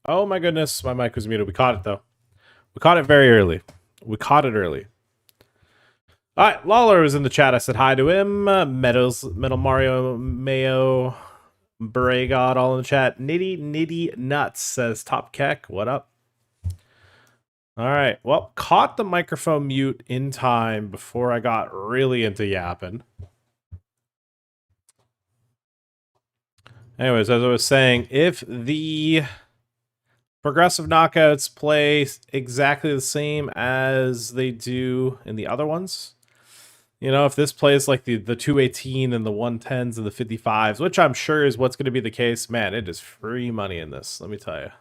Oh my goodness, my mic was muted. We caught it though. We caught it very early. We caught it early. All right, Lawler was in the chat. I said hi to him. Metal Mario, Mayo, Bray God, all in the chat. Nitty Nuts says Top Keck. What up? All right. Well, caught the microphone mute in time before I got really into yapping. Anyways, as I was saying, if the progressive knockouts play exactly the same as they do in the other ones, you know, if this plays like the 218 and the 110s and the 55s, which I'm sure is what's going to be the case, man, it is free money in this, let me tell you.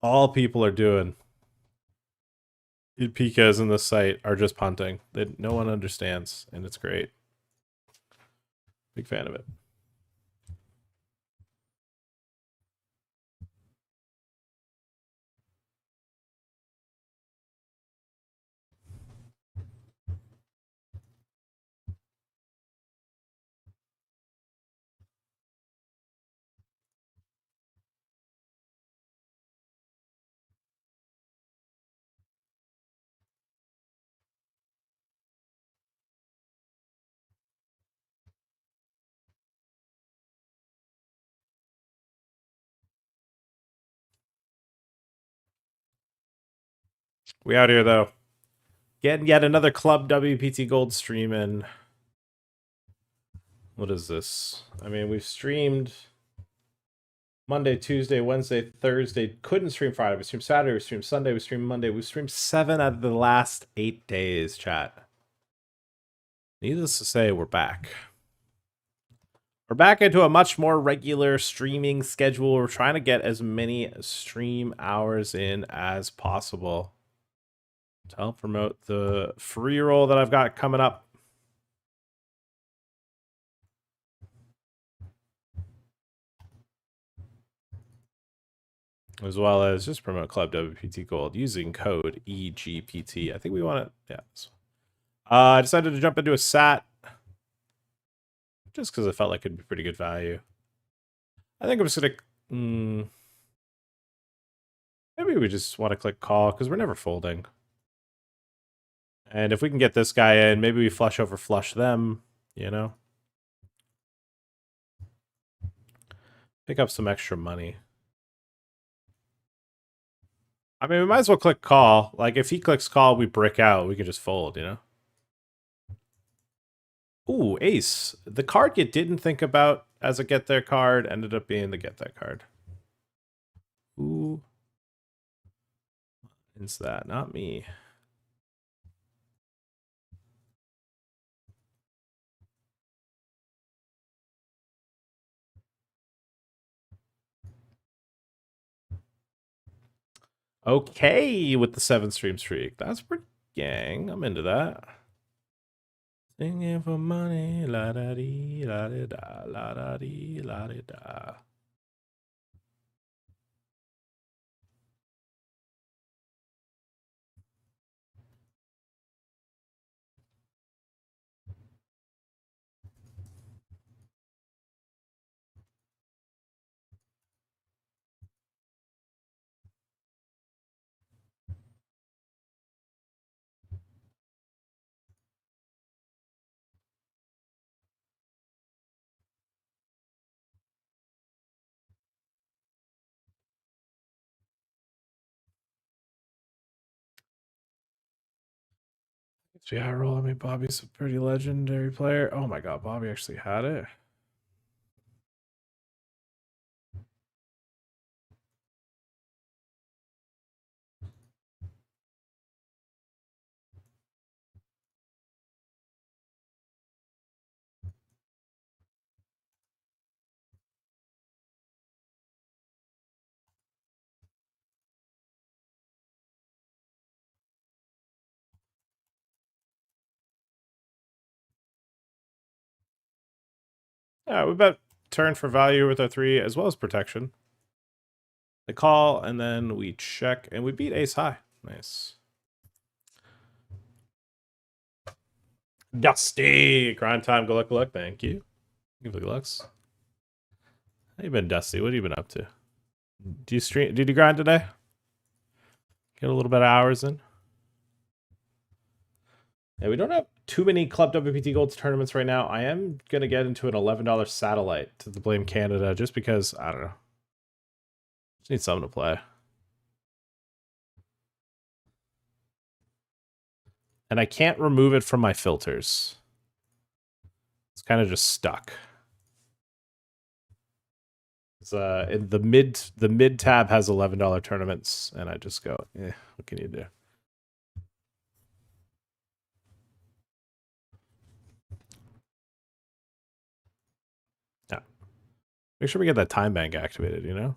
All people are doing PKs in this site are just punting that no one understands, and it's great. Big fan of it. We out here though. Getting yet another Club WPT Gold stream in. What is this? I mean, we've streamed Monday, Tuesday, Wednesday, Thursday. Couldn't stream Friday. We streamed Saturday. We streamed Sunday. We streamed Monday. We streamed 7 out of the last 8 days, chat. Needless to say, we're back. We're back into a much more regular streaming schedule. We're trying to get as many stream hours in as possible to help promote the free roll that I've got coming up. As well as just promote Club WPT Gold using code EGPT. I think we want it. Yeah. I decided to jump into a SAT just because I felt like it'd be pretty good value. I think I'm just going to... maybe we just want to click call because we're never folding. And if we can get this guy in, maybe we flush over flush them, you know? Pick up some extra money. I mean, we might as well click call. Like, if he clicks call, we brick out. We can just fold, you know? Ooh, ace. The card you didn't think about as a get there card ended up being the get that card. Ooh. Is that not me? Okay, with the 7 stream streak. That's pretty gang. I'm into that. Singing for money, la da dee, la da da, la da dee, la da da. Yeah, roll. I mean, Bobby's a pretty legendary player. Oh my god, Bobby actually had it. Yeah, we bet turn for value with our 3 as well as protection. They call and then we check and we beat ace high. Nice. Dusty. Grind time. Good luck. Thank you. Give it good lucks. How you been, Dusty? What have you been up to? Do you stream? Did you grind today? Get a little bit of hours in. Yeah, we don't have too many Club WPT Golds tournaments right now. I am gonna get into an $11 satellite to the Blame Canada just because I don't know. Just need something to play. And I can't remove it from my filters. It's kind of just stuck. It's, in the mid tab has $11 tournaments, and I just go, what can you do? Yeah. Make sure we get that time bank activated, you know?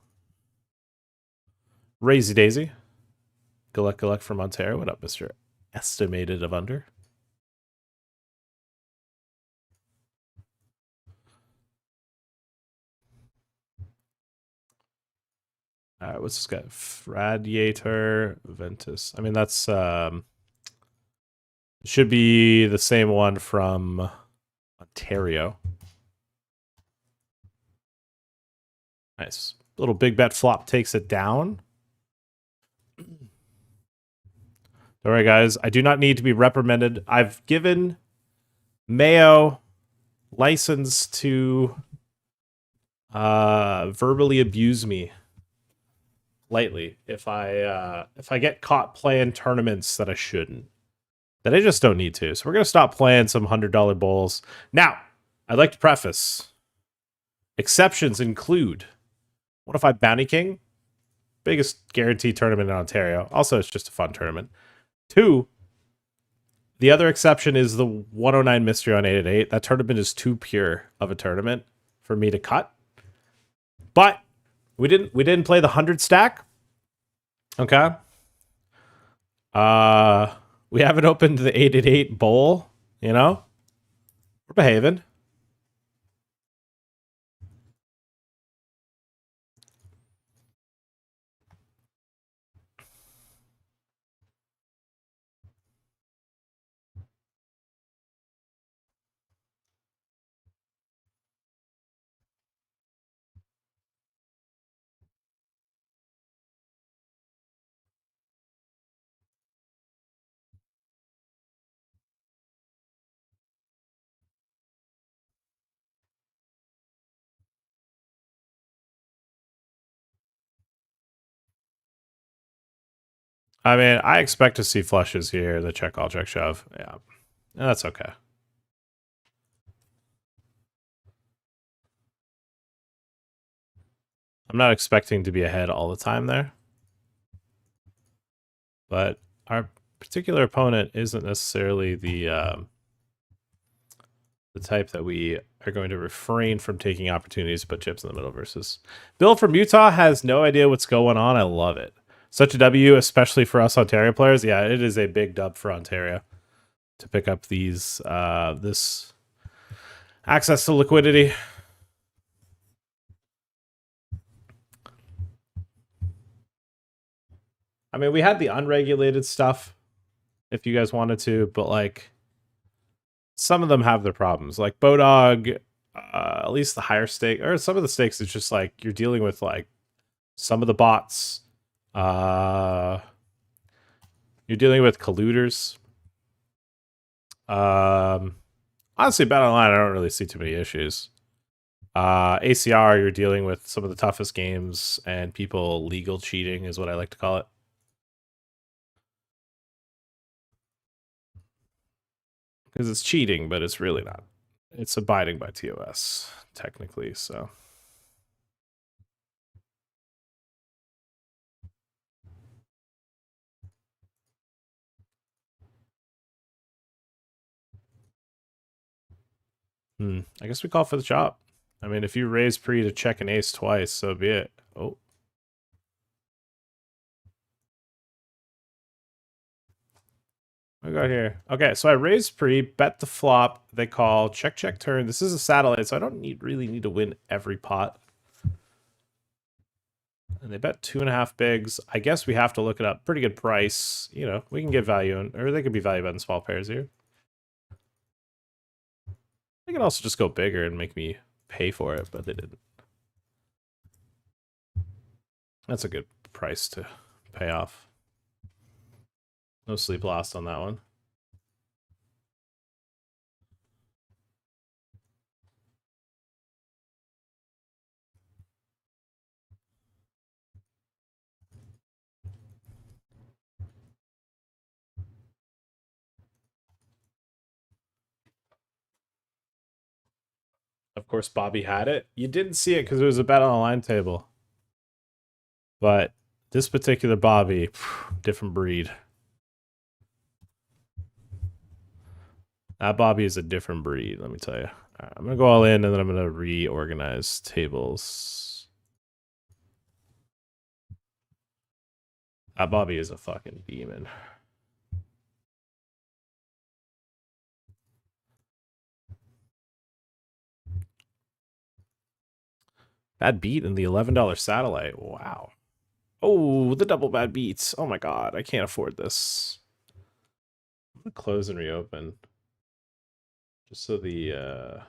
Razy Daisy. Galek from Ontario. What up, Mr. Estimated of Under? All right, what's this guy? Radiator Ventus. I mean, that's should be the same one from Ontario. Nice. Little big bet flop takes it down. All right, guys. I do not need to be reprimanded. I've given Mayo license to verbally abuse me lightly if I get caught playing tournaments that I shouldn't. That I just don't need to. So we're gonna stop playing some $100 bowls. Now, I'd like to preface. Exceptions include, what if I Bounty King? Biggest guaranteed tournament in Ontario. Also, it's just a fun tournament. 2, the other exception is the 109 Mystery on 888. That tournament is too pure of a tournament for me to cut. But we didn't play the 100 stack. Okay. We haven't opened the 888 bowl, you know? We're behaving. I mean, I expect to see flushes here, the check call, check shove. Yeah. And that's okay. I'm not expecting to be ahead all the time there. But our particular opponent isn't necessarily the type that we are going to refrain from taking opportunities to put chips in the middle versus. Bill from Utah has no idea what's going on. I love it. Such a W, especially for us Ontario players. Yeah, it is a big dub for Ontario to pick up these this access to liquidity. I mean, we had the unregulated stuff if you guys wanted to, but like some of them have their problems. Like Bodog, at least the higher stake, or some of the stakes, it's just like you're dealing with like some of the bots. You're dealing with colluders. Honestly, Bet Online, I don't really see too many issues. ACR, you're dealing with some of the toughest games and people legal cheating is what I like to call it. Because it's cheating, but it's really not. It's abiding by TOS, technically, so. I guess we call for the chop. I mean, if you raise pre to check an ace twice, so be it. Oh. What we got here? Okay, so I raise pre, bet the flop, they call, check, check, turn. This is a satellite, so I don't really need to win every pot. And they bet 2.5 bigs. I guess we have to look it up. Pretty good price. You know, we can get value in, or they could be value in small pairs here. They can also just go bigger and make me pay for it, but they didn't. That's a good price to pay off. No sleep lost on that one. Of course, Bobby had it. You didn't see it because it was a bet on the line table. But this particular Bobby, different breed. That Bobby is a different breed, let me tell you. Right, I'm going to go all in, and then I'm going to reorganize tables. That Bobby is a fucking demon. Bad beat in the $11 satellite. Wow. Oh, the double bad beats. Oh my god, I can't afford this. I'm gonna close and reopen. Just so the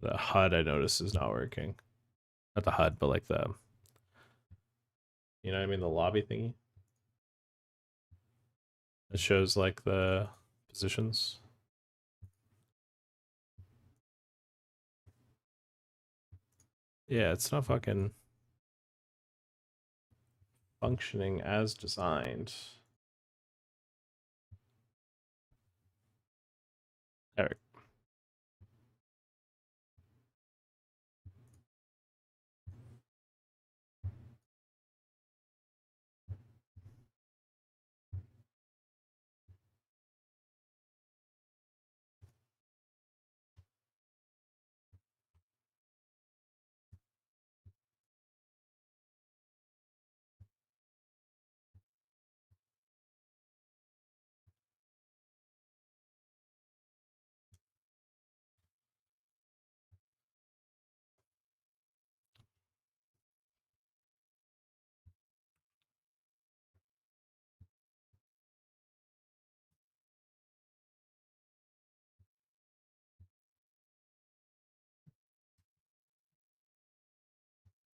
HUD I noticed is not working. Not the HUD, but like the, you know what I mean, the lobby thingy. It shows like the positions. Yeah, it's not fucking functioning as designed. Eric.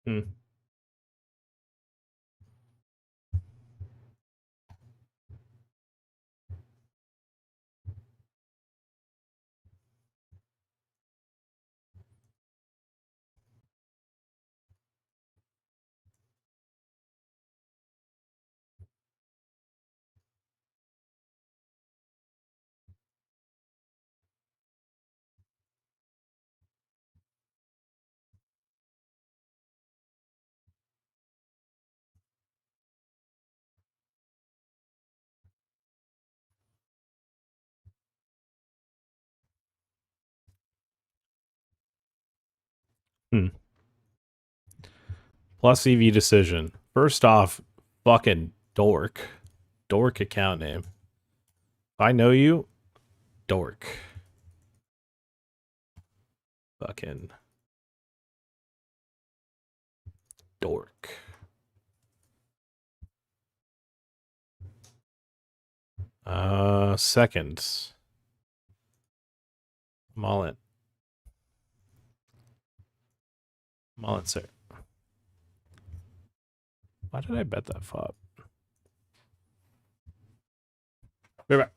Hmm. Hmm. Plus EV decision. First off, fucking dork. Dork account name. If I know you, dork. Fucking dork. Second. Mullet. Mullet, sir. Why did I bet that flop? Be right back.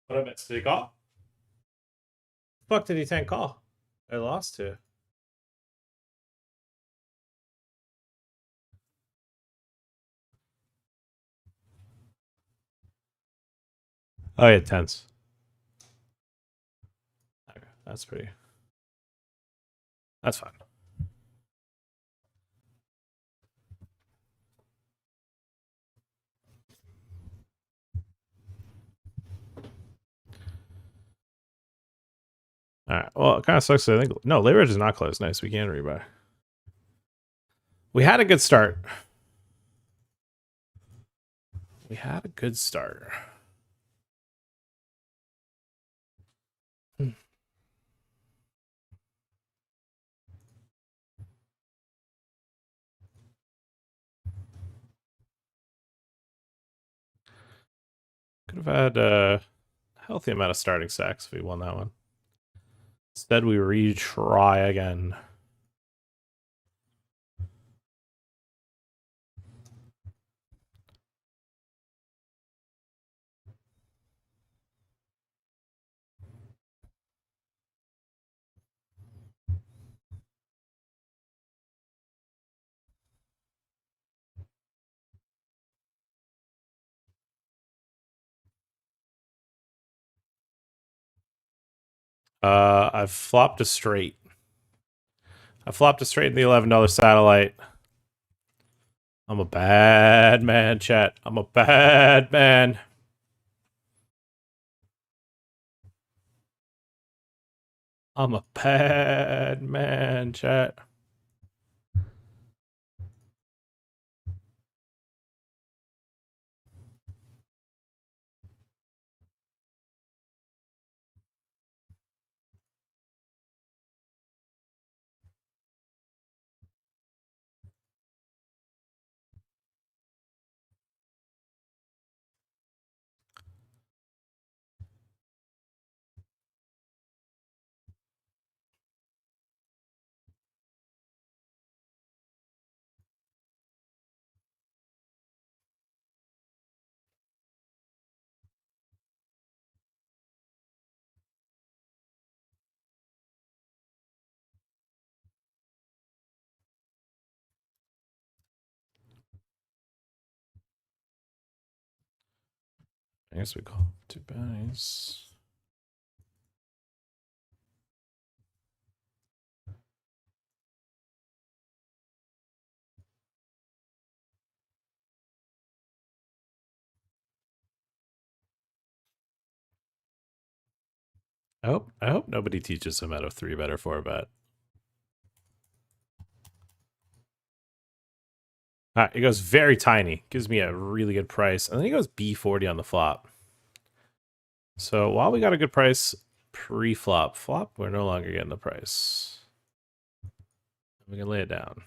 What I bet? Did he call? Fuck did he tank call? I lost to. Oh yeah, tens. Okay, that's pretty. That's fine. All right. Well, it kind of sucks. I think no, Labor is not close. Nice. We can rebuy. We had a good start. We had a good start. Could have had a healthy amount of starting stacks if we won that one. Instead, we retry again. I've flopped a straight. I flopped a straight in the $11 satellite. I'm a bad man, chat. I'm a bad man. I'm a bad man, chat. I guess we call 2 pennies. I hope nobody teaches him how to 3-bet or 4-bet. All right, he goes very tiny. Gives me a really good price. And then he goes B40 on the flop. So while we got a good price pre-flop, flop, we're no longer getting the price. We can lay it down.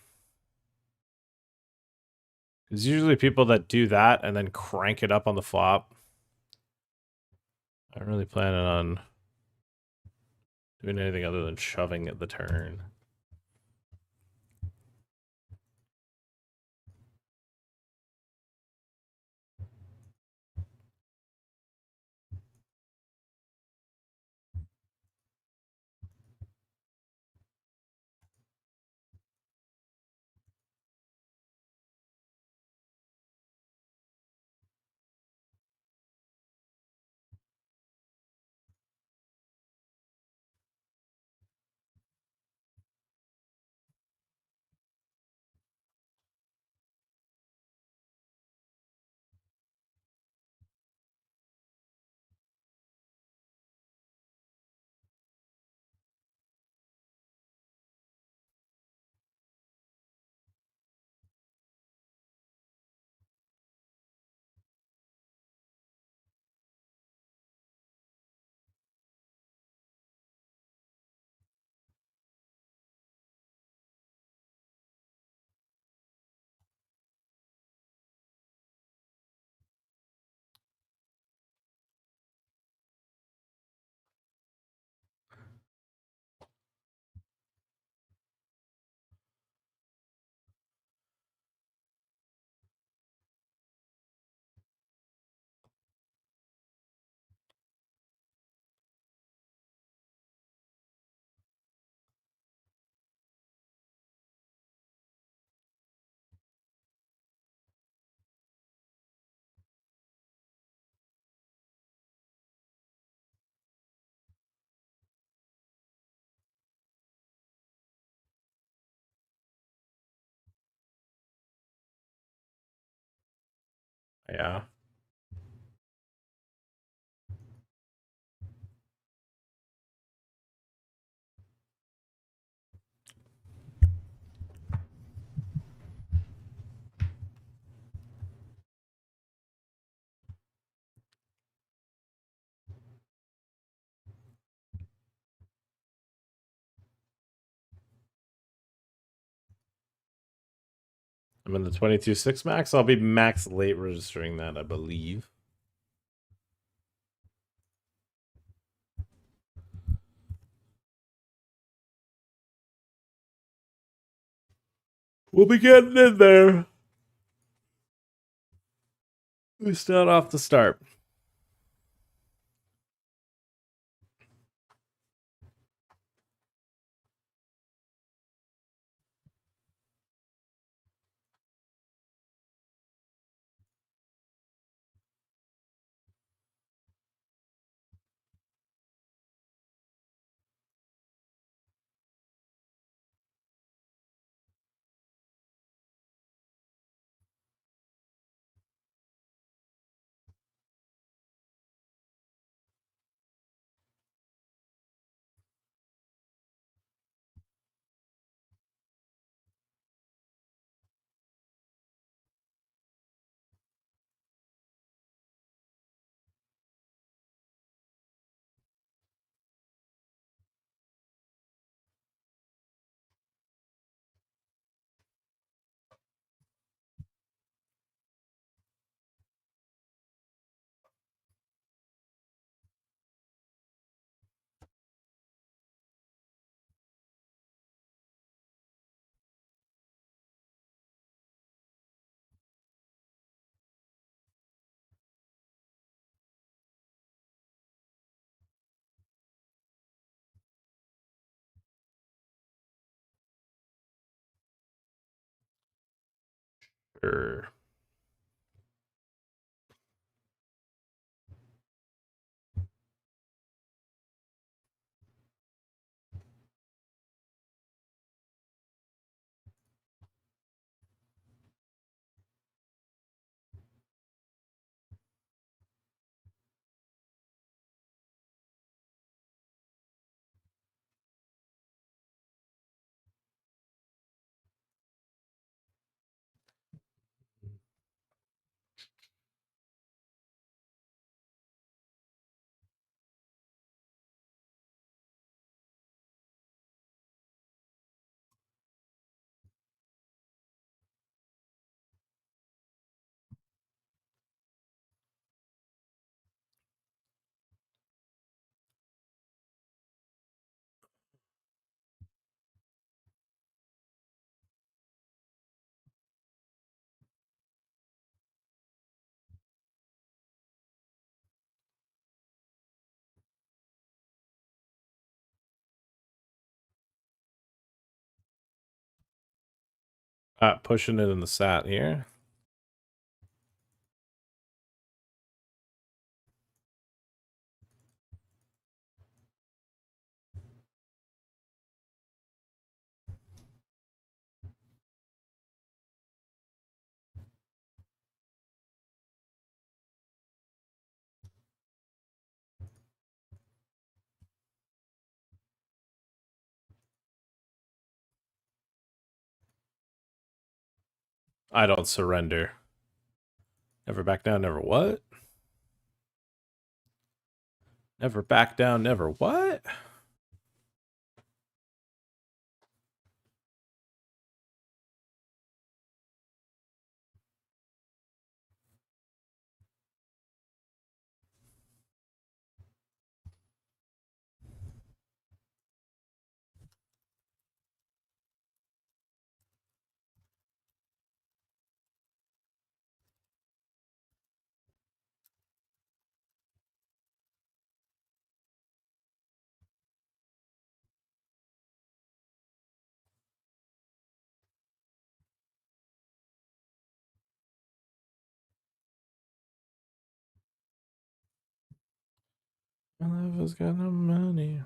Because usually people that do that and then crank it up on the flop, I'm really planning on doing anything other than shoving at the turn. Yeah. I'm in the 22.6 max. I'll be max late registering that, I believe. We'll be getting in there. We start off the start. Sure. Pushing it in the sat here. I don't surrender. Never back down, never what? Never back down, never what? My love has got no money.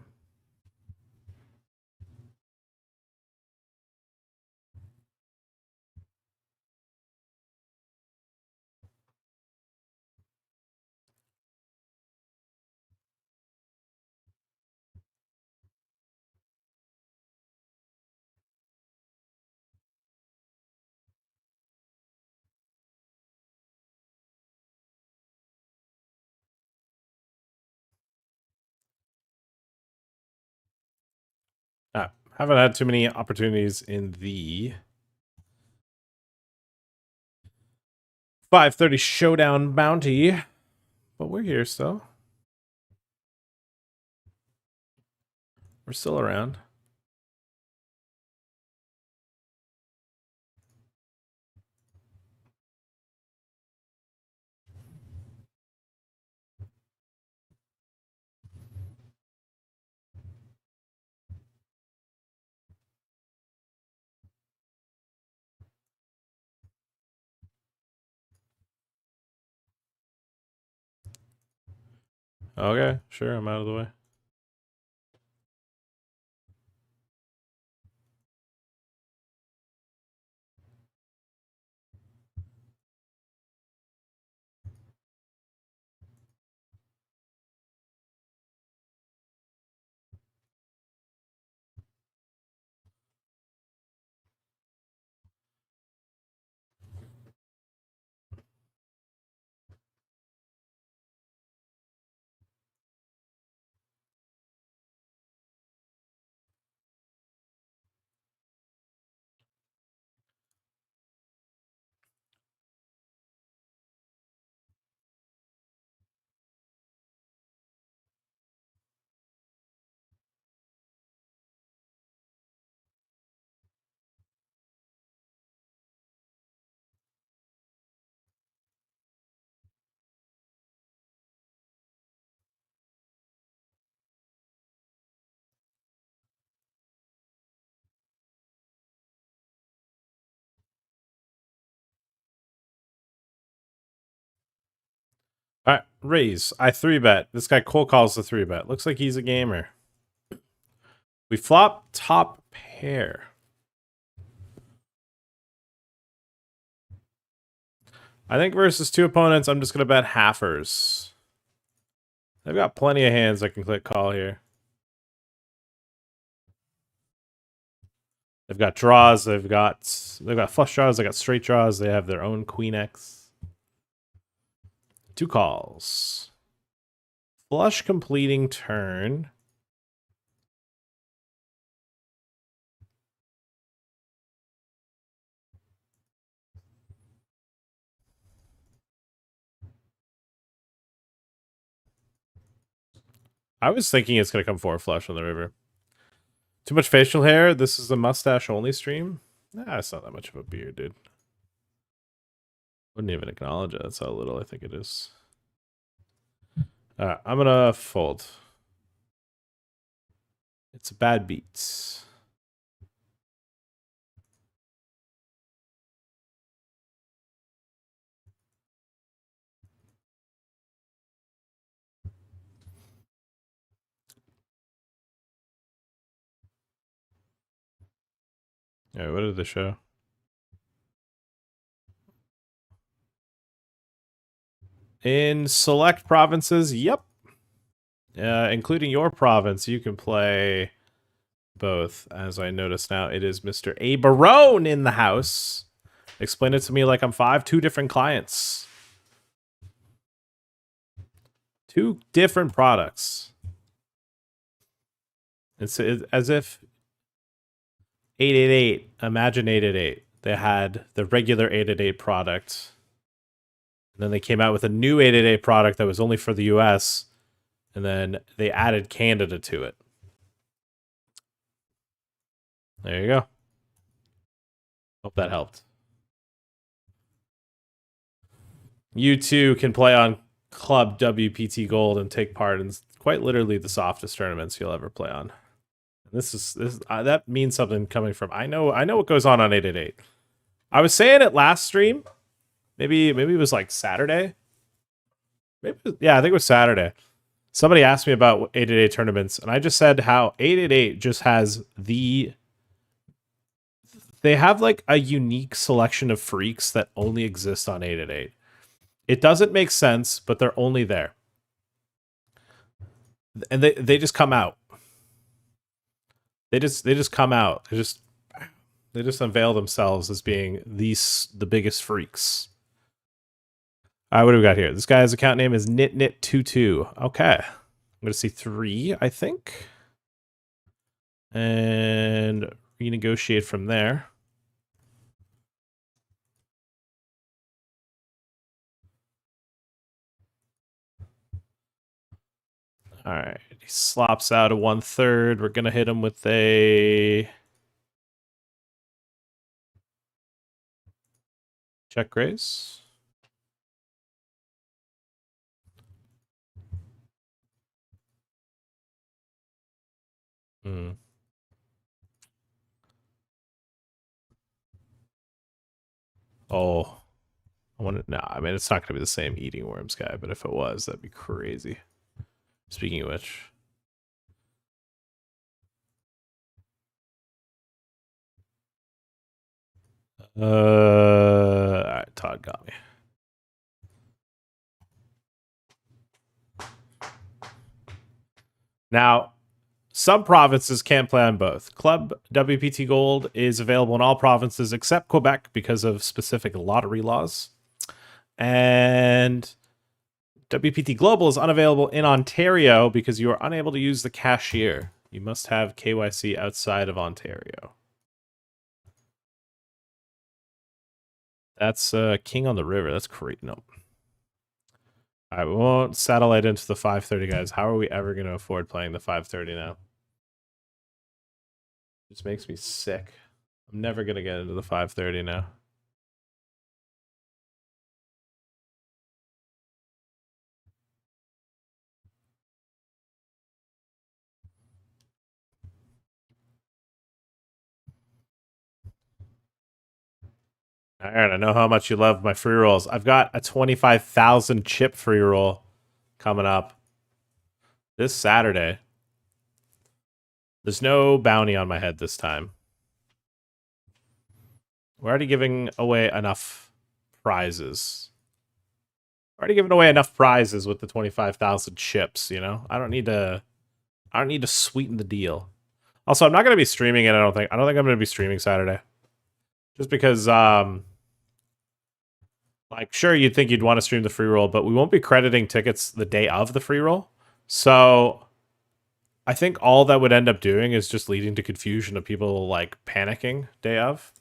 Haven't had too many opportunities in the 5:30 showdown bounty, but we're here still. We're still around. Okay, sure, I'm out of the way. All right, raise. I 3-bet. This guy cold calls the 3-bet. Looks like he's a gamer. We flop top pair. I think versus 2 opponents, I'm just going to bet halfers. They've got plenty of hands I can click call here. They've got draws. They've got flush draws. They got straight draws. They have their own queen X. 2 calls. Flush completing turn. I was thinking it's going to come 4 flush on the river. Too much facial hair? This is a mustache only stream? Nah, it's not that much of a beard, dude. Wouldn't even acknowledge it. That's how little I think it is. I'm going to fold. It's a bad beat. All right, what did they show? In select provinces, yep. Including your province, you can play both. As I notice now, it is Mr. A. Barone in the house. Explain it to me like I'm 2 different clients. 2 different products. It's as if 888, imagine 888. They had the regular 888 product. And then they came out with a new 888 product that was only for the US. And then they added Canada to it. There you go. Hope that helped. You too can play on Club WPT Gold and take part in quite literally the softest tournaments you'll ever play on. And this that means something coming from I know what goes on 888. I was saying it last stream. Maybe it was like Saturday. Yeah, I think it was Saturday. Somebody asked me about 888 tournaments, and I just said how 888 just has they have like a unique selection of freaks that only exist on 888. It doesn't make sense, but they're only there. And they just come out. They just come out. They just unveil themselves as being the biggest freaks. All right, what do we got here? This guy's account name is knit22. Okay. I'm going to see 3, I think. And renegotiate from there. All right. He slops out a 1/3. We're going to hit him with a check raise. Hmm. Oh. I mean, it's not going to be the same eating worms guy, but if it was, that'd be crazy. Speaking of which. All right, Todd got me. Now, some provinces can't play on both. Club WPT Gold is available in all provinces except Quebec because of specific lottery laws. And WPT Global is unavailable in Ontario because you are unable to use the cashier. You must have KYC outside of Ontario. That's King on the River. That's great. No. All right, we won't satellite into the 530, guys. How are we ever going to afford playing the 530 now? It just makes me sick. I'm never going to get into the 530 now. All right, I know how much you love my free rolls. I've got a 25,000 chip free roll coming up this Saturday. There's no bounty on my head this time. We're already giving away enough prizes. We're already giving away enough prizes with the 25,000 chips, you know? I don't need to sweeten the deal. Also, I'm not going to be streaming it, I don't think. I don't think I'm going to be streaming Saturday. Just because like, sure, you'd think you'd want to stream the free roll, but we won't be crediting tickets the day of the free roll. So I think all that would end up doing is just leading to confusion of people like panicking day of.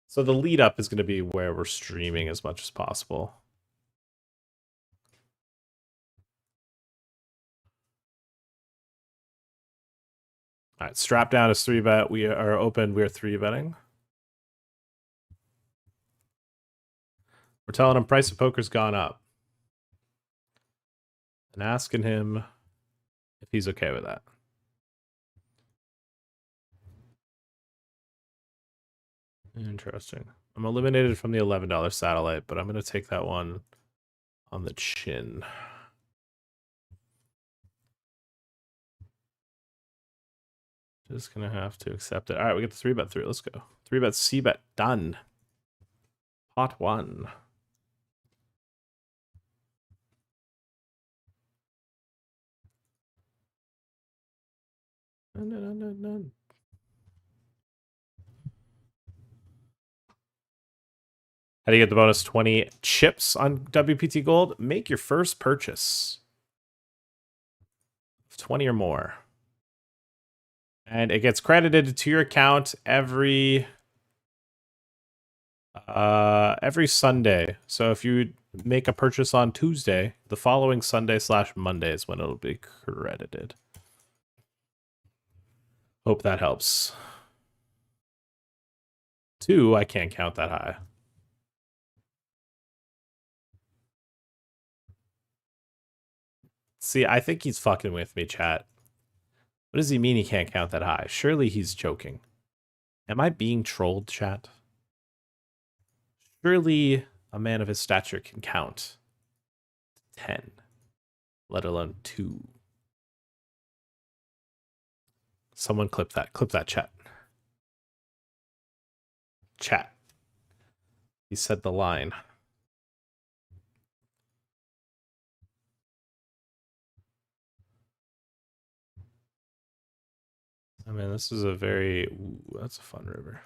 So the lead up is going to be where we're streaming as much as possible. All right, strap down is 3-bet. We are open. We're 3-betting. We're telling him price of poker's gone up. And asking him if he's okay with that. Interesting. I'm eliminated from the $11 satellite, but I'm going to take that one on the chin. Just going to have to accept it. All right, we get the 3-bet through. Let's go. 3-bet, C-bet, done. Pot 1. None. How do you get the bonus 20 chips on WPT Gold? Make your first purchase. 20 or more. And it gets credited to your account every Sunday. So if you make a purchase on Tuesday, the following Sunday/Monday is when it'll be credited. Hope that helps. 2, I can't count that high. See, I think he's fucking with me, chat. What does he mean he can't count that high? Surely he's joking. Am I being trolled, chat? Surely a man of his stature can count 10, let alone 2. Someone clip that. Clip that, chat. Chat. He said the line. I mean, this is a very... Ooh, that's a fun river.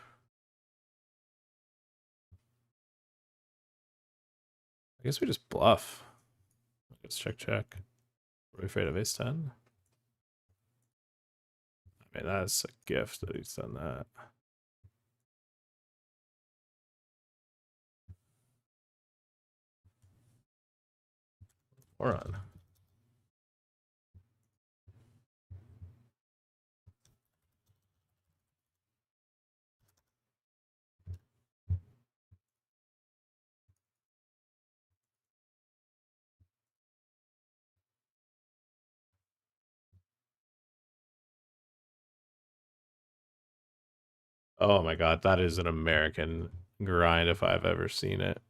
I guess we just bluff. Let's check. Are we afraid of ace 10? I mean, that's a gift that he's done that. Or on. Oh my god, that is an American grind if I've ever seen it.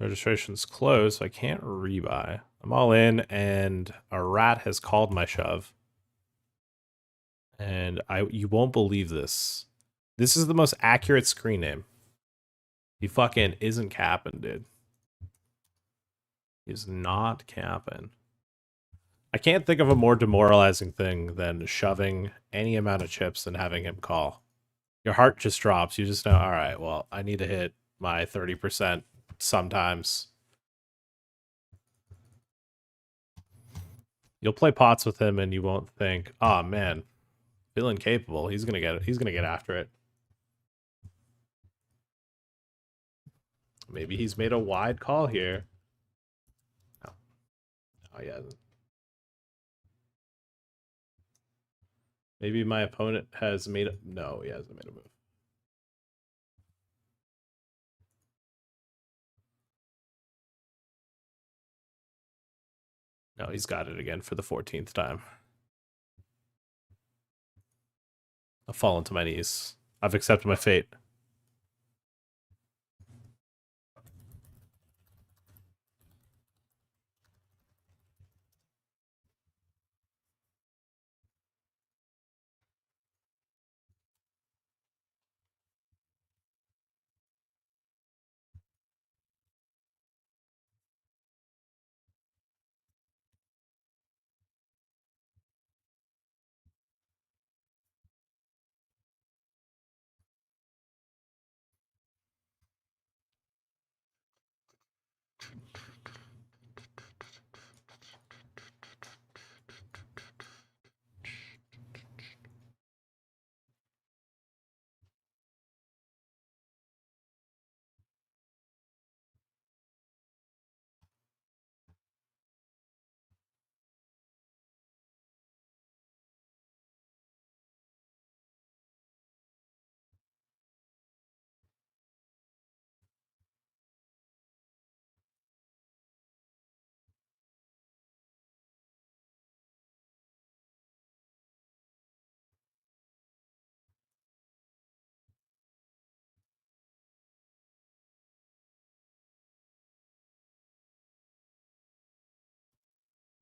Registration's closed, so I can't rebuy. I'm all in, and a rat has called my shove. And you won't believe this. This is the most accurate screen name. He fucking isn't capping, dude. He's not capping. I can't think of a more demoralizing thing than shoving any amount of chips and having him call. Your heart just drops. You just know, all right, well, I need to hit my 30% sometimes. You'll play pots with him and you won't think, oh man, feeling capable. He's gonna get it. He's gonna get after it. Maybe he's made a wide call here. Oh, oh yeah. Maybe my opponent has made a... No, he hasn't made a move. No, he's got it again for the 14th time. I've fallen to my knees. I've accepted my fate.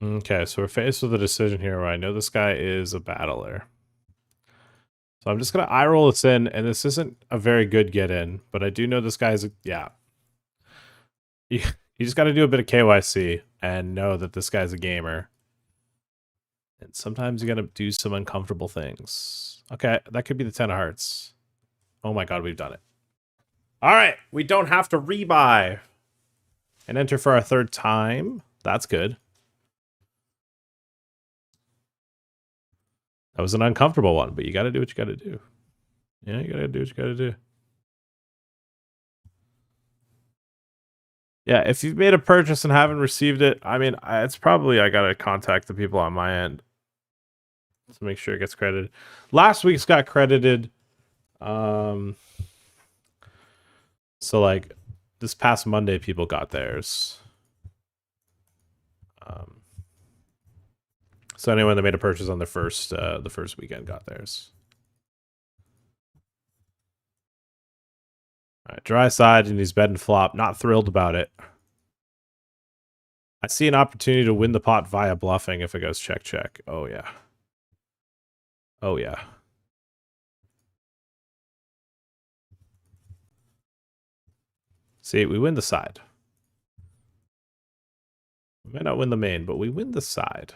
Okay, so we're faced with a decision here where I know this guy is a battler. So I'm just going to eye roll this in, and this isn't a very good get in, but I do know this guy's a... Yeah. You just got to do a bit of KYC and know that this guy's a gamer. And sometimes you got to do some uncomfortable things. Okay, that could be the 10 of hearts. Oh my god, we've done it. All right, we don't have to rebuy. And enter for our third time. That's good. That was an uncomfortable one, but you got to do what you got to do. Yeah, you got to do what you got to do. Yeah, if you've made a purchase and haven't received it, I mean, it's probably I got to contact the people on my end to make sure it gets credited. Last week's got credited. So like this past Monday, people got theirs. So anyone that made a purchase on the first weekend got theirs. All right, dry side and he's bet and flop. Not thrilled about it. I see an opportunity to win the pot via bluffing if it goes check check. Oh yeah. Oh yeah. See, we win the side. We may not win the main, but we win the side.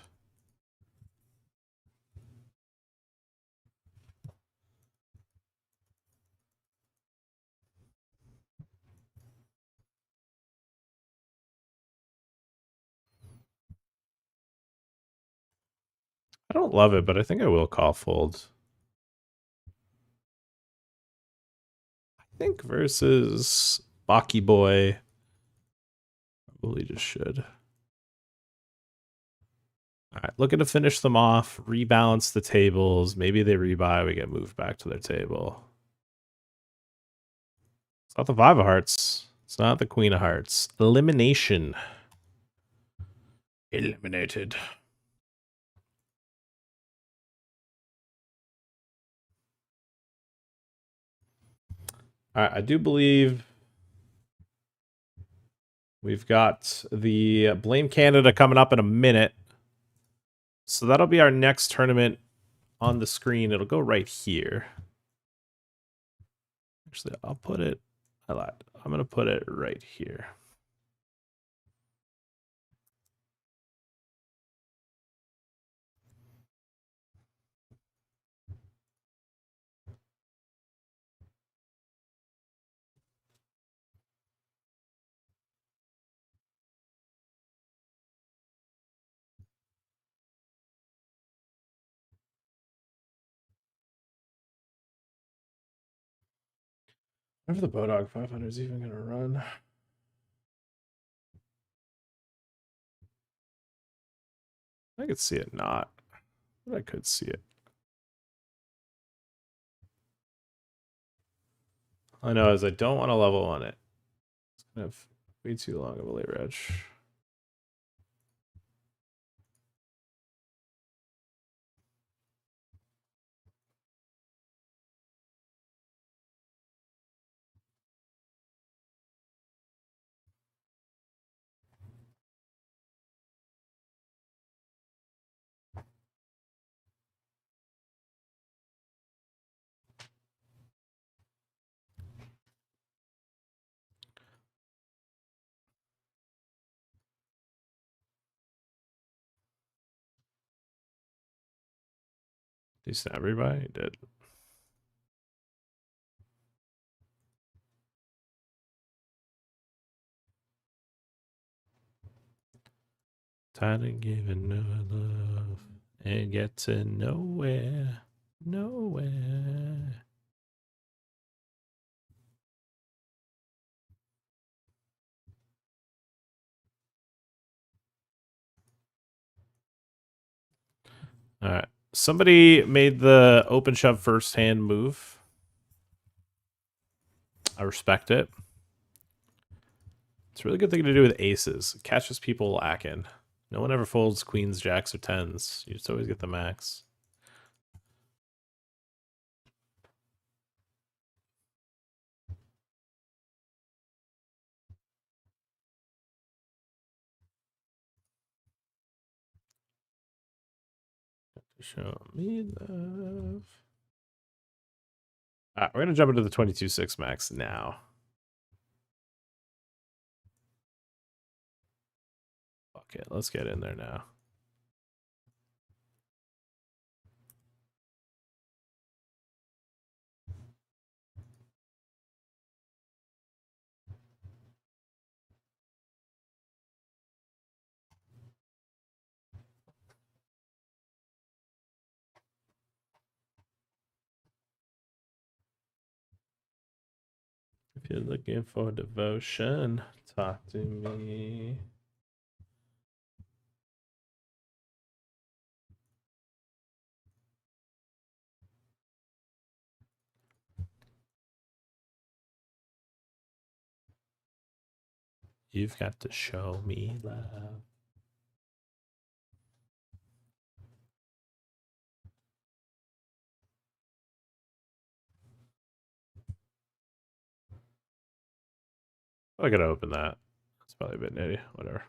I don't love it, but I think I will call fold. I think versus Baki Boy, probably just should. All right, looking to finish them off, rebalance the tables. Maybe they rebuy, we get moved back to their table. It's not the 5 of hearts. It's not the Queen of hearts. Elimination. Eliminated. All right, I do believe We've got the Blame Canada coming up in a minute. So that'll be our next tournament on the screen. It'll go right here. Actually, I'll put it, I lied. I'm going to put it right here. Whenever the Bodog 500 is even going to run. I could see it not, but I could see it. I know, as I don't want to level on it. It's going to have way too long of a late reg. Did you snap everybody? He did. Tired of giving no love and get to nowhere. Nowhere. All right. Somebody made the open shove first hand move. I respect it. It's a really good thing to do with aces. It catches people lacking. No one ever folds queens, jacks, or tens. You just always get the max. Show me love. All right, we're gonna jump into the 22-6 max now. Okay, let's get in there now. If you're looking for devotion, talk to me. You've got to show me love. I gotta open that. It's probably a bit nitty. Whatever.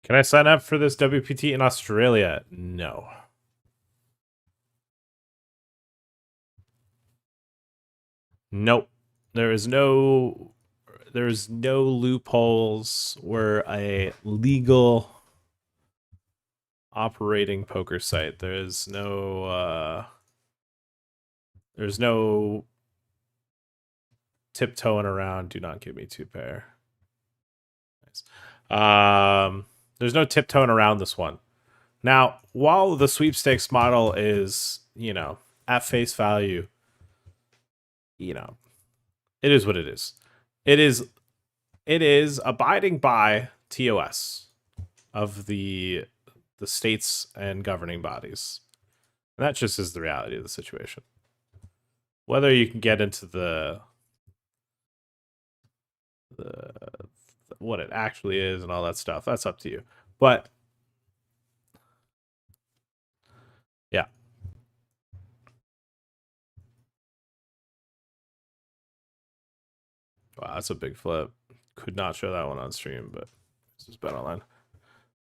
Can I sign up for this WPT in Australia? No. Nope. There's no loopholes. We're a legal operating poker site. There's no tiptoeing around. Do not give me two pair. Nice. There's no tiptoeing around this one. Now, while the sweepstakes model is, at face value, it is what it is. It is abiding by TOS of the states and governing bodies. And that just is the reality of the situation. Whether you can get into the what it actually is and all that stuff, that's up to you. But yeah. Wow, that's a big flip. Could not show that one on stream, but this is bet online.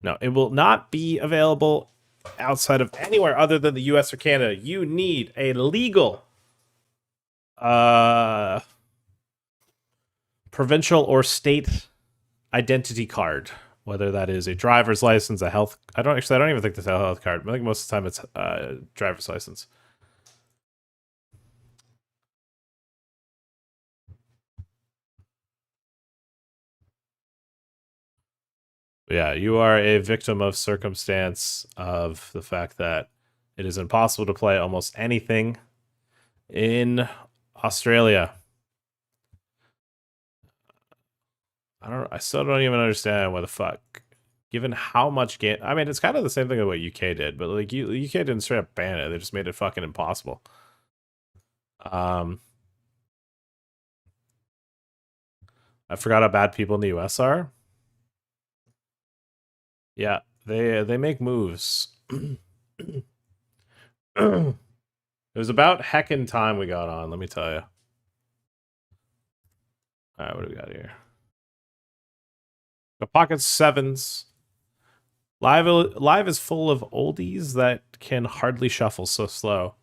No, it will not be available outside of anywhere other than the US or Canada. You need a legal provincial or state identity card, whether that is a driver's license, a health. I don't even think that's a health card. I think most of the time it's driver's license. Yeah, you are a victim of circumstance of the fact that it is impossible to play almost anything in Australia. I still don't even understand what the fuck. Given how much game, I mean, it's kind of the same thing that what UK did, but like UK didn't straight up ban it; they just made it fucking impossible. I forgot how bad people in the US are. Yeah, they make moves. It was about heckin' time we got on, let me tell you. All right, what do we got here? The pocket sevens. Live is full of oldies that can hardly shuffle so slow.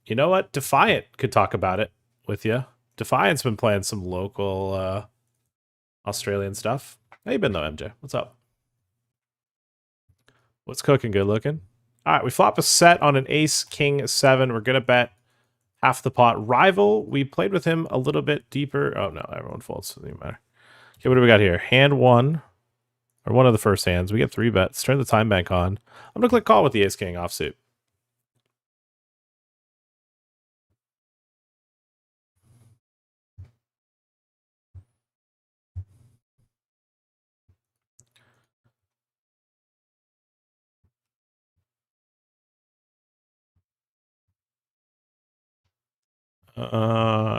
You know what? Defiant could talk about it with you. Defiant's been playing some local Australian stuff. How you been though, MJ? What's up? What's cooking? Good looking. All right, we flop a set on an ace, king, 7. We're gonna bet half the pot. Rival, we played with him a little bit deeper. Oh no, everyone folds. Doesn't even matter. Okay, what do we got here? Hand 1, or one of the first hands. We get 3 bets. Turn the time bank on. I'm gonna click call with the ace king offsuit.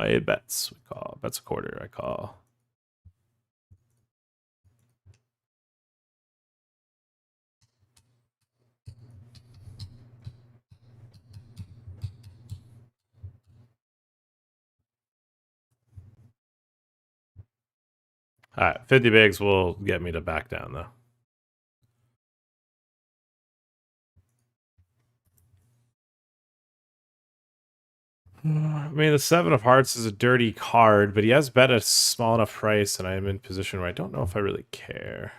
It bets. We call. Bets a quarter. I call. All right, 50 bigs will get me to back down though. I mean, the 7 of hearts is a dirty card, but he has bet a small enough price, and I am in position where I don't know if I really care.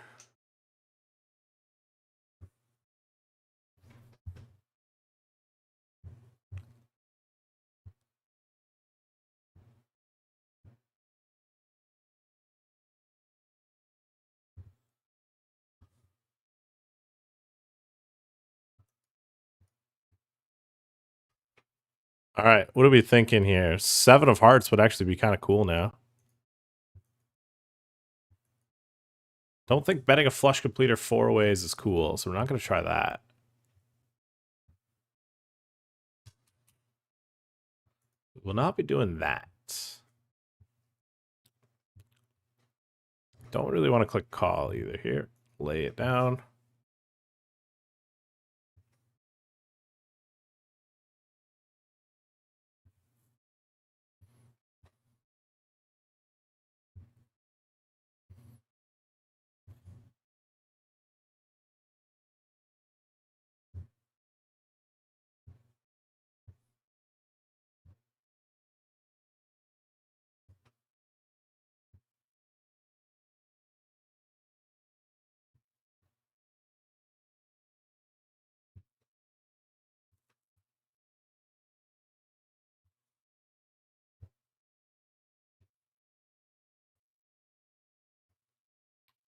All right, what are we thinking here? 7 of hearts would actually be kind of cool now. Don't think betting a flush completer 4 ways is cool, so we're not going to try that. We'll not be doing that. Don't really want to click call either. Here, lay it down.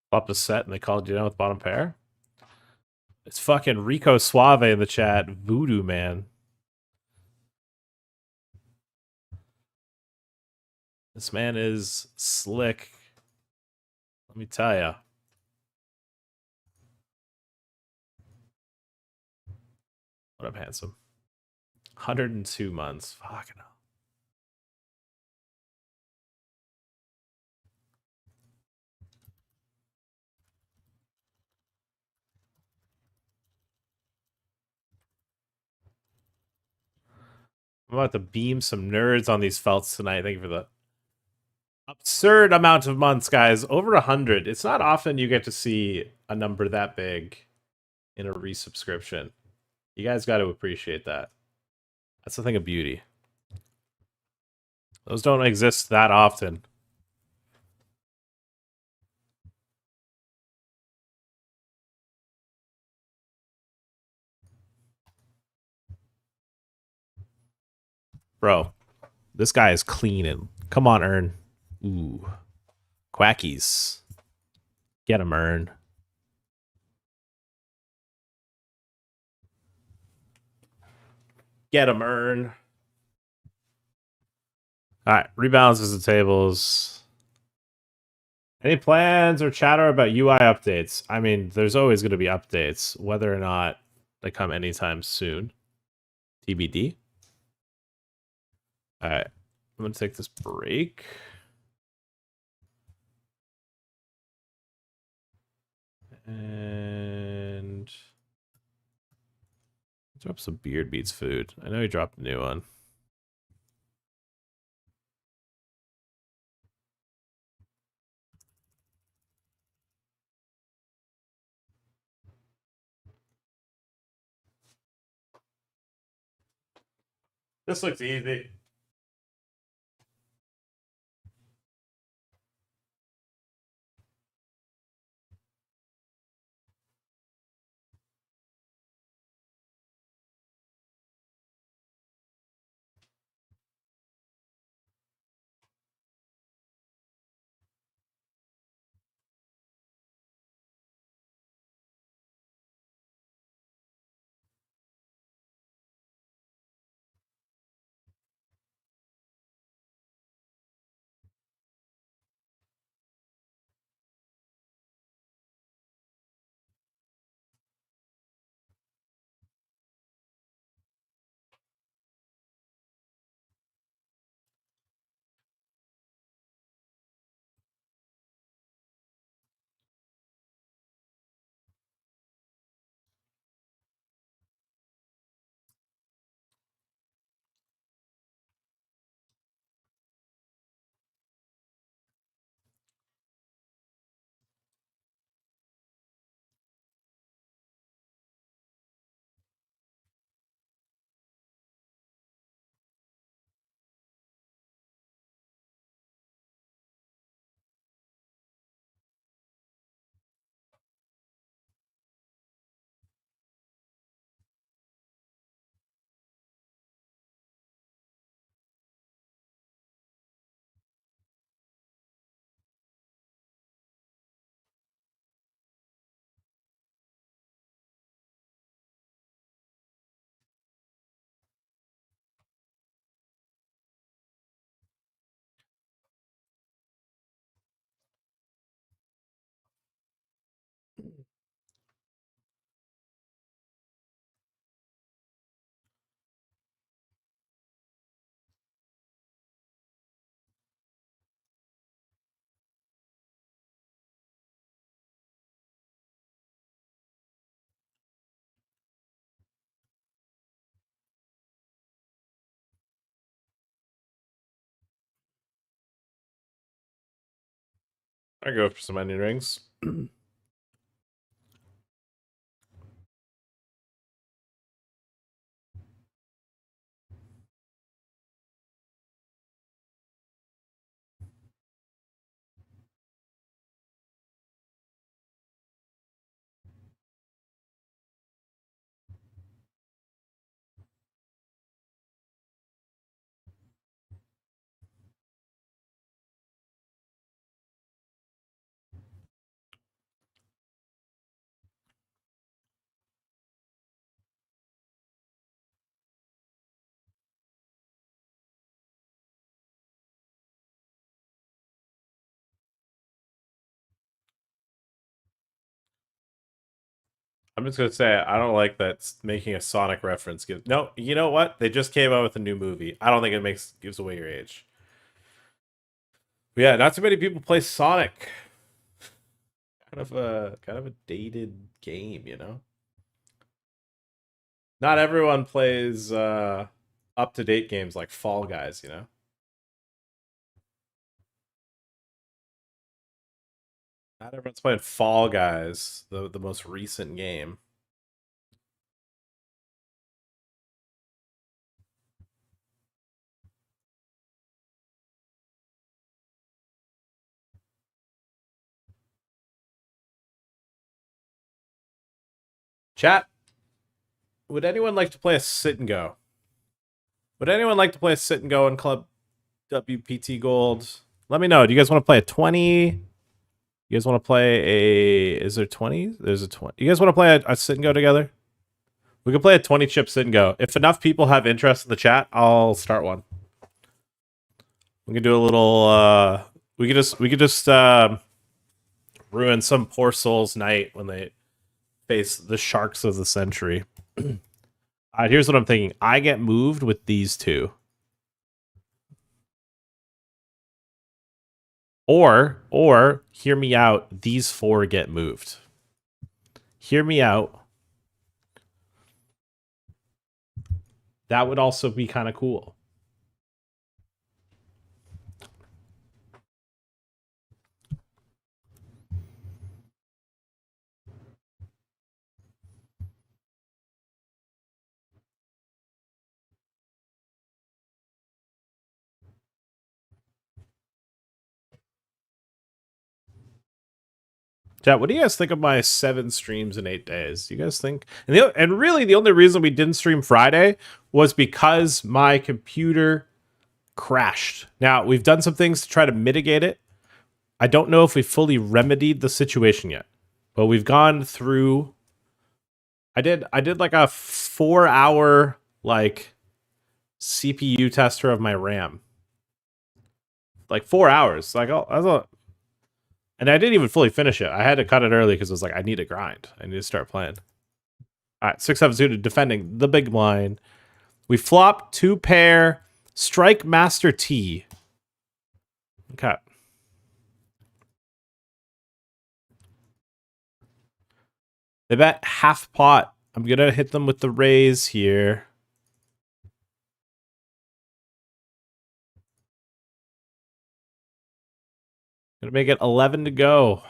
Flopped a set and they called you down with bottom pair. It's fucking Rico Suave in the chat. Voodoo man. This man is slick. Let me tell ya. What up, handsome? 102 months. Fucking hell. I'm about to beam some nerds on these felts tonight. Thank you for the absurd amount of months, guys. Over 100. It's not often you get to see a number that big in a resubscription. You guys got to appreciate that. That's the thing of beauty. Those don't exist that often. Bro, this guy is cleaning. Come on, Ern. Ooh. Quackies. Get him, Ern. Get him, Ern. All right, rebalances the tables. Any plans or chatter about UI updates? I mean, there's always going to be updates, whether or not they come anytime soon. TBD. All right, I'm going to take this break. And drop some Beard Beats food. I know he dropped a new one. This looks easy. I go for some onion rings. I'm just gonna say I don't like that making a Sonic reference. No, you know what? They just came out with a new movie. I don't think it gives away your age. But yeah, not too many people play Sonic. Kind of a dated game, you know. Not everyone plays up to date games like Fall Guys, you know. Not everyone's playing Fall Guys, the most recent game. Chat, would anyone like to play a sit and go? Would anyone like to play a sit and go in Club WPT Gold? Let me know. Do you guys want to play a 20? You guys want to play a... Is there 20? There's a 20. You guys want to play a sit and go together? We can play a 20 chip sit and go. If enough people have interest in the chat, I'll start one. We can do a little... we could just ruin some poor soul's night when they face the sharks of the century. All right, here's what I'm thinking. I get moved with these two. Or, hear me out, these four get moved. Hear me out. That would also be kind of cool. Chat, what do you guys think of my 7 streams in 8 days? Do you guys think? And really, the only reason we didn't stream Friday was because my computer crashed. Now, we've done some things to try to mitigate it. I don't know if we fully remedied the situation yet, but we've gone through. I did like a 4-hour like CPU tester of my RAM. Like 4 hours. Like, oh, I thought. And I didn't even fully finish it. I had to cut it early because it was like, I need to grind. I need to start playing. All right, 6-7 suited, defending the big blind. We flop 2 pair, strike master T. Okay. They bet half pot. I'm going to hit them with the raise here. Gonna make it 11 to go.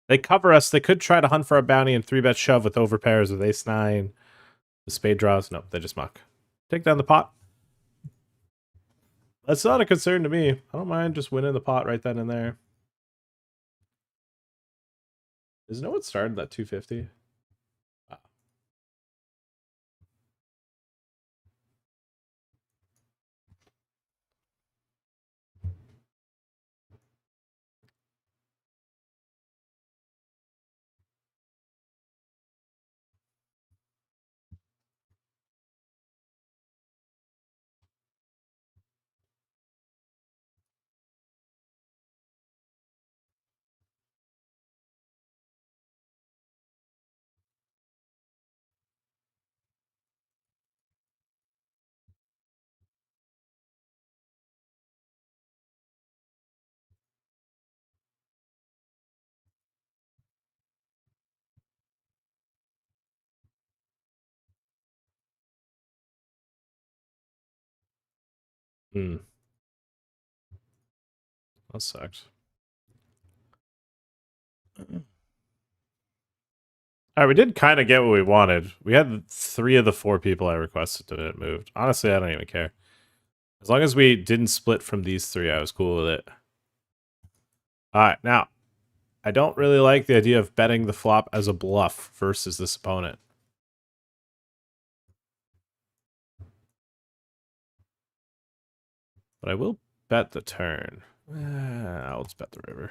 They cover us. They could try to hunt for a bounty and 3-bet shove with overpairs with ace-9. The spade draws. Nope, they just muck. Take down the pot. That's not a concern to me. I don't mind just winning the pot right then and there. Is no one started that 250? Wow. That sucks. All right, we did kind of get what we wanted. We had 3 of the 4 people I requested to get moved. Honestly, I don't even care. As long as we didn't split from these 3, I was cool with it. All right, now, I don't really like the idea of betting the flop as a bluff versus this opponent. But I will bet the turn. Let's bet the river.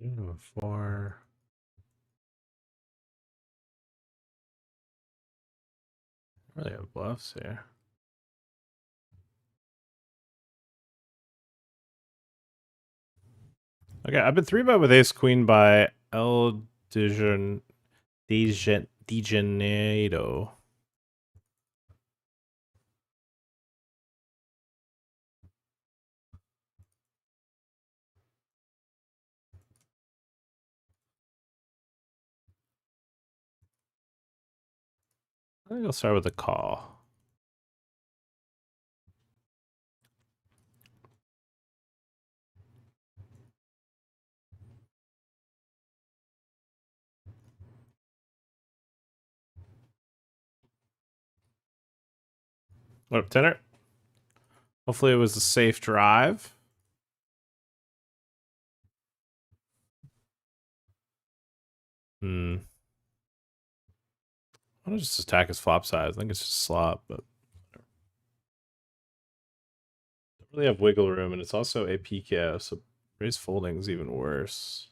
4. Really have bluffs here. Okay, I've been 3-bet with ace queen by El Degenerado. I think I'll start with a call. What up, tenor? Hopefully it was a safe drive. I want to just attack his flop size. I think it's just slop, but don't really have wiggle room, and it's also a PKO, so raise folding is even worse.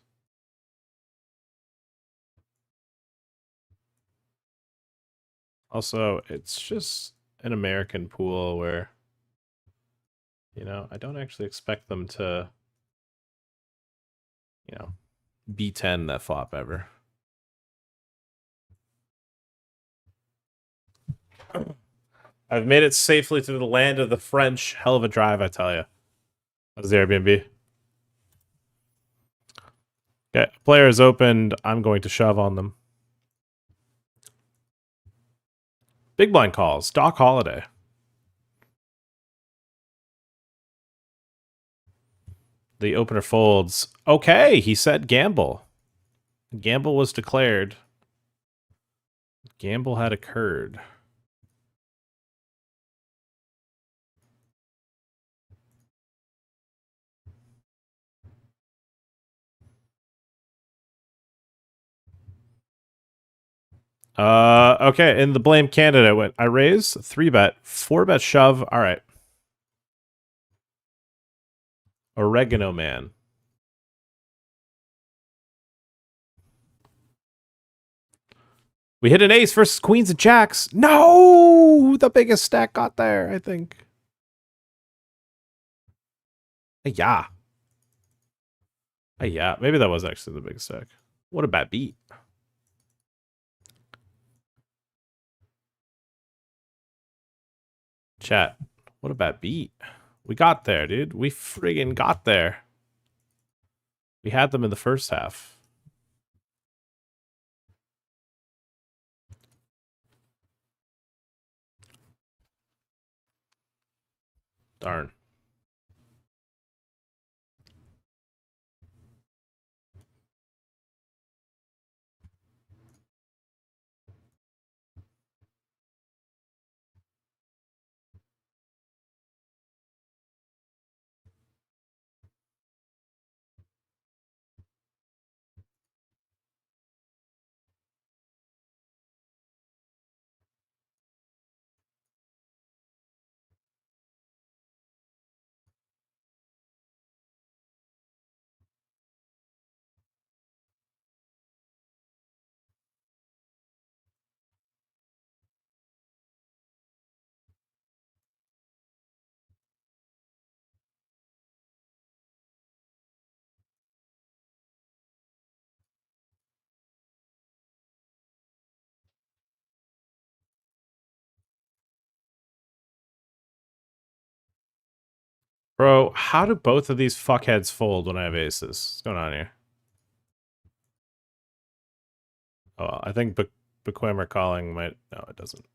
Also, it's just an American pool where, you know, I don't actually expect them to, you know, B10 that flop ever. I've made it safely to the land of the French. Hell of a drive, I tell you. That's the Airbnb. Okay, player is opened. I'm going to shove on them. Big blind calls. Doc Holiday. The opener folds. Okay, he said gamble. Gamble was declared. Gamble had occurred. Okay, in the blame candidate went, I raise, 3-bet, 4-bet shove. All right. Oregano man. We hit an ace versus queens and jacks. No! The biggest stack got there, I think. Yeah. Yeah, maybe that was actually the biggest stack. What a bad beat. Chat. What a bad beat. We got there, dude. We friggin' got there. We had them in the first half. Darn. Bro, how do both of these fuckheads fold when I have aces? What's going on here? Oh, well, I think Bequemer calling might... No, it doesn't.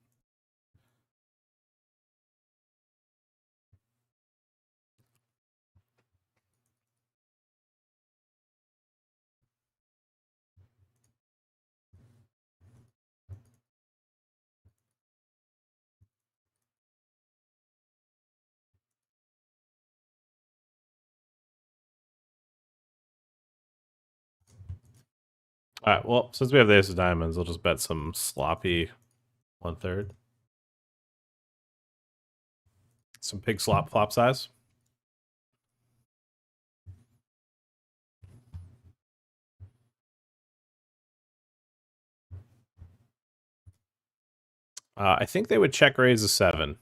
All right, well, since we have the ace of diamonds, I'll just bet some sloppy 1/3. Some pig slop flop size. I think they would check raise a 7.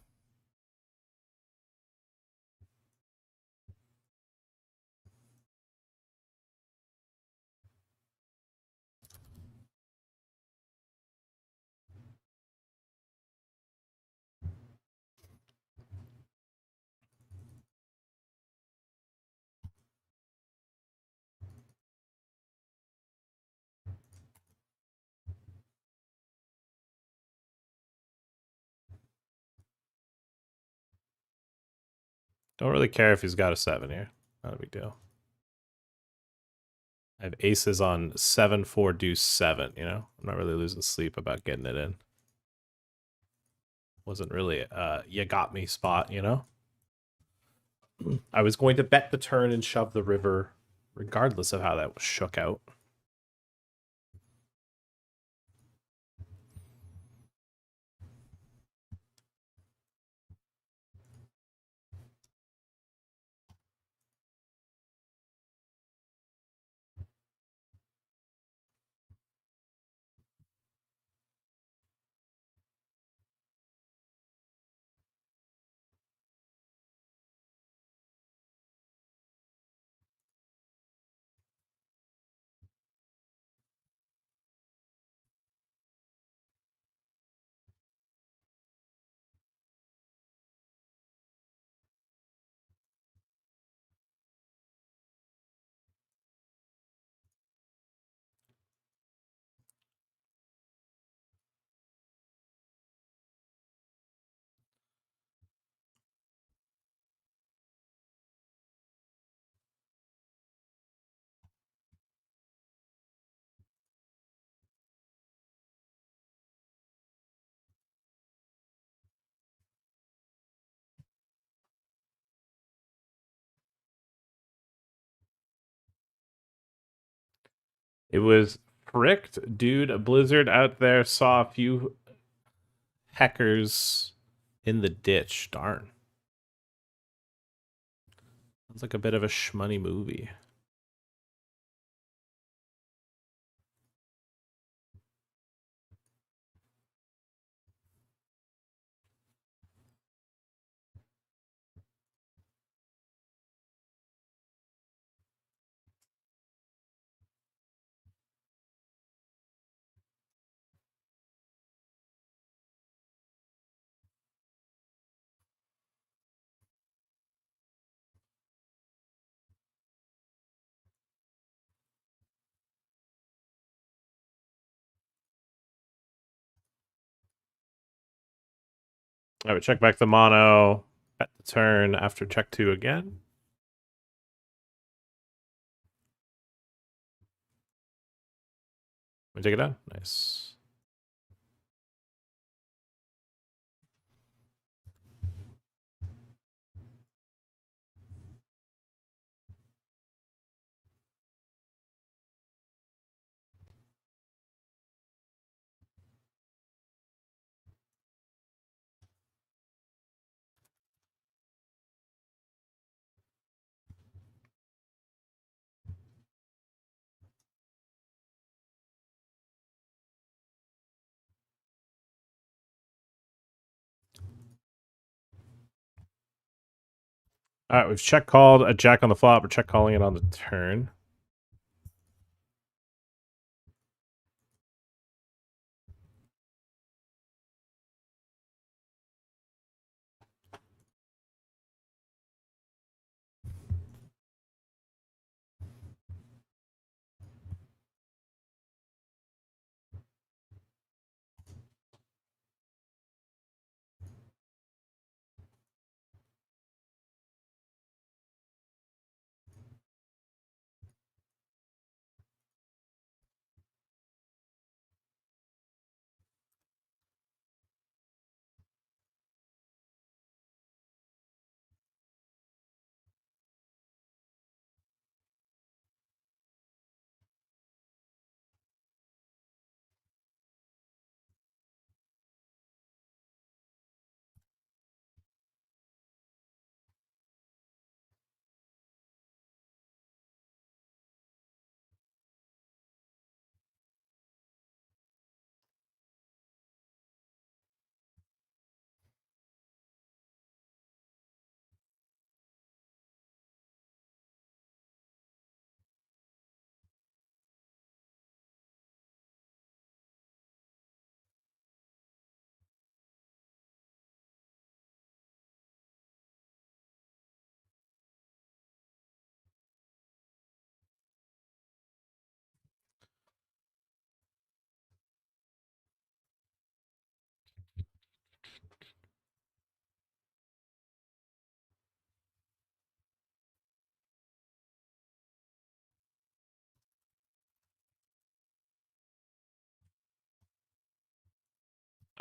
Don't really care if he's got a 7 here. Not a big deal. I have aces on 7, 4, deuce, 7, you know? I'm not really losing sleep about getting it in. Wasn't really you got me spot, you know? I was going to bet the turn and shove the river, regardless of how that shook out. It was fricked, dude. A blizzard out there saw a few heckers in the ditch. Darn. Sounds like a bit of a shmoney movie. I would check back the mono, bet the turn after check 2 again. We take it down. Nice. All right, we've check called a jack on the flop. We're check calling it on the turn.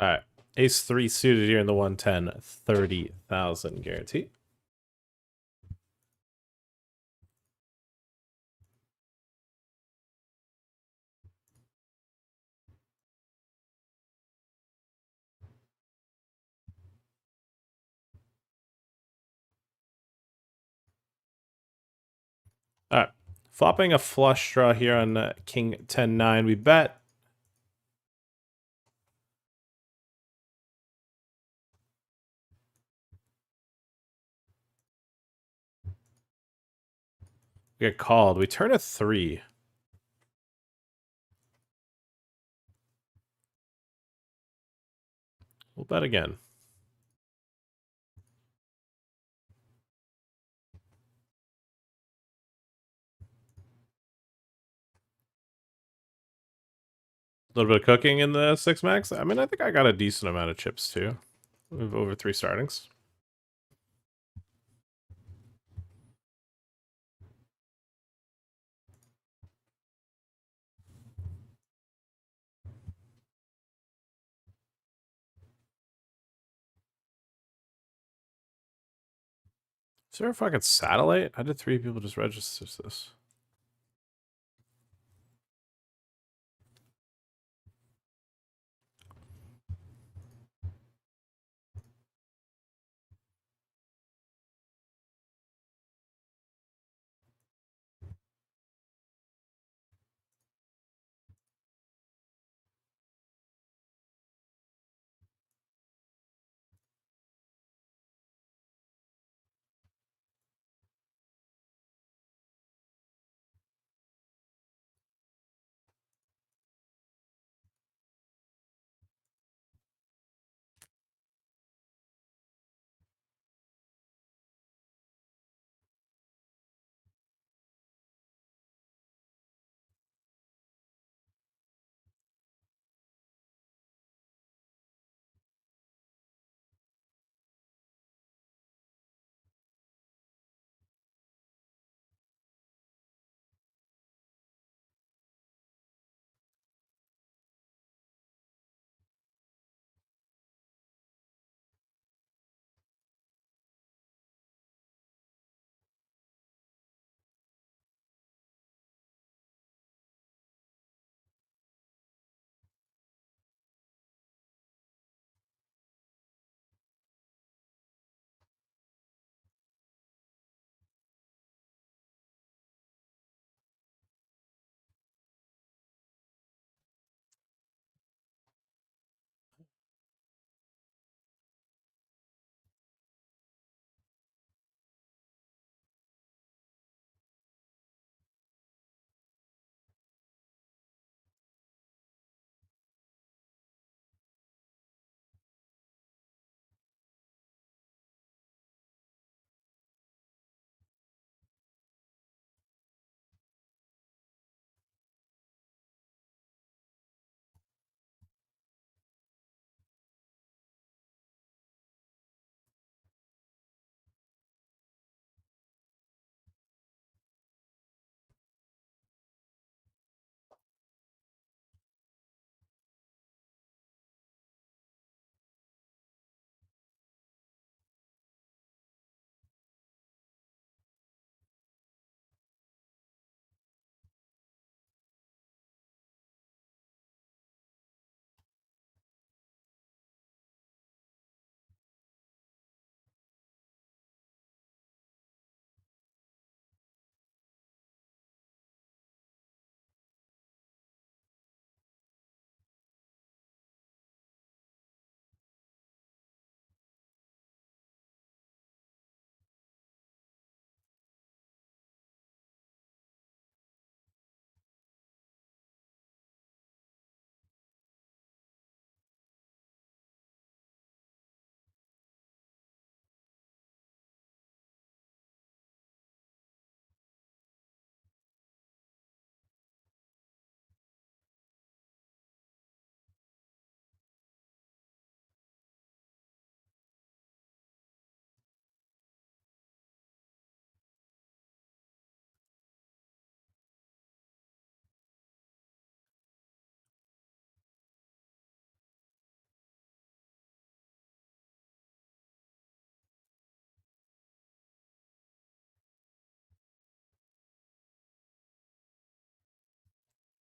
All right. Ace 3 suited here in the 110, 30,000 guarantee. All right. Flopping a flush draw here on King 10-9. We bet. We get called. We turn a 3. We'll bet again. A little bit of cooking in the 6 max. I mean, I think I got a decent amount of chips too. We have over 3 startings. Is there a fucking satellite? How did 3 people just register this?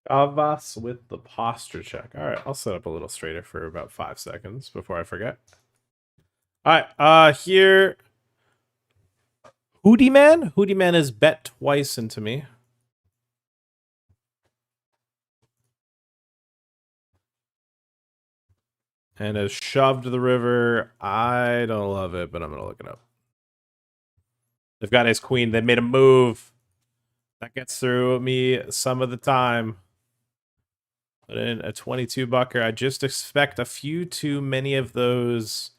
Avas with the posture check. All right, I'll set up a little straighter for about 5 seconds before I forget. All right, here. Hootie Man? Hootie Man is bet twice into me. And has shoved the river. I don't love it, but I'm going to look it up. They've got ace queen. They made a move. That gets through me some of the time. Put in a 22 bucker. I just expect a few too many of those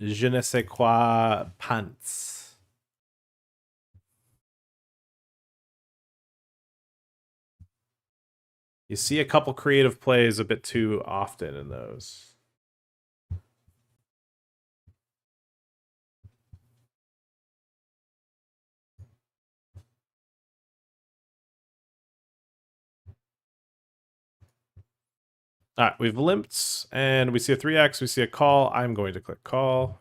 je ne sais quoi punts. You see a couple creative plays a bit too often in those. All right, we've limped, and we see a 3x, we see a call. I'm going to click call.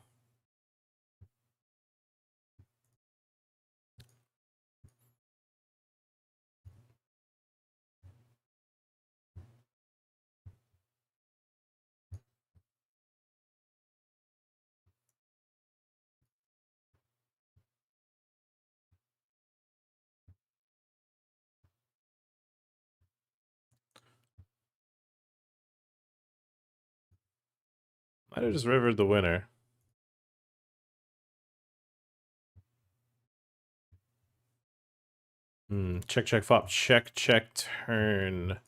Might have just rivered the winner. Check, check, flop. Check, check, turn.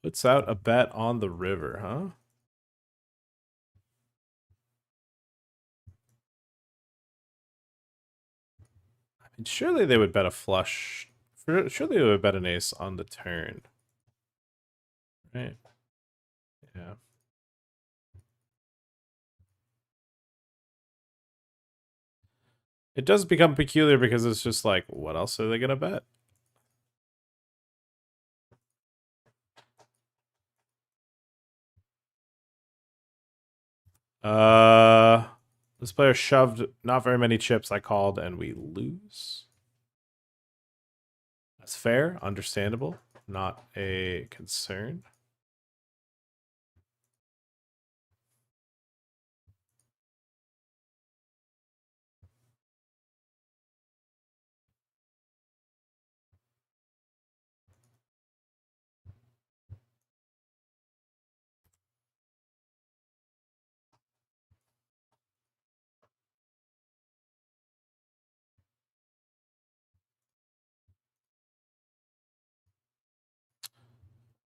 Puts out a bet on the river, huh? I mean, surely they would bet a flush. Surely they would bet an ace on the turn. Right? Yeah. It does become peculiar because it's just like, what else are they going to bet? This player shoved not very many chips. I called and we lose. That's fair, understandable, not a concern.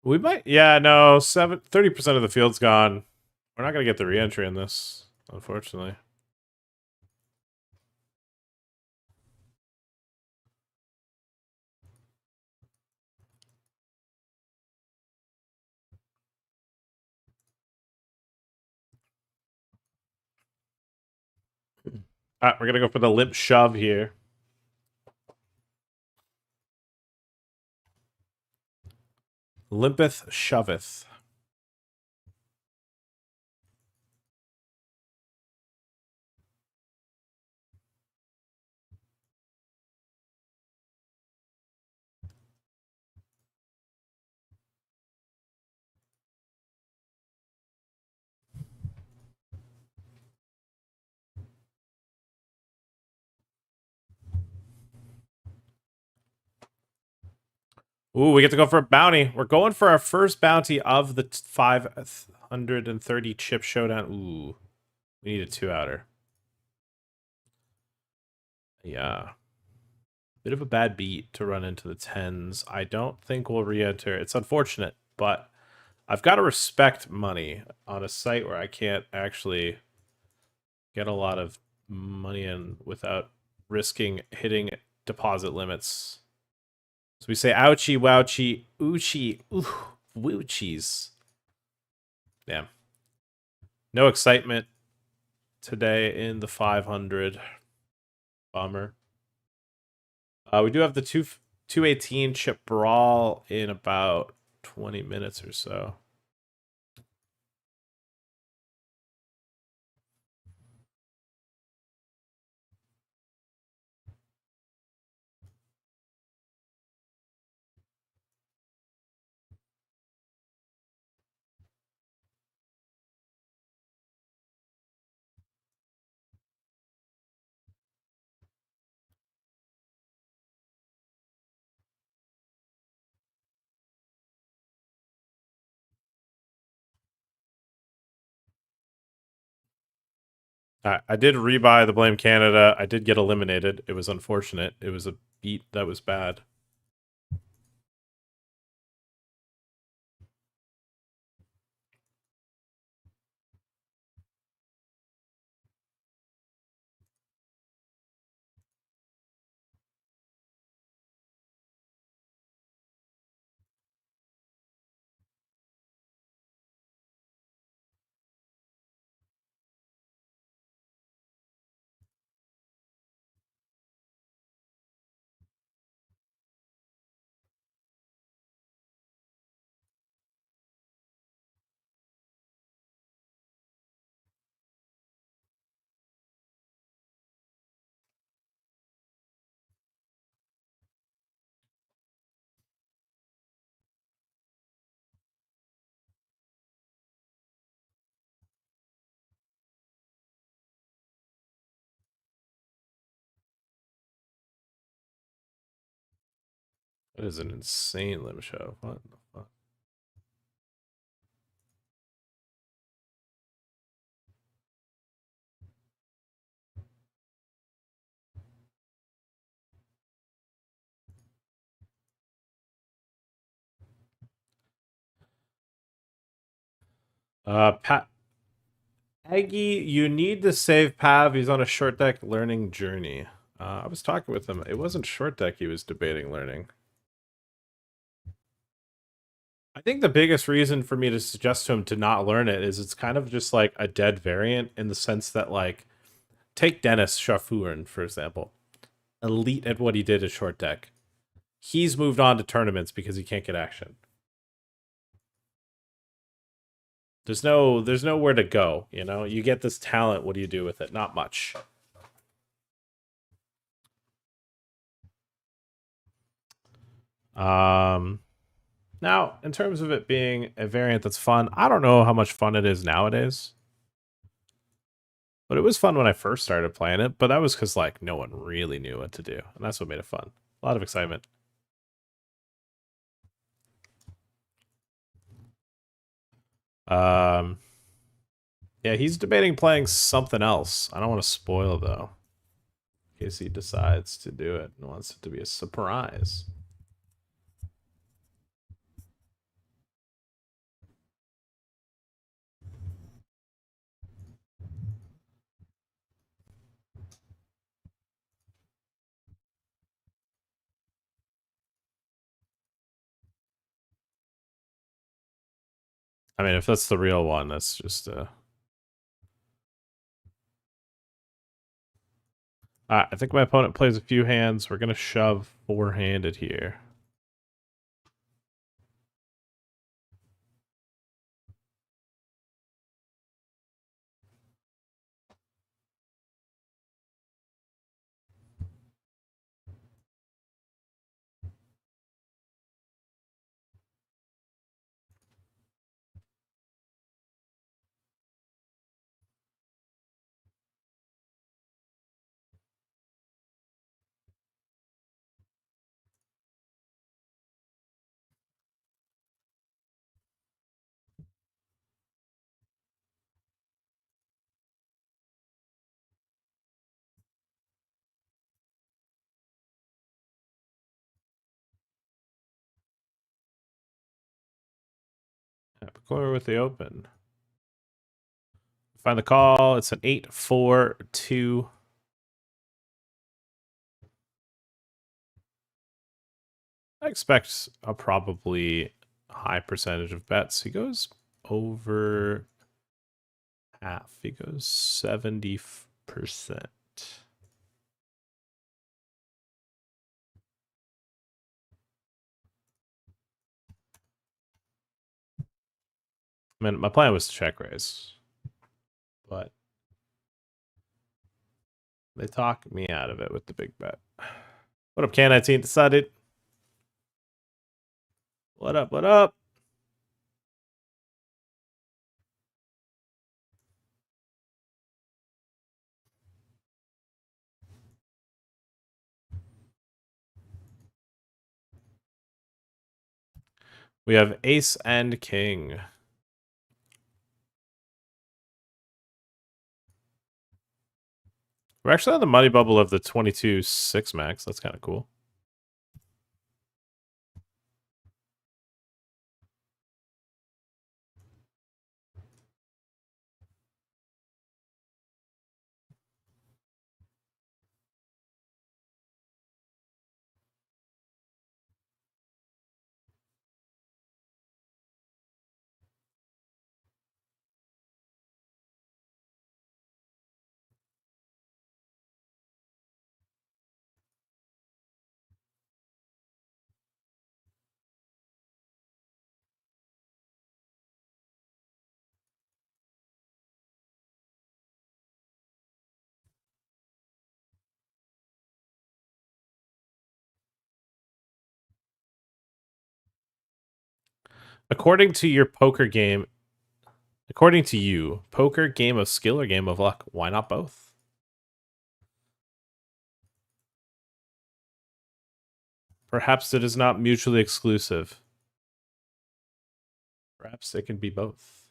We might, yeah, no, 30% of the field's gone. We're not gonna get the re-entry in this, unfortunately. All right, we're gonna go for the limp shove here. Limpeth shoveth. Ooh, we get to go for a bounty. We're going for our first bounty of the 530 chip showdown. Ooh, we need a 2-outer. Yeah. Bit of a bad beat to run into the 10s. I don't think we'll re-enter. It's unfortunate, but I've got to respect money on a site where I can't actually get a lot of money in without risking hitting deposit limits. So we say ouchie, wouchie, oochie, ooh, woochies. Damn. No excitement today in the 500. Bummer. We do have the 218 chip brawl in about 20 minutes or so. I did rebuy the Blame Canada. I did get eliminated. It was unfortunate. It was a beat that was bad. It is an insane limb show. What the fuck? Pat Aggie, you need to save Pav. He's on a short deck learning journey. I was talking with him. It wasn't short deck he was debating learning. I think the biggest reason for me to suggest to him to not learn it is it's kind of just like a dead variant in the sense that, like, take Dennis Shafurin, for example. Elite at what he did at short deck. He's moved on to tournaments because he can't get action. There's nowhere to go, you know? You get this talent, what do you do with it? Not much. Now, in terms of it being a variant that's fun, I don't know how much fun it is nowadays. But it was fun when I first started playing it, but that was because, like, no one really knew what to do. And that's what made it fun. A lot of excitement. Yeah, he's debating playing something else. I don't want to spoil, though, in case he decides to do it and wants it to be a surprise. I mean, if that's the real one, that's just I think my opponent plays a few hands. We're gonna shove four-handed here. Corner with the open. Find the call. It's an 8-4-2. I expect a probably high percentage of bets. He goes over half. He goes 70%. I mean, my plan was to check raise, but they talk me out of it with the big bet. What up, Can19 decided? What up, what up? We have ace and king. We're actually on the money bubble of the 22-6 max. That's kind of cool. According to your poker game, according to you, poker game of skill or game of luck? Why not both? Perhaps it is not mutually exclusive. Perhaps it can be both.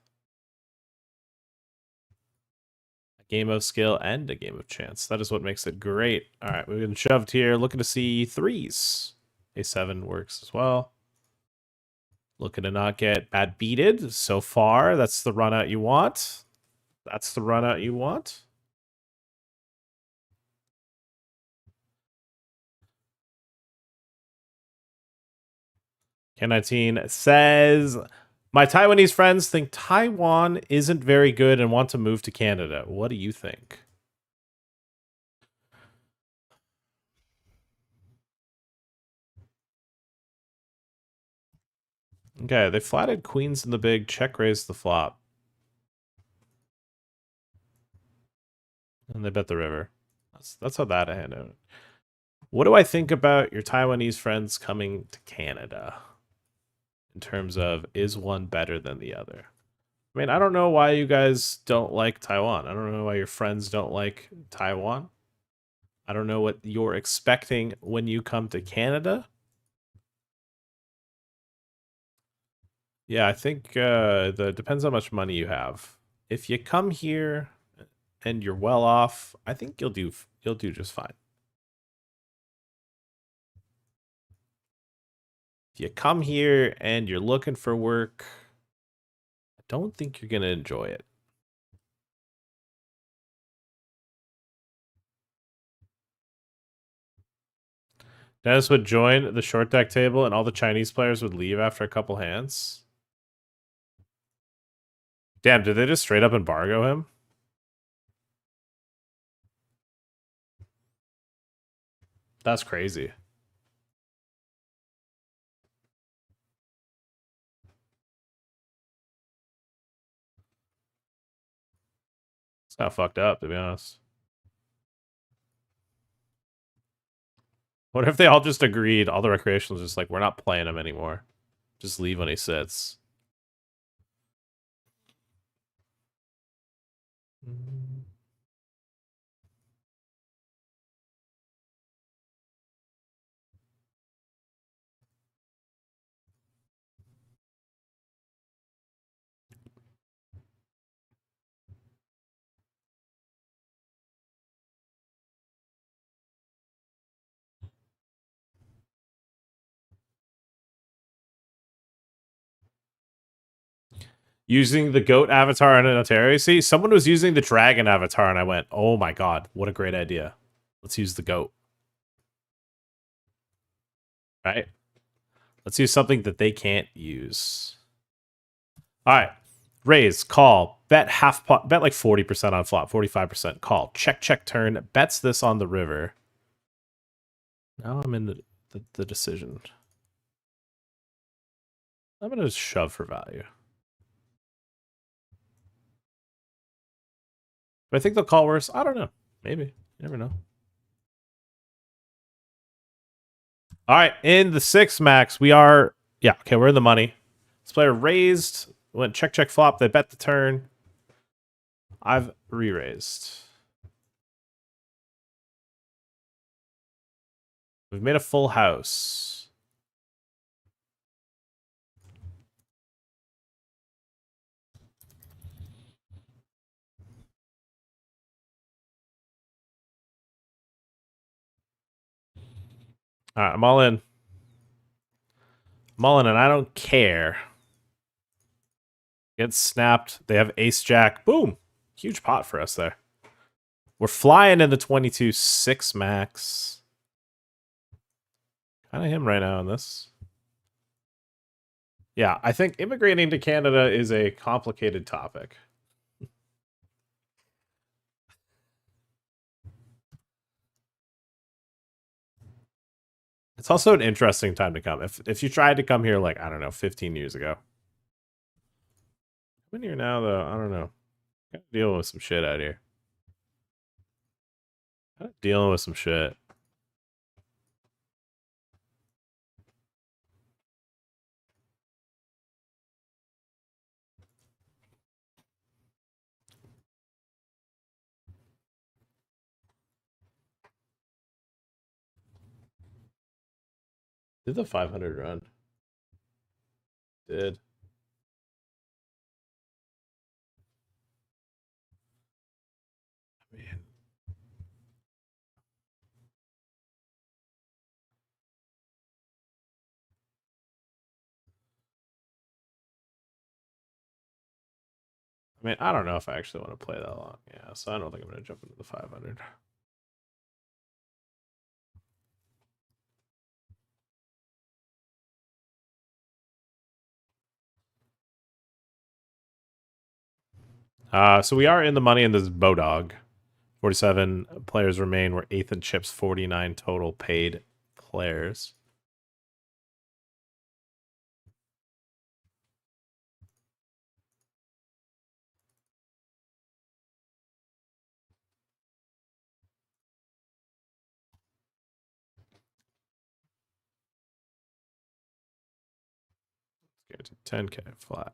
A game of skill and a game of chance. That is what makes it great. All right, we've been shoved here. Looking to see threes. A7 works as well. Looking to not get bad beated so far. That's the run out you want. That's the run out you want. Ken19 says, my Taiwanese friends think Taiwan isn't very good and want to move to Canada. What do you think? Okay, they flatted queens in the big, check raised the flop. And they bet the river. That's how that hand out. What do I think about your Taiwanese friends coming to Canada? In terms of, is one better than the other? I mean, I don't know why you guys don't like Taiwan. I don't know why your friends don't like Taiwan. I don't know what you're expecting when you come to Canada. Yeah, I think depends how much money you have. If you come here and you're well off, I think you'll do just fine. If you come here and you're looking for work, I don't think you're going to enjoy it. Dennis would join the short deck table and all the Chinese players would leave after a couple hands. Damn, did they just straight up embargo him? That's crazy. It's kind of fucked up, to be honest. What if they all just agreed, all the recreationals just like, we're not playing him anymore. Just leave when he sits. Using the goat avatar in an Atari. See, someone was using the dragon avatar and I went, oh my god, what a great idea. Let's use the goat. Right? Let's use something that they can't use. All right. Raise, call, bet half pot, bet like 40% on flop, 45% call. Check turn, bets this on the river. Now I'm in the decision. I'm going to shove for value. Do I think they'll call worse? I don't know. Maybe. You never know. All right. In the 6 max, we are... Yeah, okay, we're in the money. This player raised, went check flop. They bet the turn. I've re-raised. We've made a full house. All right, I'm all in. I'm all in, and I don't care. Get snapped. They have ace jack. Boom. Huge pot for us there. We're flying in the 22-6 max. Kind of him right now on this. Yeah, I think immigrating to Canada is a complicated topic. It's also an interesting time to come. If you tried to come here like, I don't know, 15 years ago. When here now though, I don't know. Kind of dealing with some shit out here. Kind of dealing with some shit. Did the 500 run? Did. Man. I mean, I don't know if I actually want to play that long. Yeah, so I don't think I'm going to jump into the 500. So we are in the money in this Bodog. 47 players remain. We're 8th in chips, 49 total paid players. Let's go to 10K flat.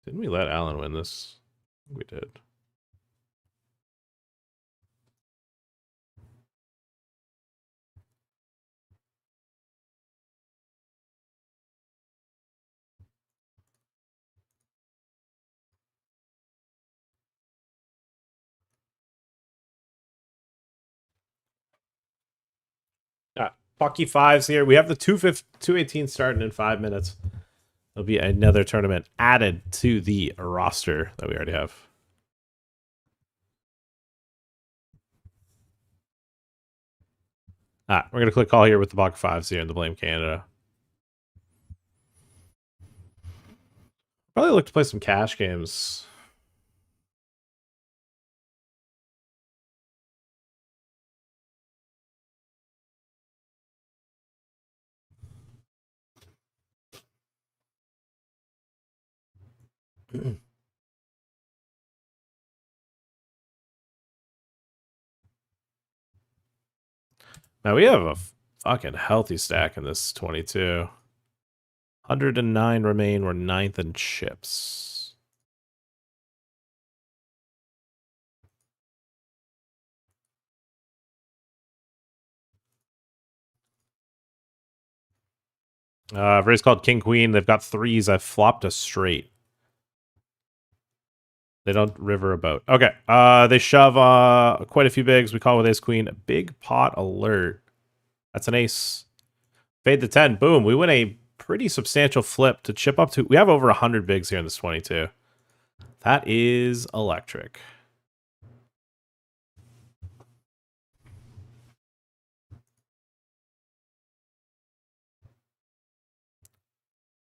Didn't we let Alan win this? We did. Bucky fives here. We have the 218 starting in 5 minutes. There'll be another tournament added to the roster that we already have. We're going to click call here with the Bucky fives here in the Blame Canada. Probably look to play some cash games. Now we have a fucking healthy stack in this 22. 109 remain. We're 9th in chips. Raise called King Queen. They've got threes. I've flopped a straight. They don't river a boat. Okay. They shove quite a few bigs. We call with ace queen. Big pot alert. That's an ace. Fade the 10. Boom. We win a pretty substantial flip to chip up to. We have over 100 bigs here in this 22. That is electric.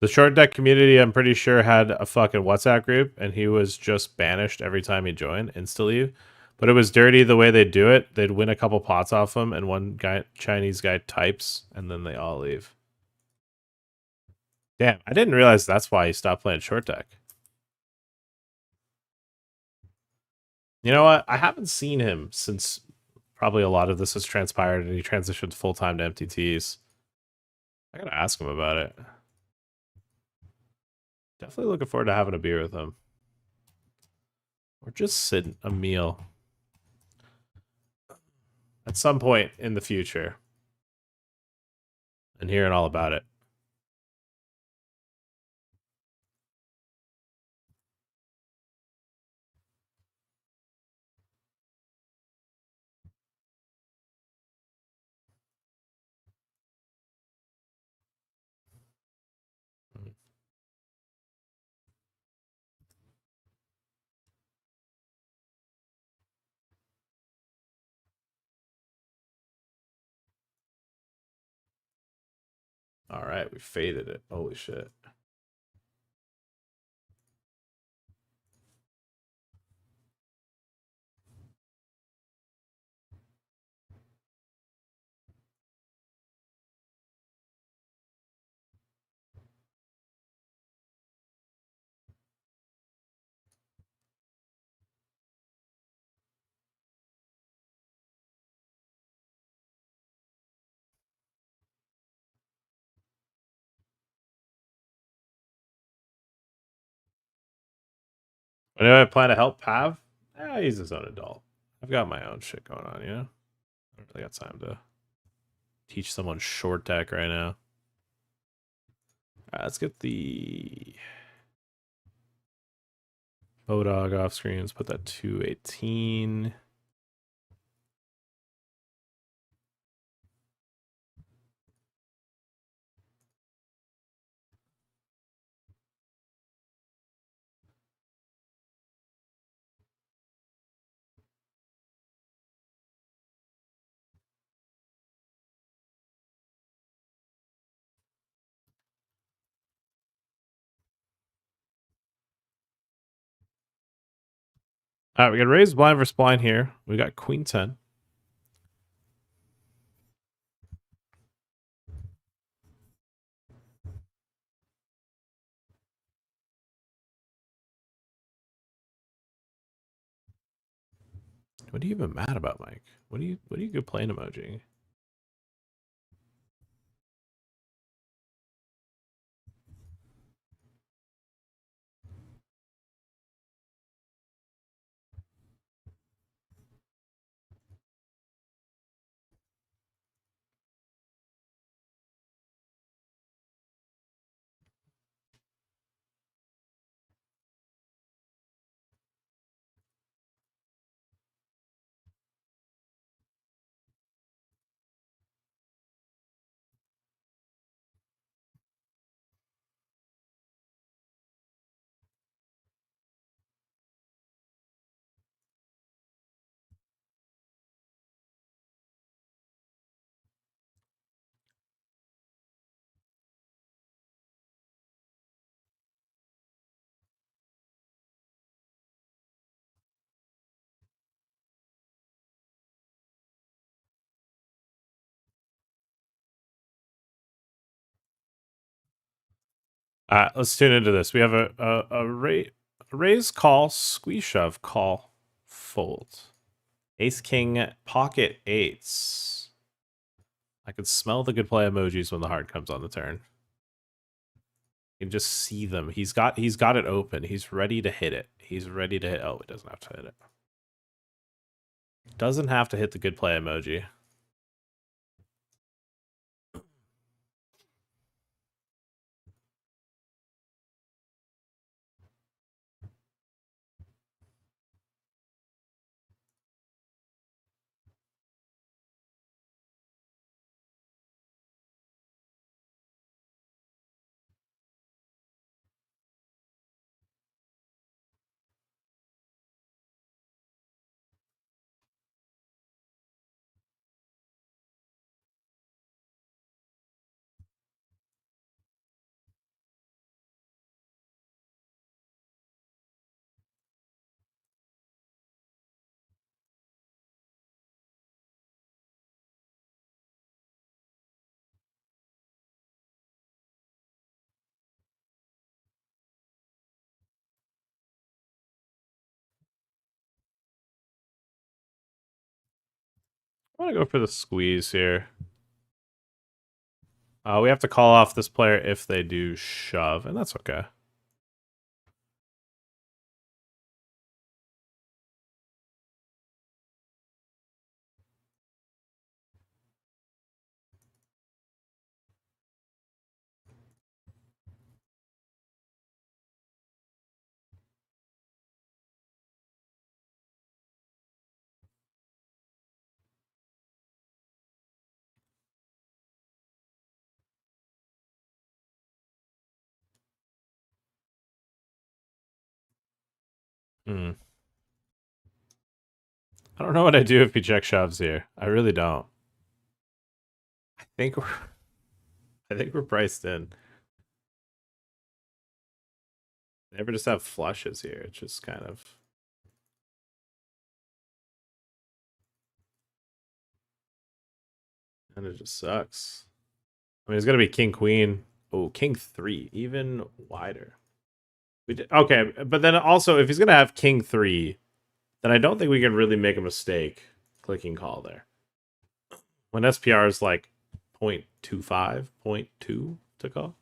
The short deck community, I'm pretty sure, had a fucking WhatsApp group, and he was just banished every time he joined, instantly. But it was dirty the way they do it. They'd win a couple pots off him, and one guy, Chinese guy, types, and then they all leave. Damn, I didn't realize that's why he stopped playing short deck. You know what? I haven't seen him since probably a lot of this has transpired, and he transitioned full-time to MTTs. I gotta ask him about it. Definitely looking forward to having a beer with him. Or just sitting a meal. At some point in the future. And hearing all about it. All right, we faded it. Holy shit. Anyway, I plan to help Pav. He's his own adult. I've got my own shit going on, you know? I don't really got time to teach someone short deck right now. All right, let's get the Bodog off screen. Let's put that 218. All right, we got raised blind versus blind here. We got queen 10. What are you even mad about, Mike? What are you good playing emoji? Let's tune into this. We have a raise, call, squeeze, shove, call, fold. Ace, king, pocket eights. I can smell the good play emojis when the heart comes on the turn. You can just see them. He's got it open. He's ready to hit it. He's ready to hit. Oh, he doesn't have to hit it. Doesn't have to hit the good play emoji. I want to go for the squeeze here. We have to call off this player if they do shove, and that's okay. I don't know what I do if he check shoves here. I really don't. I think I think we're priced in. They ever just have flushes here. It's just kind of. And it just sucks. I mean, it's going to be king, queen. Oh, king 3. Even wider. Okay, but then also, if he's going to have king 3, then I don't think we can really make a mistake clicking call there. When SPR is like 0.25, 0.2 to call.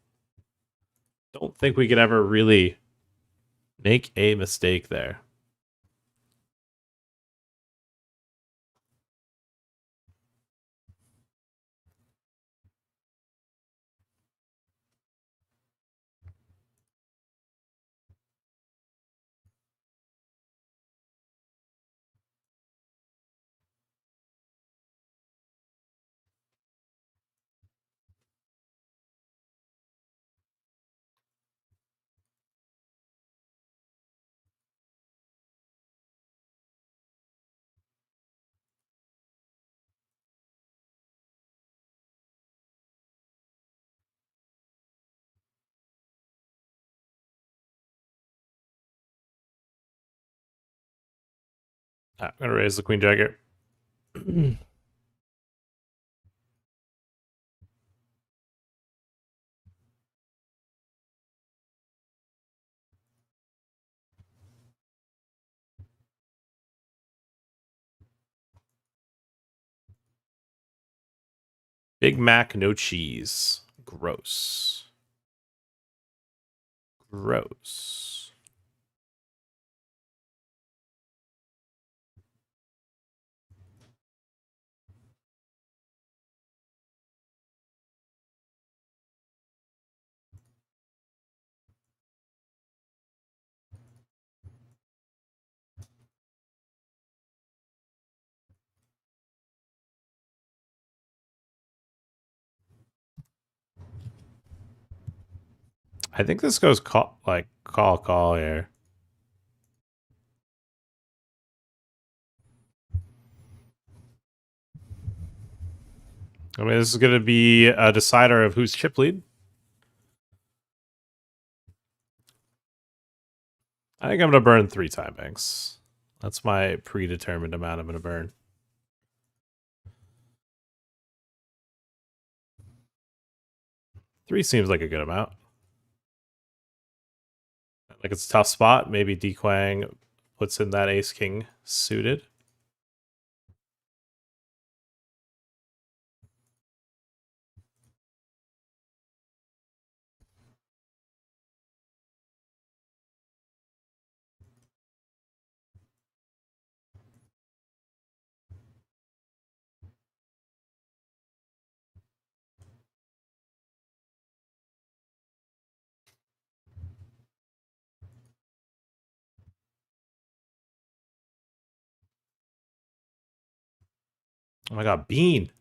Don't think we could ever really make a mistake there. I'm going to raise the queen jack here. Big Mac, no cheese. Gross. Gross. I think this goes call here. I mean, this is going to be a decider of who's chip lead. I think I'm going to burn 3 time banks. That's my predetermined amount I'm going to burn. Three seems like a good amount. Like it's a tough spot. Maybe Dequang puts in that ace king suited. Oh my god, Bean.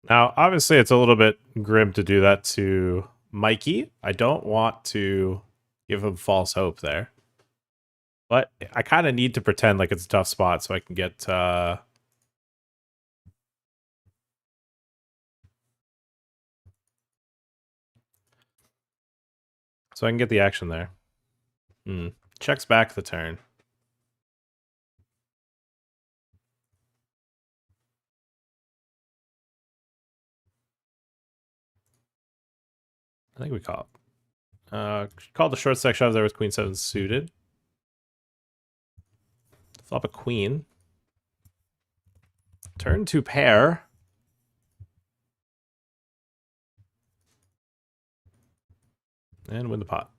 Now, obviously, it's a little bit grim to do that to Mikey. I don't want to give him false hope there. But I kind of need to pretend like it's a tough spot so I can get... so I can get the action there. Checks back the turn. I think we call it. Called the short stack shove there with queen 7 suited. Flop a queen. Turn to pair. And win the pot.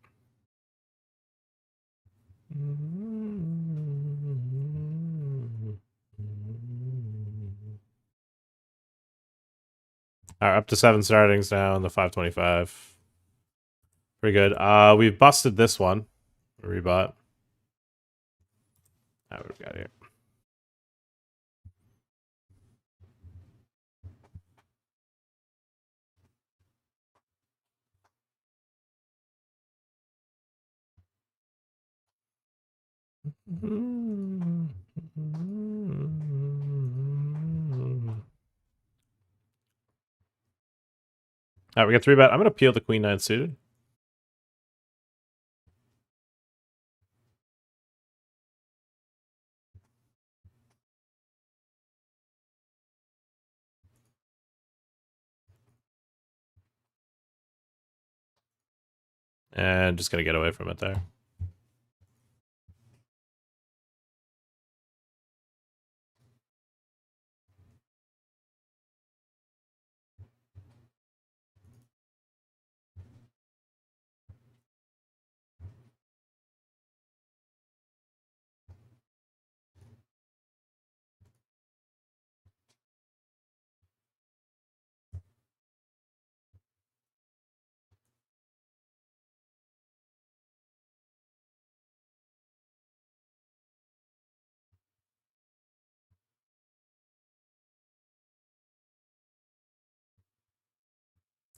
Alright, up to 7 startings now in the 525. Pretty good. We've busted this one. Rebot. What have we got here? Alright, we got 3 bet. I'm gonna peel the queen 9 suited. And just gonna get away from it there.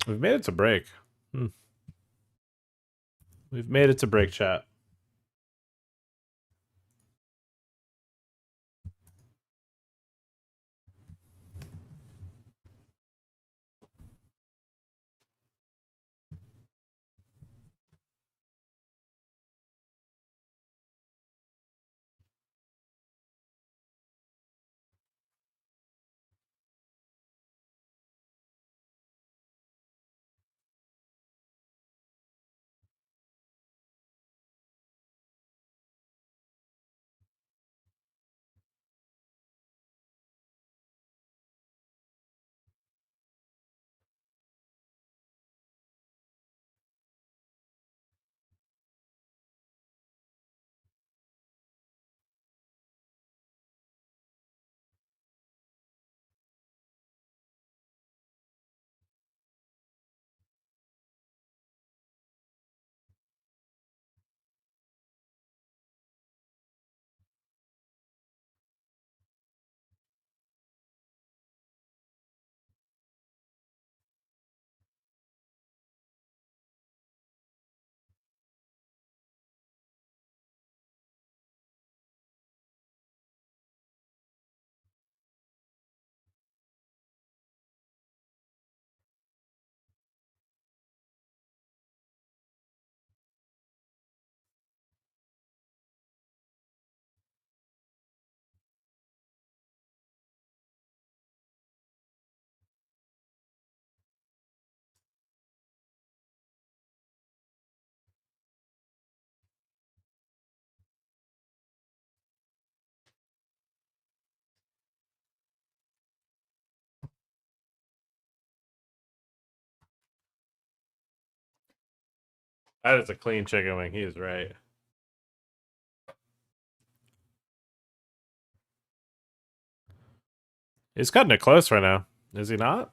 We've made it to break. We've made it to break, chat. That is a clean chicken wing. He is right. He's cutting it close right now. Is he not?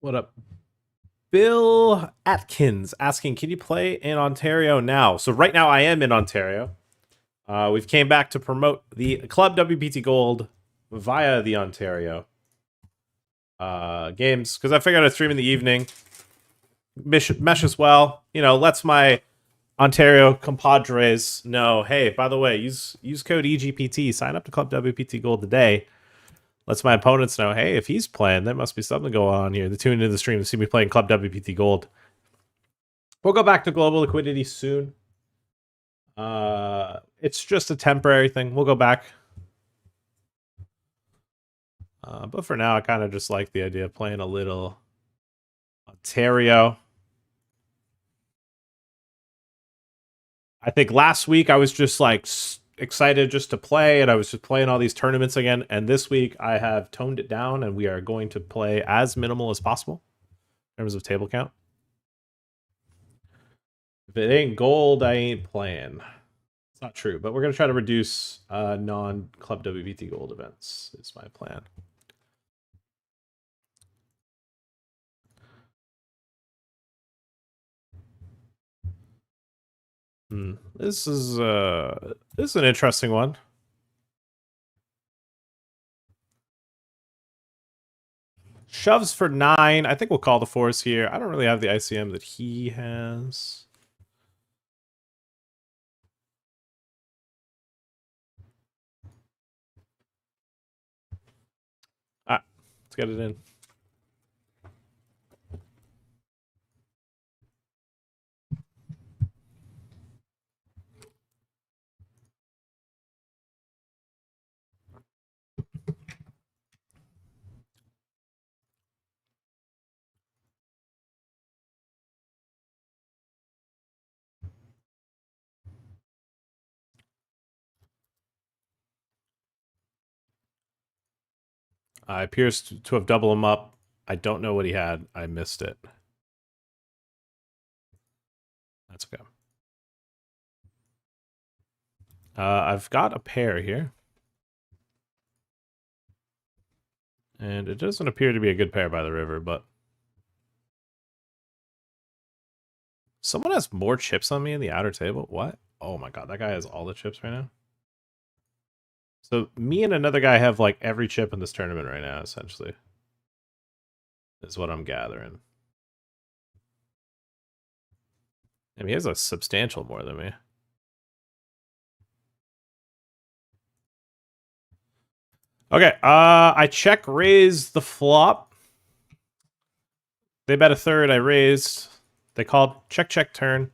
What up? Bill Atkins asking, can you play in Ontario now? So right now I am in Ontario. We've came back to promote the Club WPT Gold via the Ontario games because I figured I'd stream in the evening. Mesh as well. You know, lets my Ontario compadres know, hey, by the way, use code EGPT, sign up to Club WPT Gold today. Lets my opponents know, hey, if he's playing, there must be something going on here. They tune into the stream to see me playing Club WPT Gold. We'll go back to global liquidity soon. It's just a temporary thing. We'll go back. But for now, I kind of just like the idea of playing a little Ontario. I think last week I was just like excited just to play, and I was just playing all these tournaments again. And this week I have toned it down, and we are going to play as minimal as possible in terms of table count. If it ain't gold, I ain't playing. It's not true, but we're going to try to reduce non-Club WPT gold events is my plan. This is an interesting one. Shoves for 9. I think we'll call the 4s here. I don't really have the ICM that he has. Let's get it in. Appears to have doubled him up. I don't know what he had. I missed it. That's okay. I've got a pair here. And it doesn't appear to be a good pair by the river, but... Someone has more chips on me in the outer table? What? Oh my god, that guy has all the chips right now? So me and another guy have like every chip in this tournament right now, essentially. Is what I'm gathering. I mean, he has a substantial more than me. Okay, I check raise the flop. They bet a third, I raised. They called check turn.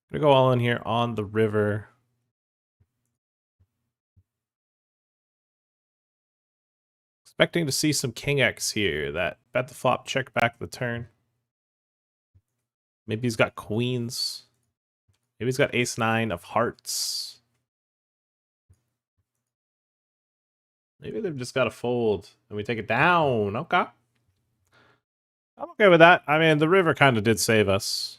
I'm gonna go all in here on the river. Expecting to see some King X here. That bet the flop, check back the turn. Maybe he's got queens. Maybe he's got ace 9 of hearts. Maybe they've just got a fold and we take it down. Okay. I'm okay with that. I mean, the river kind of did save us.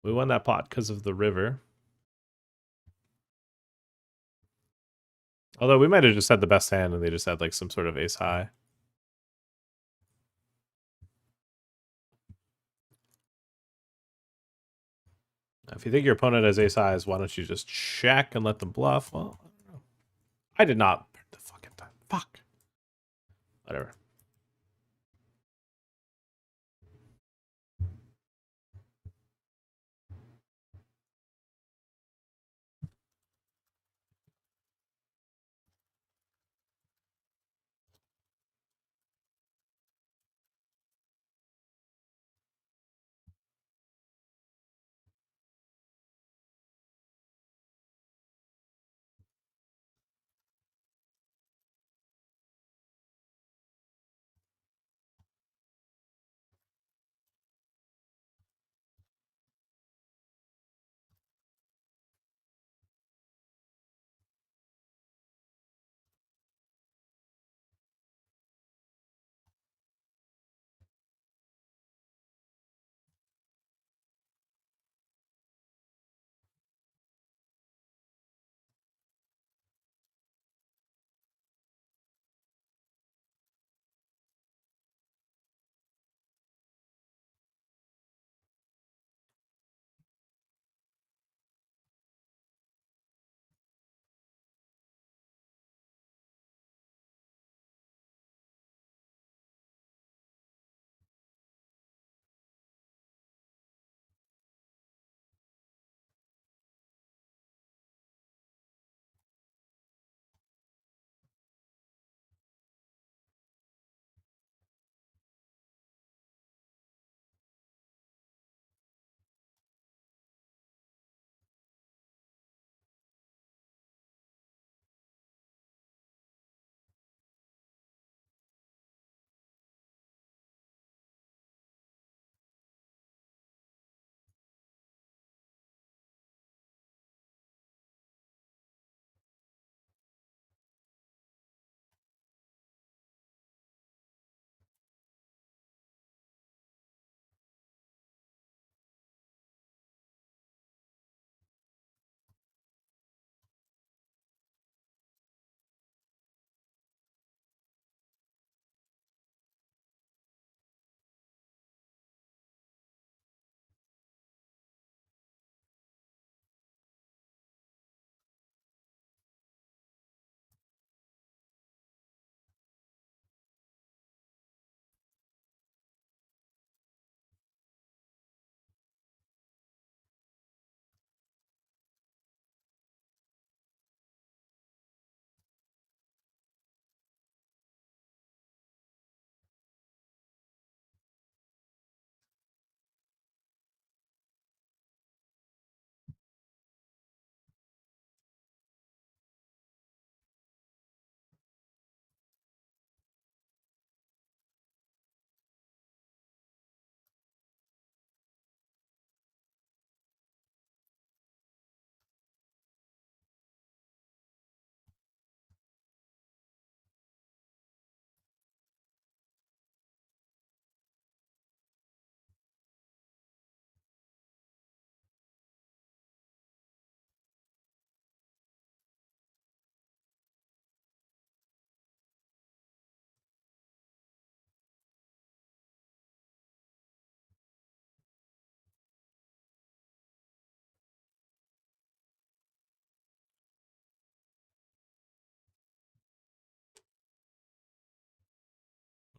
We won that pot because of the river. Although we might have just had the best hand and they just had like some sort of ace high. If you think your opponent has ace highs, why don't you just check and let them bluff? Well, I don't know. I did not. The fucking time. Fuck. Whatever.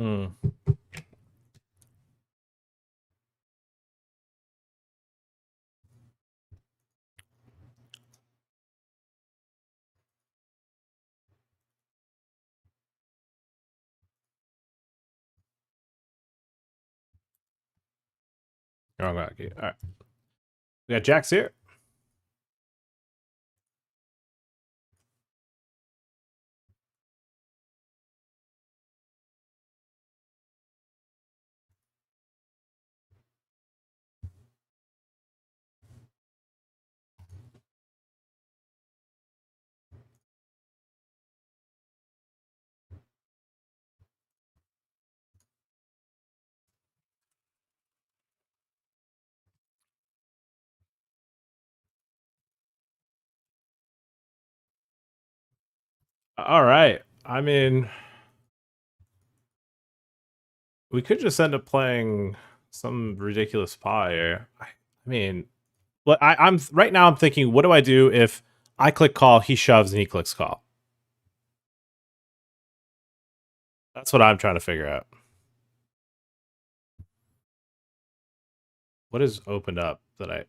Hmm. Wrong hockey. All right. We got jacks here. All right. I mean, we could just end up playing some ridiculous pie here. I mean, but I'm right now. I'm thinking, what do I do if I click call, he shoves, and he clicks call? That's what I'm trying to figure out. What is opened up that I?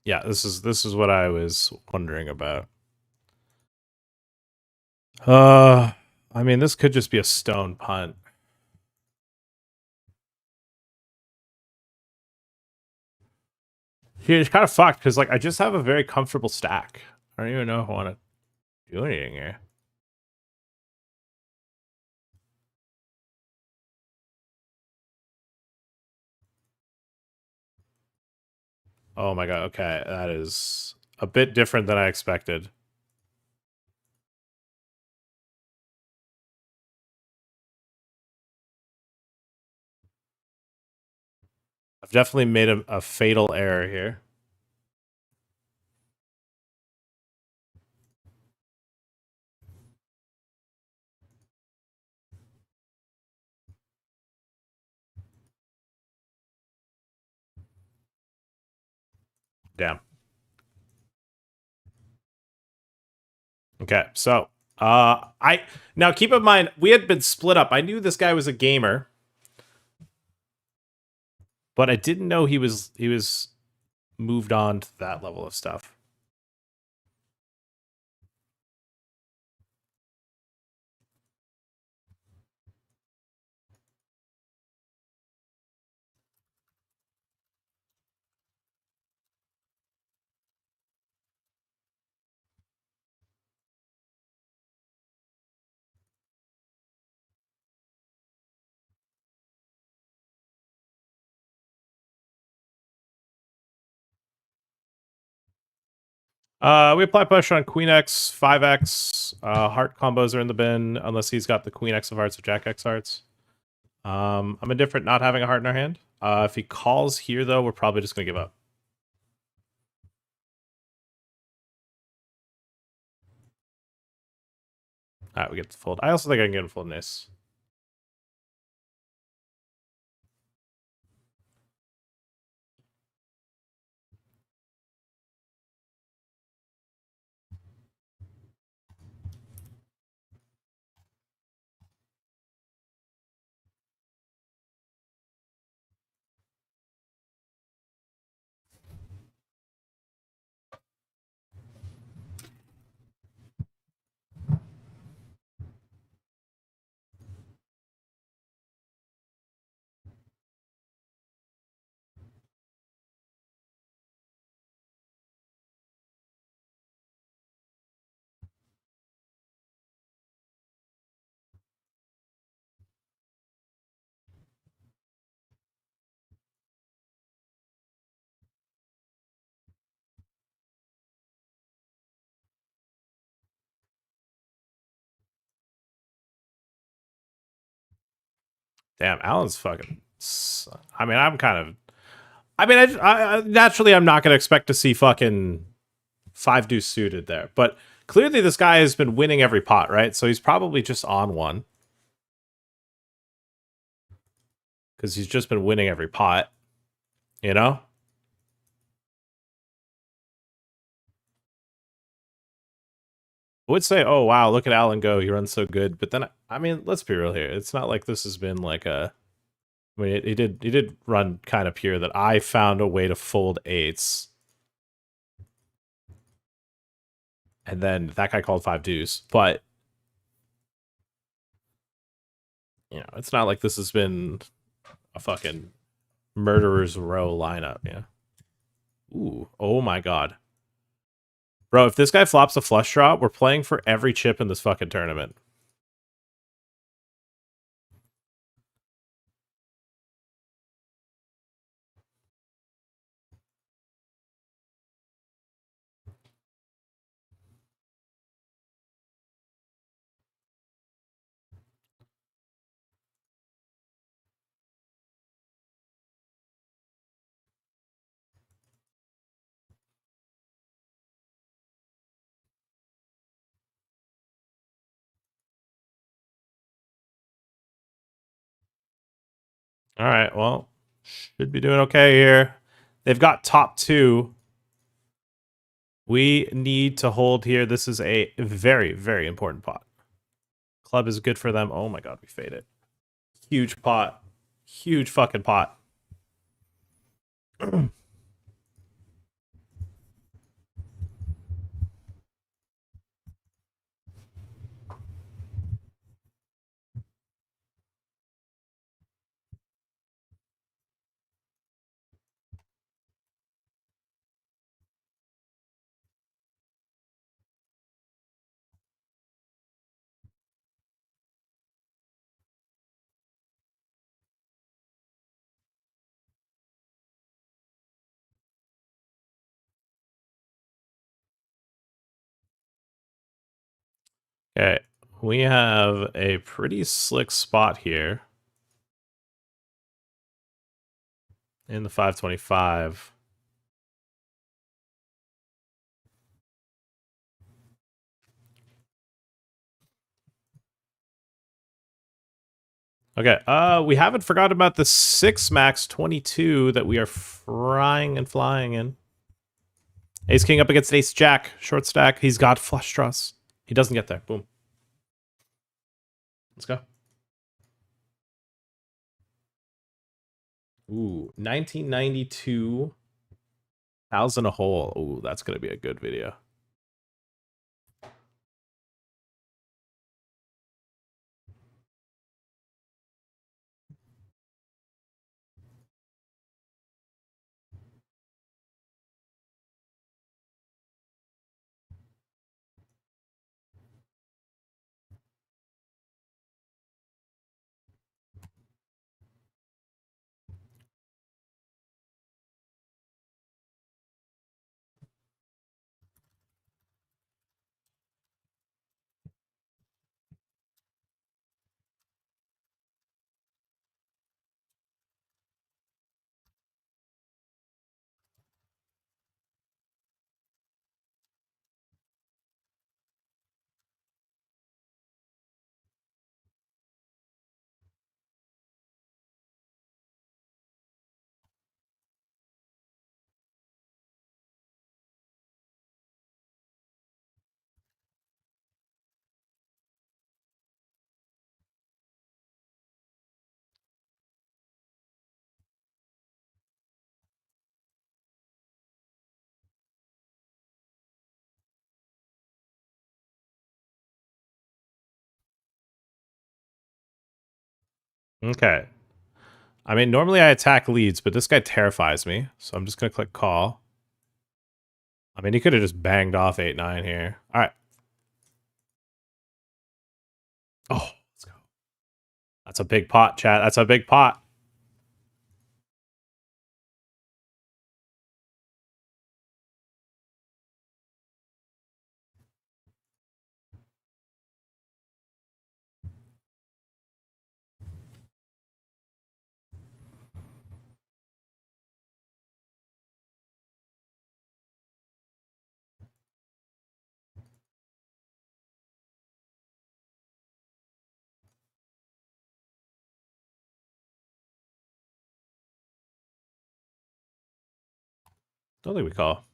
Yeah, this is what I was wondering about. I mean, this could just be a stone punt. Here, it's kind of fucked because like I just have a very comfortable stack. I don't even know if I want to do anything here. Oh my god, okay. That is a bit different than I expected. I've definitely made a fatal error here. Damn. Okay, so I now keep in mind we had been split up. I knew this guy was a gamer, but I didn't know he was moved on to that level of stuff. We apply push on Queen X, 5X. Heart combos are in the bin unless he's got the Queen X of hearts or Jack X hearts. I'm indifferent not having a heart in our hand. If he calls here, though, we're probably just going to give up. All right, we get to fold. I also think I can get him fold an ace. Damn, Alan's fucking. I mean, I'm kind of. I mean, naturally, I'm not going to expect to see fucking 5 deuce suited there, but clearly this guy has been winning every pot, right? So he's probably just on one because he's just been winning every pot, you know? I would say, oh wow, look at Alan go, he runs so good. But then, I mean, let's be real here. It's not like this has been like a. I mean, he did run kind of pure that I found a way to fold eights, and then that guy called 5 deuce. But you know, it's not like this has been a fucking murderer's row lineup. Yeah. Ooh. Oh my god. Bro, if this guy flops a flush draw, we're playing for every chip in this fucking tournament. All right, well, should be doing okay here. They've got top two. We need to hold here. This is a very, very important pot. Club is good for them. Oh my god, we fade it. Huge pot. Huge fucking pot. Okay, we have a pretty slick spot here in the 525. Okay, we haven't forgotten about the 6 max 22 that we are frying and flying in. Ace King up against Ace Jack. Short stack. He's got flush draws. He doesn't get there. Boom. Let's go. Ooh, 1992. 1,000 a hole. Ooh, that's going to be a good video. Okay. I mean, normally I attack leads, but this guy terrifies me. So I'm just going to click call. I mean, he could have just banged off 8-9 here. All right. Oh, let's go. That's a big pot, chat. That's a big pot. Don't think we call.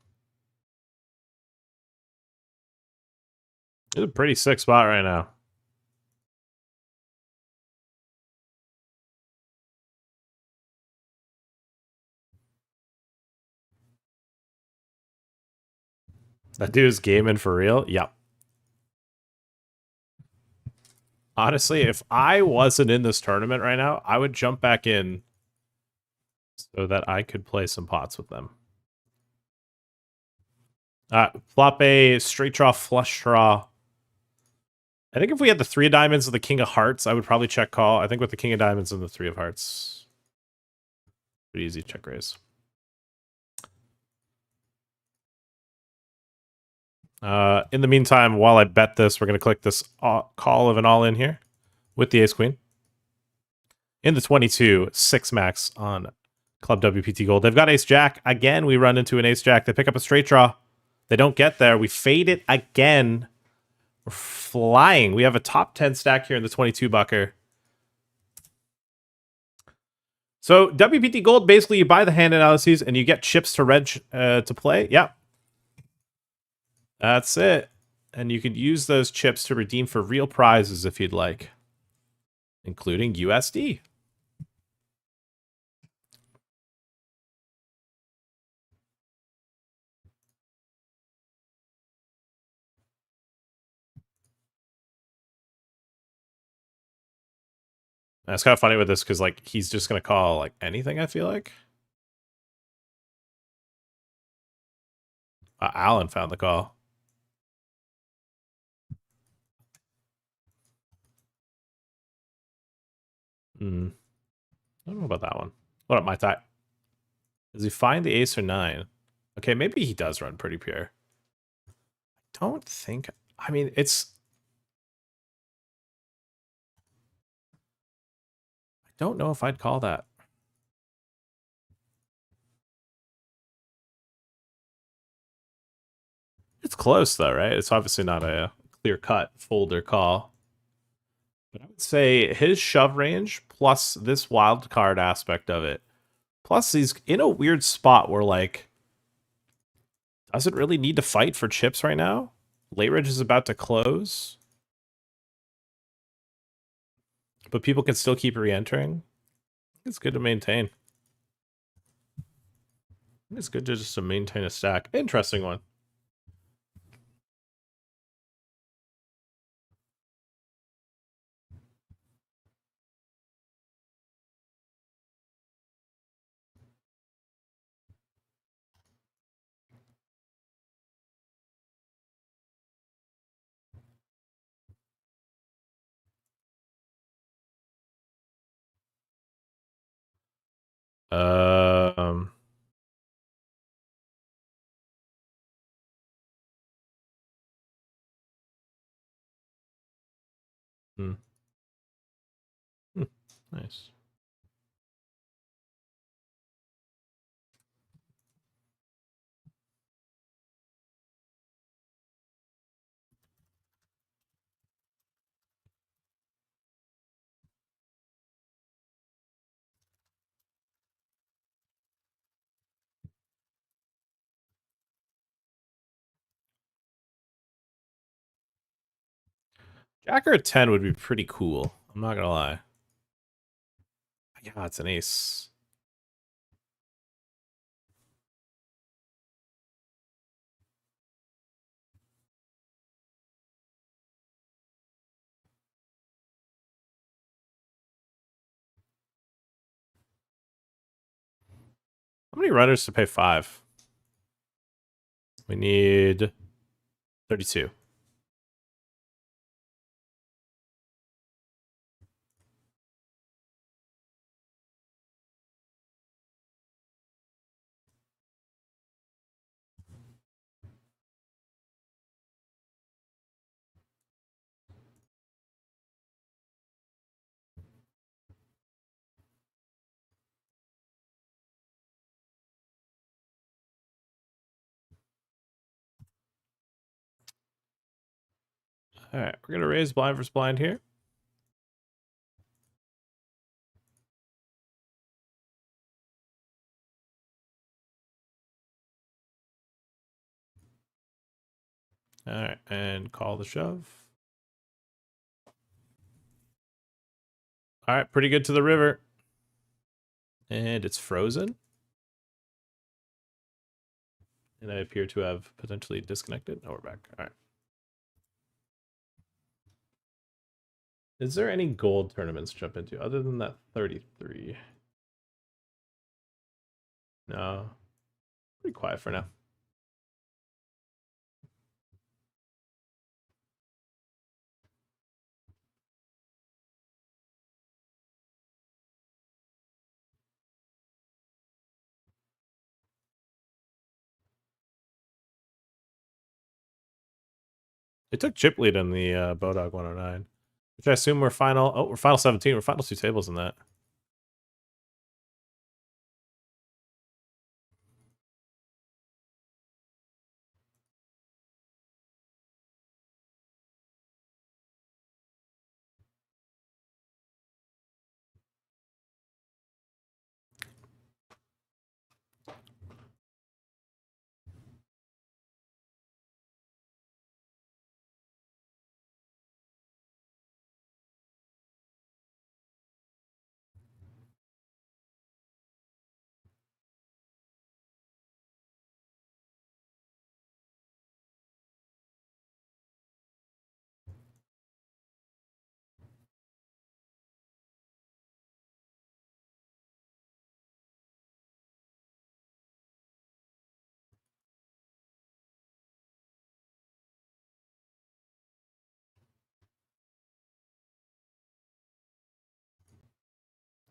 It's a pretty sick spot right now. That dude's gaming for real? Yep. Honestly, if I wasn't in this tournament right now, I would jump back in so that I could play some pots with them. Flop a straight draw, flush draw. I think if we had the 3 of diamonds and the king of hearts, I would probably check call. I think with the king of diamonds and the 3 of hearts, pretty easy check raise. In the meantime, while I bet this, we're going to click this call of an all-in here with the ace-queen. In the 22, 6 max on Club WPT Gold. They've got ace-jack. Again, we run into an ace-jack. They pick up a straight draw. They don't get there. We fade it again. We're flying. We have a top 10 stack here in the 22 bucker. So WPT Gold, basically you buy the hand analyses and you get chips to reg to play. Yep. That's it. And you could use those chips to redeem for real prizes if you'd like, including USD. And it's kind of funny with this because like he's just gonna call like anything, I feel like. Alan found the call. I don't know about that one. What up, my tie? Does he find the ace or 9? Okay, maybe he does run pretty pure. I don't think. I mean, it's. I don't know if I'd call that. It's close though, right? It's obviously not a clear-cut folder call. But I would say his shove range plus this wild card aspect of it. Plus he's in a weird spot where like doesn't really need to fight for chips right now. Late Ridge is about to close. But people can still keep re-entering. It's good to maintain. It's good to just to maintain a stack. Interesting one. Um, hmm. Nice. Jacker at 10 would be pretty cool. I'm not gonna lie. Yeah, it's an ace. How many runners to pay 5? We need 32. All right, we're gonna raise blind versus blind here. All right, and call the shove. All right, pretty good to the river. And it's frozen. And I appear to have potentially disconnected. Oh, we're back. All right. Is there any gold tournaments to jump into other than that 33? No. Pretty quiet for now. It took chip lead in the Bodog 109, which I assume we're final. Oh, we're final 17. We're final 2 tables in that.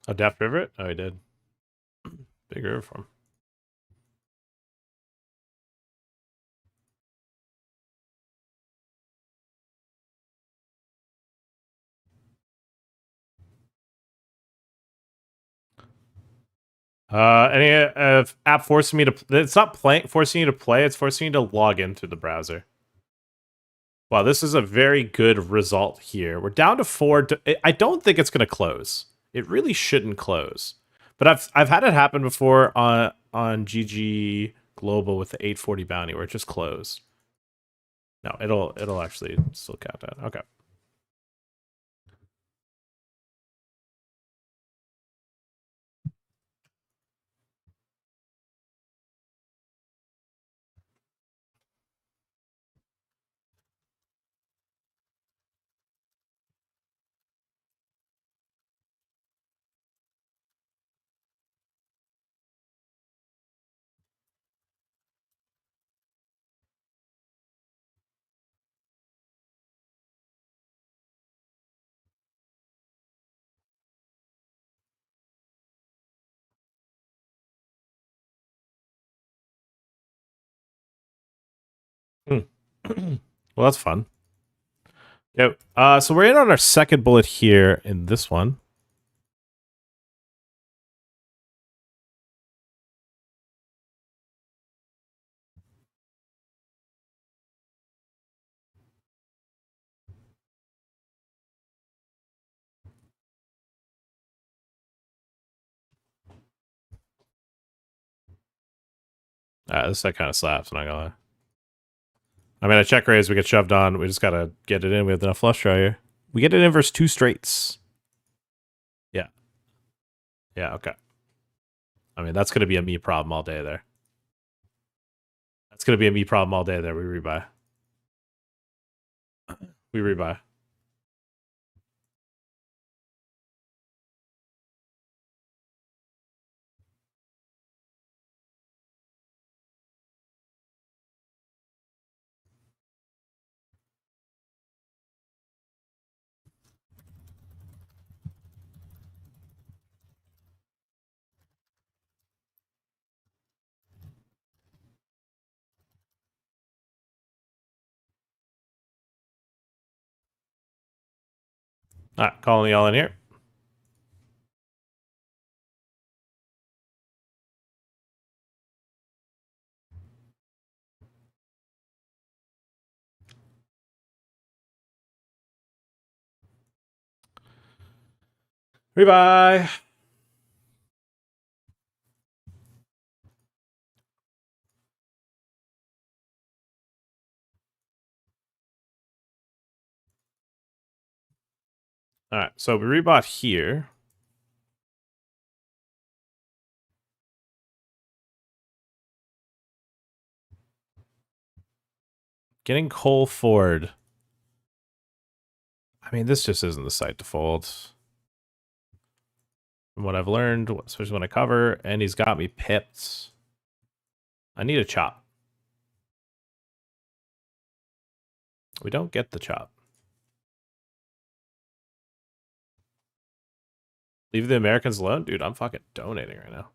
Oh, Daft River? Oh, he did. Big river for him. Any app forcing me to? It's not forcing you to play. It's forcing you to log in through the browser. Wow, this is a very good result here. We're down to 4. I don't think it's going to close. It really shouldn't close. But I've had it happen before on GG Global with the 840 bounty where it just closed. No, it'll actually still count down. Okay. Well, that's fun. Yeah. So we're in on our second bullet here in this one. This that kind of slaps. I'm not gonna lie. I mean, a check raise, we get shoved on. We just gotta get it in. We have enough flush draw here. We get it in versus 2 straights. Yeah. Yeah. Okay. I mean, that's gonna be a me problem all day there. That's gonna be a me problem all day there. We rebuy. We rebuy. All right, calling y'all in here. Rebuy. All right, so we rebought here. Getting Cole Ford. I mean, this just isn't the site to fold. From what I've learned, especially when I cover, and he's got me pipped. I need a chop. We don't get the chop. Leave the Americans alone? Dude, I'm fucking donating right now.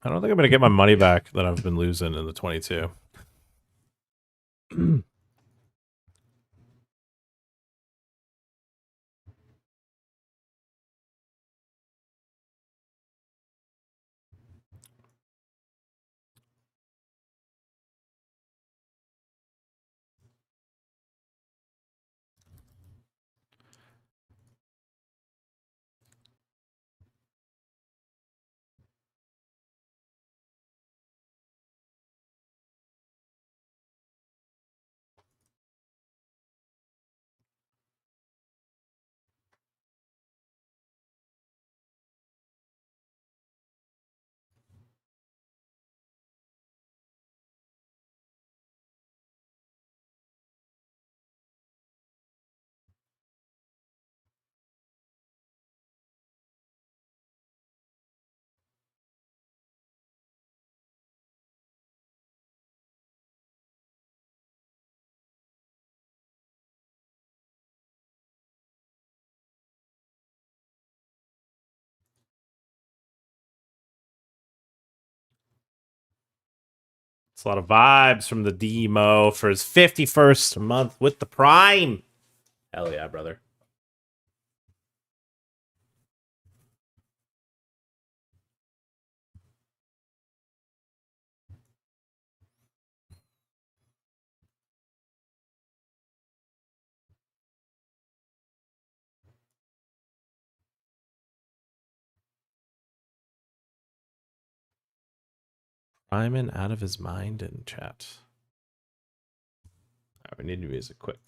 I don't think I'm going to get my money back that I've been losing in the 22. It's a lot of vibes from the Demo for his 51st month with the Prime. Hell yeah, brother. Priming out of his mind in chat. All right, we need new music quick.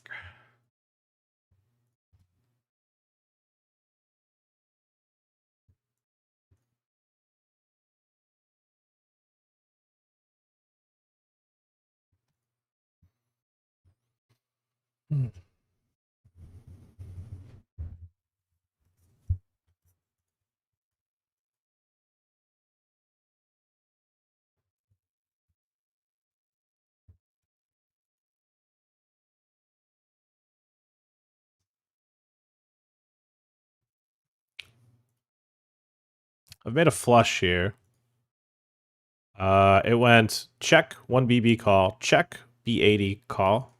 I've made a flush here. It went check 1 BB call, check B80 call.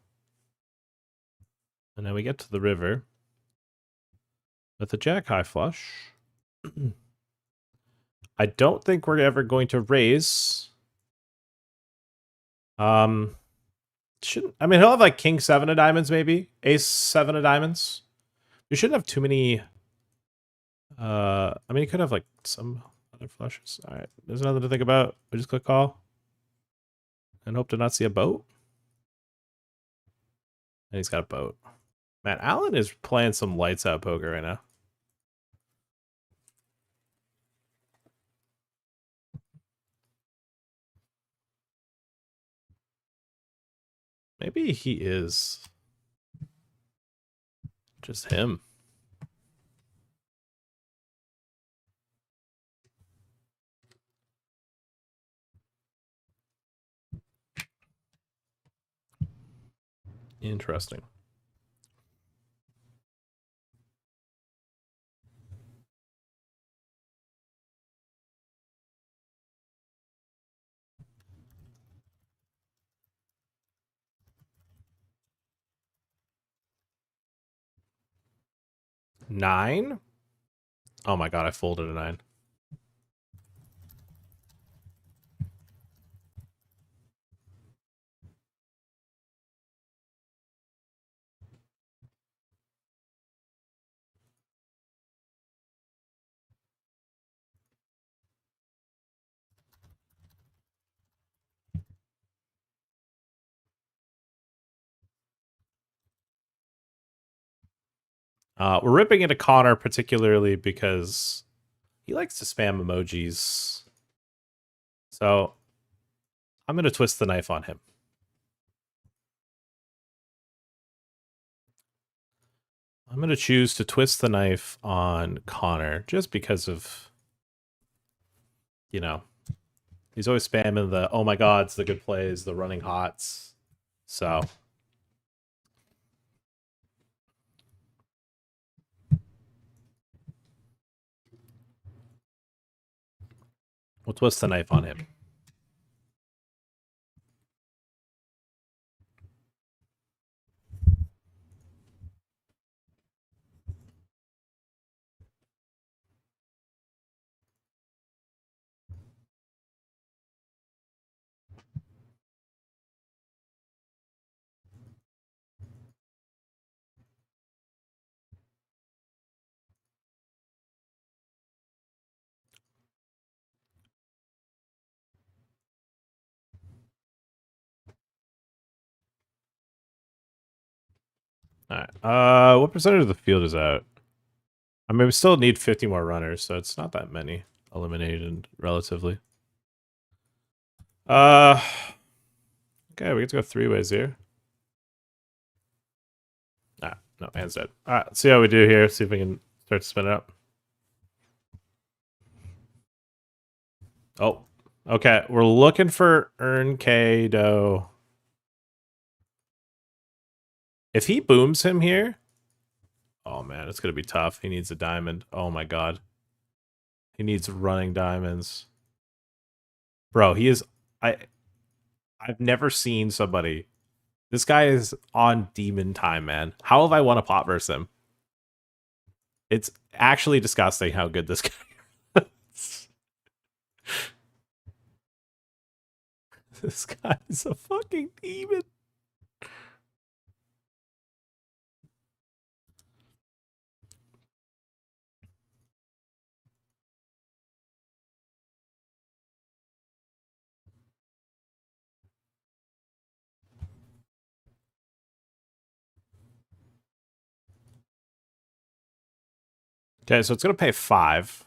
And then we get to the river with a jack high flush. I don't think we're ever going to raise. Shouldn't, I mean, he'll have like king 7 of diamonds, maybe ace 7 of diamonds. We shouldn't have too many. I mean, he could have like some other flushes. All right, there's nothing to think about. We just click call and hope to not see a boat. And he's got a boat. Man, Alan is playing some lights out poker right now. Maybe he is just him. Interesting. Nine? Oh my god, I folded a 9. We're ripping into Connor particularly because he likes to spam emojis. So I'm going to twist the knife on him. I'm going to choose to twist the knife on Connor just because of, you know, he's always spamming the, oh my god, it's the good plays, the running hots. So we'll twist the knife on him. All right. What percentage of the field is out? I mean, we still need 50 more runners, so it's not that many eliminated relatively. Okay, we get to go 3 ways here. No, hands dead. All right, let's see how we do here. See if we can start to spin it up. Oh, okay. We're looking for Earn K Do. If he booms him here, oh man, it's gonna be tough. He needs a diamond. Oh my god, he needs running diamonds, bro. He is. I've never seen somebody. This guy is on demon time, man. How have I won a pot versus him? It's actually disgusting how good this guy is. This guy is a fucking demon. Okay, so it's gonna pay 5.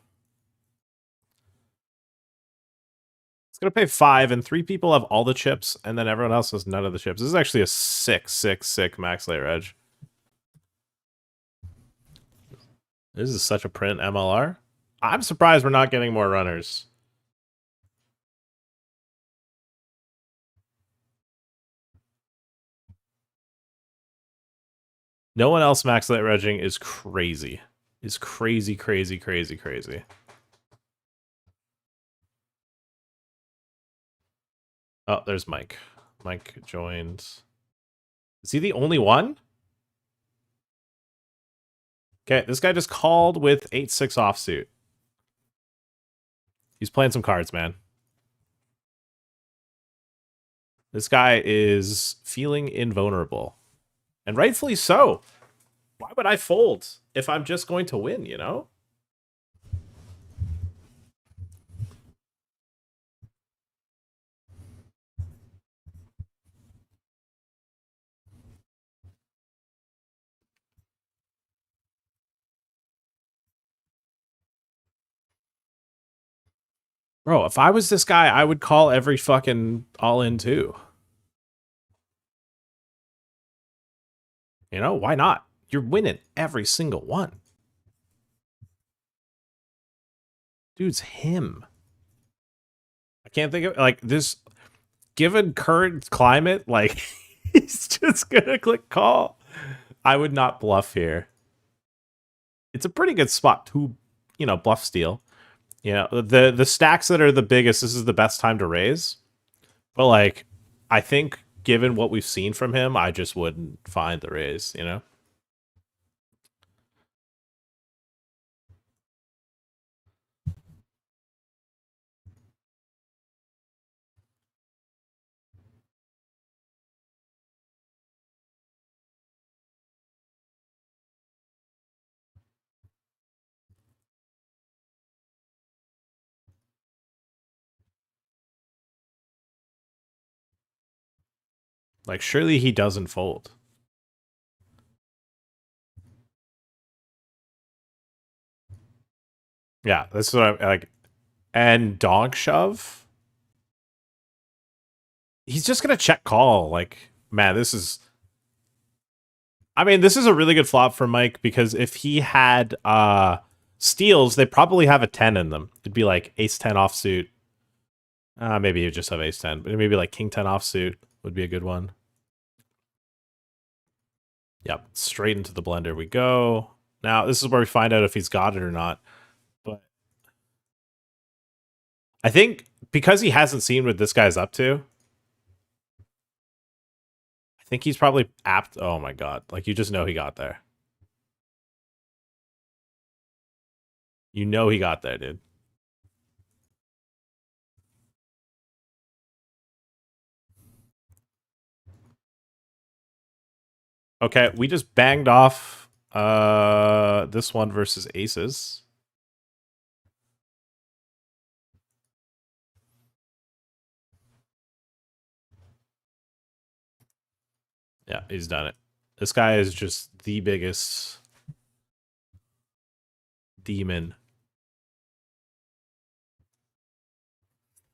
It's gonna pay 5, and 3 people have all the chips, and then everyone else has none of the chips. This is actually a sick max layer edge. This is such a print MLR. I'm surprised we're not getting more runners. No one else max layer edging is crazy. Is crazy. Oh, there's Mike. Mike joined. Is he the only one? Okay, this guy just called with 8-6 offsuit. He's playing some cards, man. This guy is feeling invulnerable. And rightfully so. Why would I fold if I'm just going to win, you know? Bro, if I was this guy, I would call every fucking all-in too. You know, why not? You're winning every single one. Dude's him. I can't think of, like, this, given current climate, like, he's just gonna click call. I would not bluff here. It's a pretty good spot to, you know, bluff steal. You know, the stacks that are the biggest, this is the best time to raise. But, like, I think given what we've seen from him, I just wouldn't find the raise, you know? Like, surely he doesn't fold. Yeah, this is what I'm like. And dog shove. He's just gonna check call. Like, man, this is. I mean, this is a really good flop for Mike because if he had steals, they probably have a 10 in them. It'd be like ace 10 offsuit. Maybe you just have ace 10, but maybe like king 10 offsuit would be a good one. Yep, straight into the blender we go. Now, this is where we find out if he's got it or not. But I think because he hasn't seen what this guy's up to, I think he's probably apt. Oh my god. Like, you just know he got there. You know he got there, dude. Okay, we just banged off this one versus aces. Yeah, he's done it. This guy is just the biggest demon.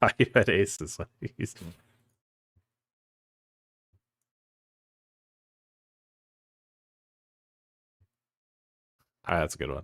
I had aces. He's... that's a good one.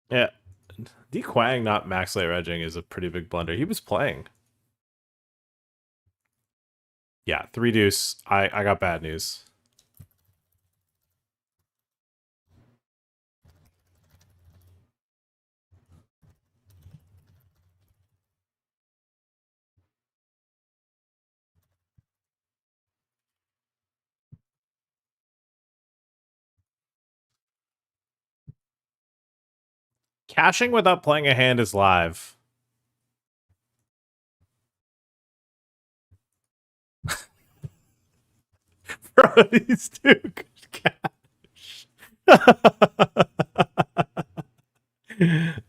Yeah. D Quang not max late regging is a pretty big blunder. He was playing. Yeah, 3 deuce. I got bad news. Cashing without playing a hand is live. Bro, these two could cash.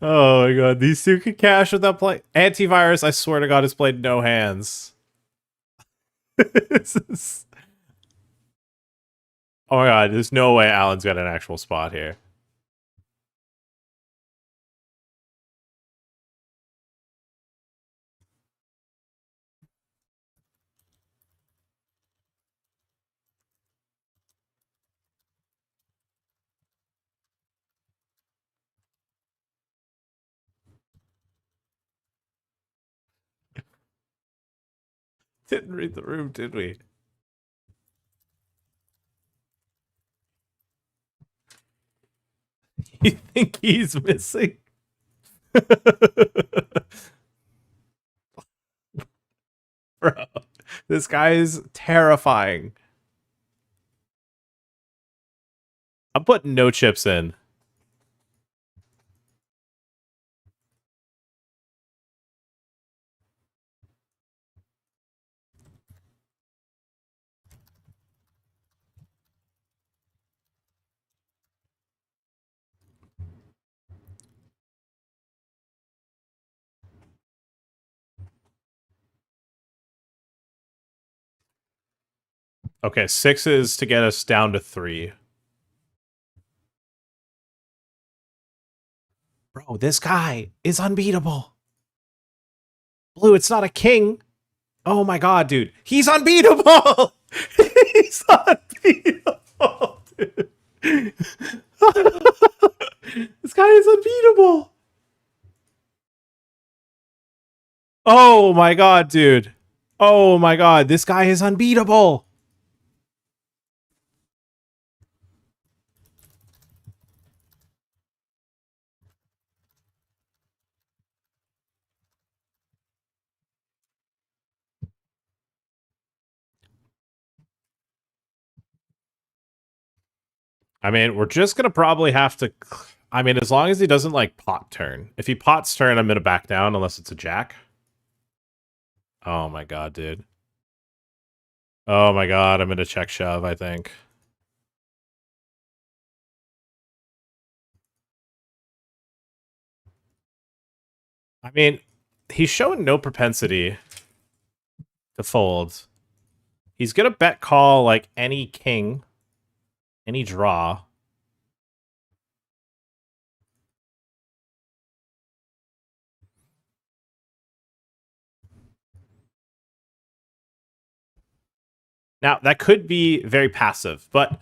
Oh my god, these two could cash without playing. Antivirus, I swear to god, has played no hands. This is... Oh my god, there's no way Alan's got an actual spot here. Didn't read the room, did we? You think he's missing? Bro, this guy is terrifying. I'm putting no chips in. Okay, 6s to get us down to 3. Bro, this guy is unbeatable. Blue, it's not a king. Oh my god, dude. He's unbeatable! He's unbeatable, dude. This guy is unbeatable. Oh my god, dude. Oh my god, this guy is unbeatable. I mean, we're just gonna probably have to... I mean, as long as he doesn't, like, pot turn. If he pots turn, I'm gonna back down unless it's a jack. Oh my god, dude. Oh my god, I'm gonna check shove, I think. I mean, he's showing no propensity to fold. He's gonna bet call like any king, any draw. Now, that could be very passive, but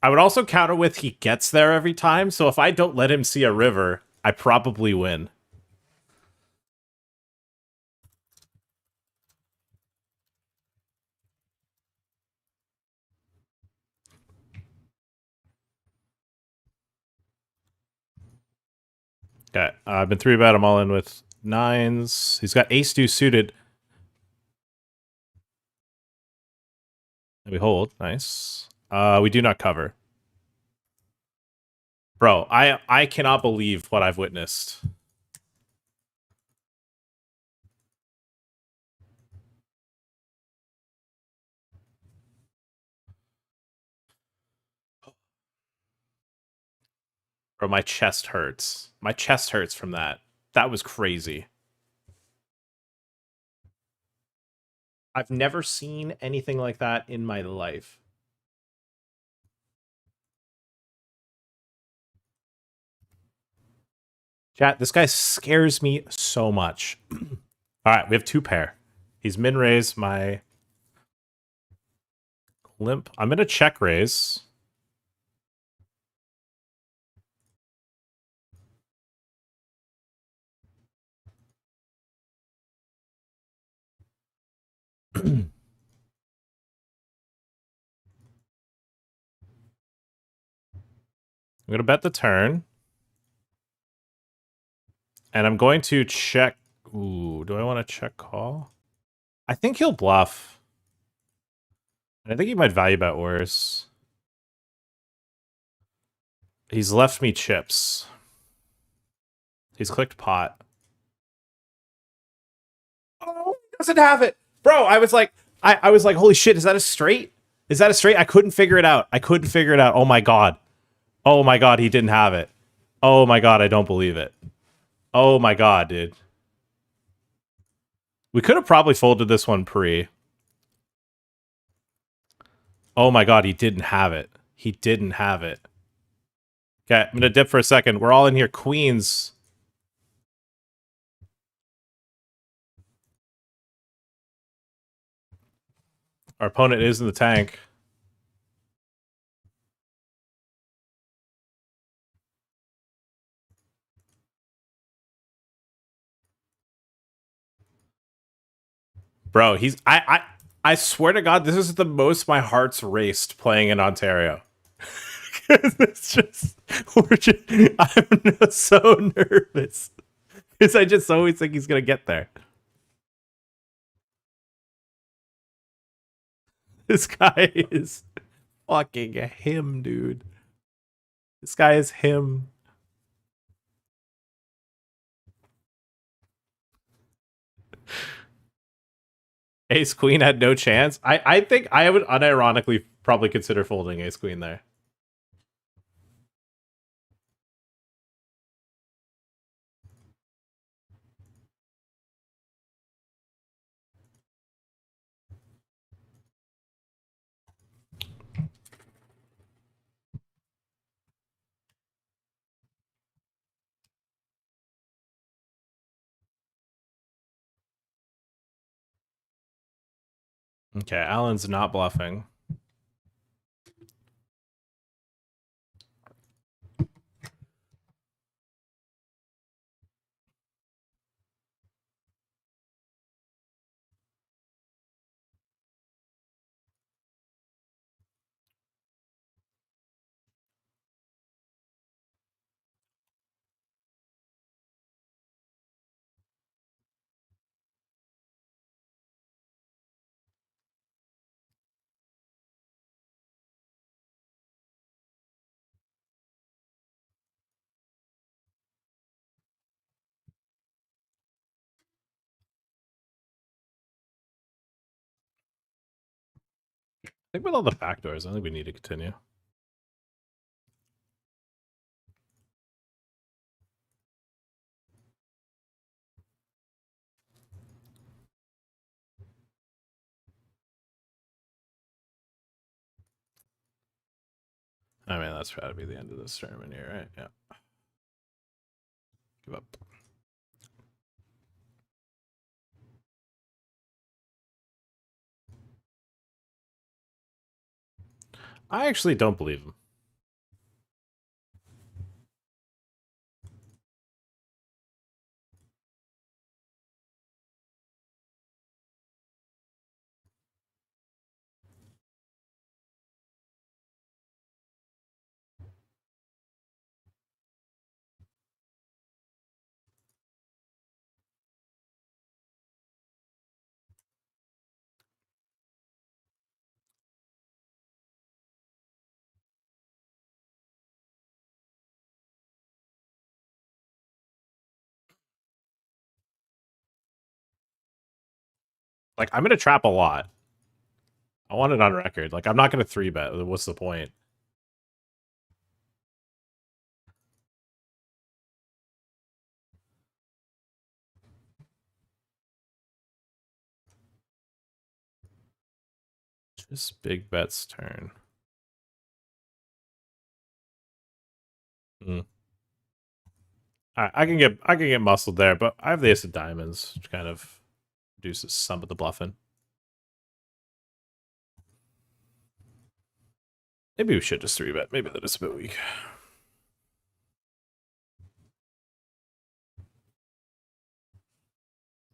I would also counter with he gets there every time, so if I don't let him see a river, I probably win. Okay, I've been 3-bet him all in with 9s. He's got ace-2 suited. And we hold. Nice. We do not cover. Bro, I cannot believe what I've witnessed. Bro, my chest hurts. My chest hurts from that. That was crazy. I've never seen anything like that in my life. Chat, this guy scares me so much. All right, we have 2 pair. He's min raise my limp. I'm gonna check raise. I'm gonna bet the turn. And I'm going to check. Ooh, do I want to check call? I think he'll bluff. And I think he might value bet worse. He's left me chips. He's clicked pot. Oh, he doesn't have it. Bro, I was like, I was like, holy shit, is that a straight? Is that a straight? I couldn't figure it out. I couldn't figure it out. Oh my god. Oh my god, he didn't have it. Oh my god, I don't believe it. Oh my god, dude. We could have probably folded this one pre. Oh my god, he didn't have it. He didn't have it. Okay, I'm gonna dip for a second. We're all in here. Queens. Our opponent is in the tank. Bro, I swear to God, this is the most my heart's raced playing in Ontario. It's just, I'm so nervous. Because I just always think he's gonna get there. This guy is fucking him, dude. This guy is him. Ace Queen had no chance. I think I would unironically probably consider folding Ace Queen there. Okay, Alan's not bluffing. think with all the backdoors, I think we need to continue. I mean, that's got to be the end of this tournament here, right? Yeah. Give up. I actually don't believe him. Like, I'm going to trap a lot. I want it on record. Like, I'm not going to 3-bet. What's the point? Just big bets turn. I can get muscled there, but I have the ace of diamonds, which kind of reduces some of the bluffing. Maybe we should just 3-bet. Maybe that is a bit weak.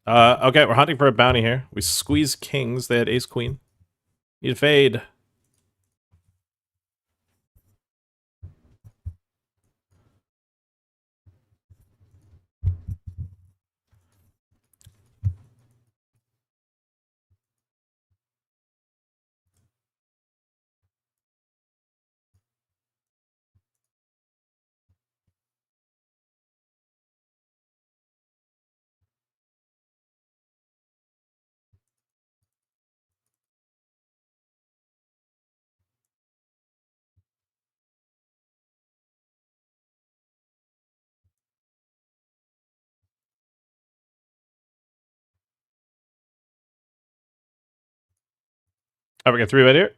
Okay, we're hunting for a bounty here. We squeeze kings. They had ace queen. Need a fade. Are we gonna 3-bet here?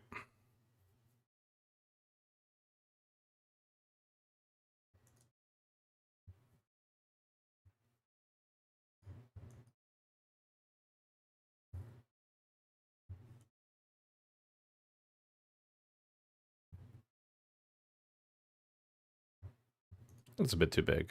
That's a bit too big.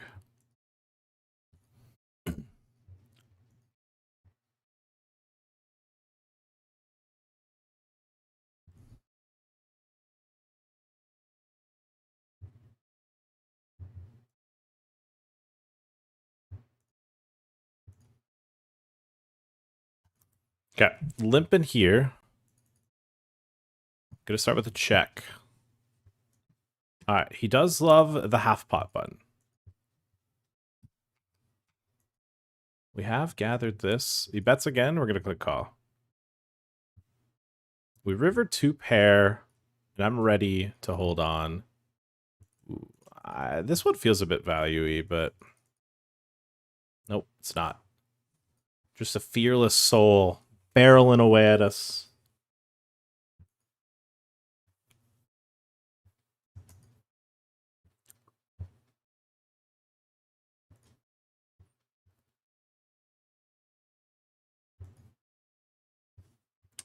Okay, limping here. Gonna start with a check. All right, he does love the half pot button. We have gathered this. He bets again. We're gonna click call. We river 2 pair, and I'm ready to hold on. Ooh, this one feels a bit value-y, but nope, it's not. Just a fearless soul barreling away at us.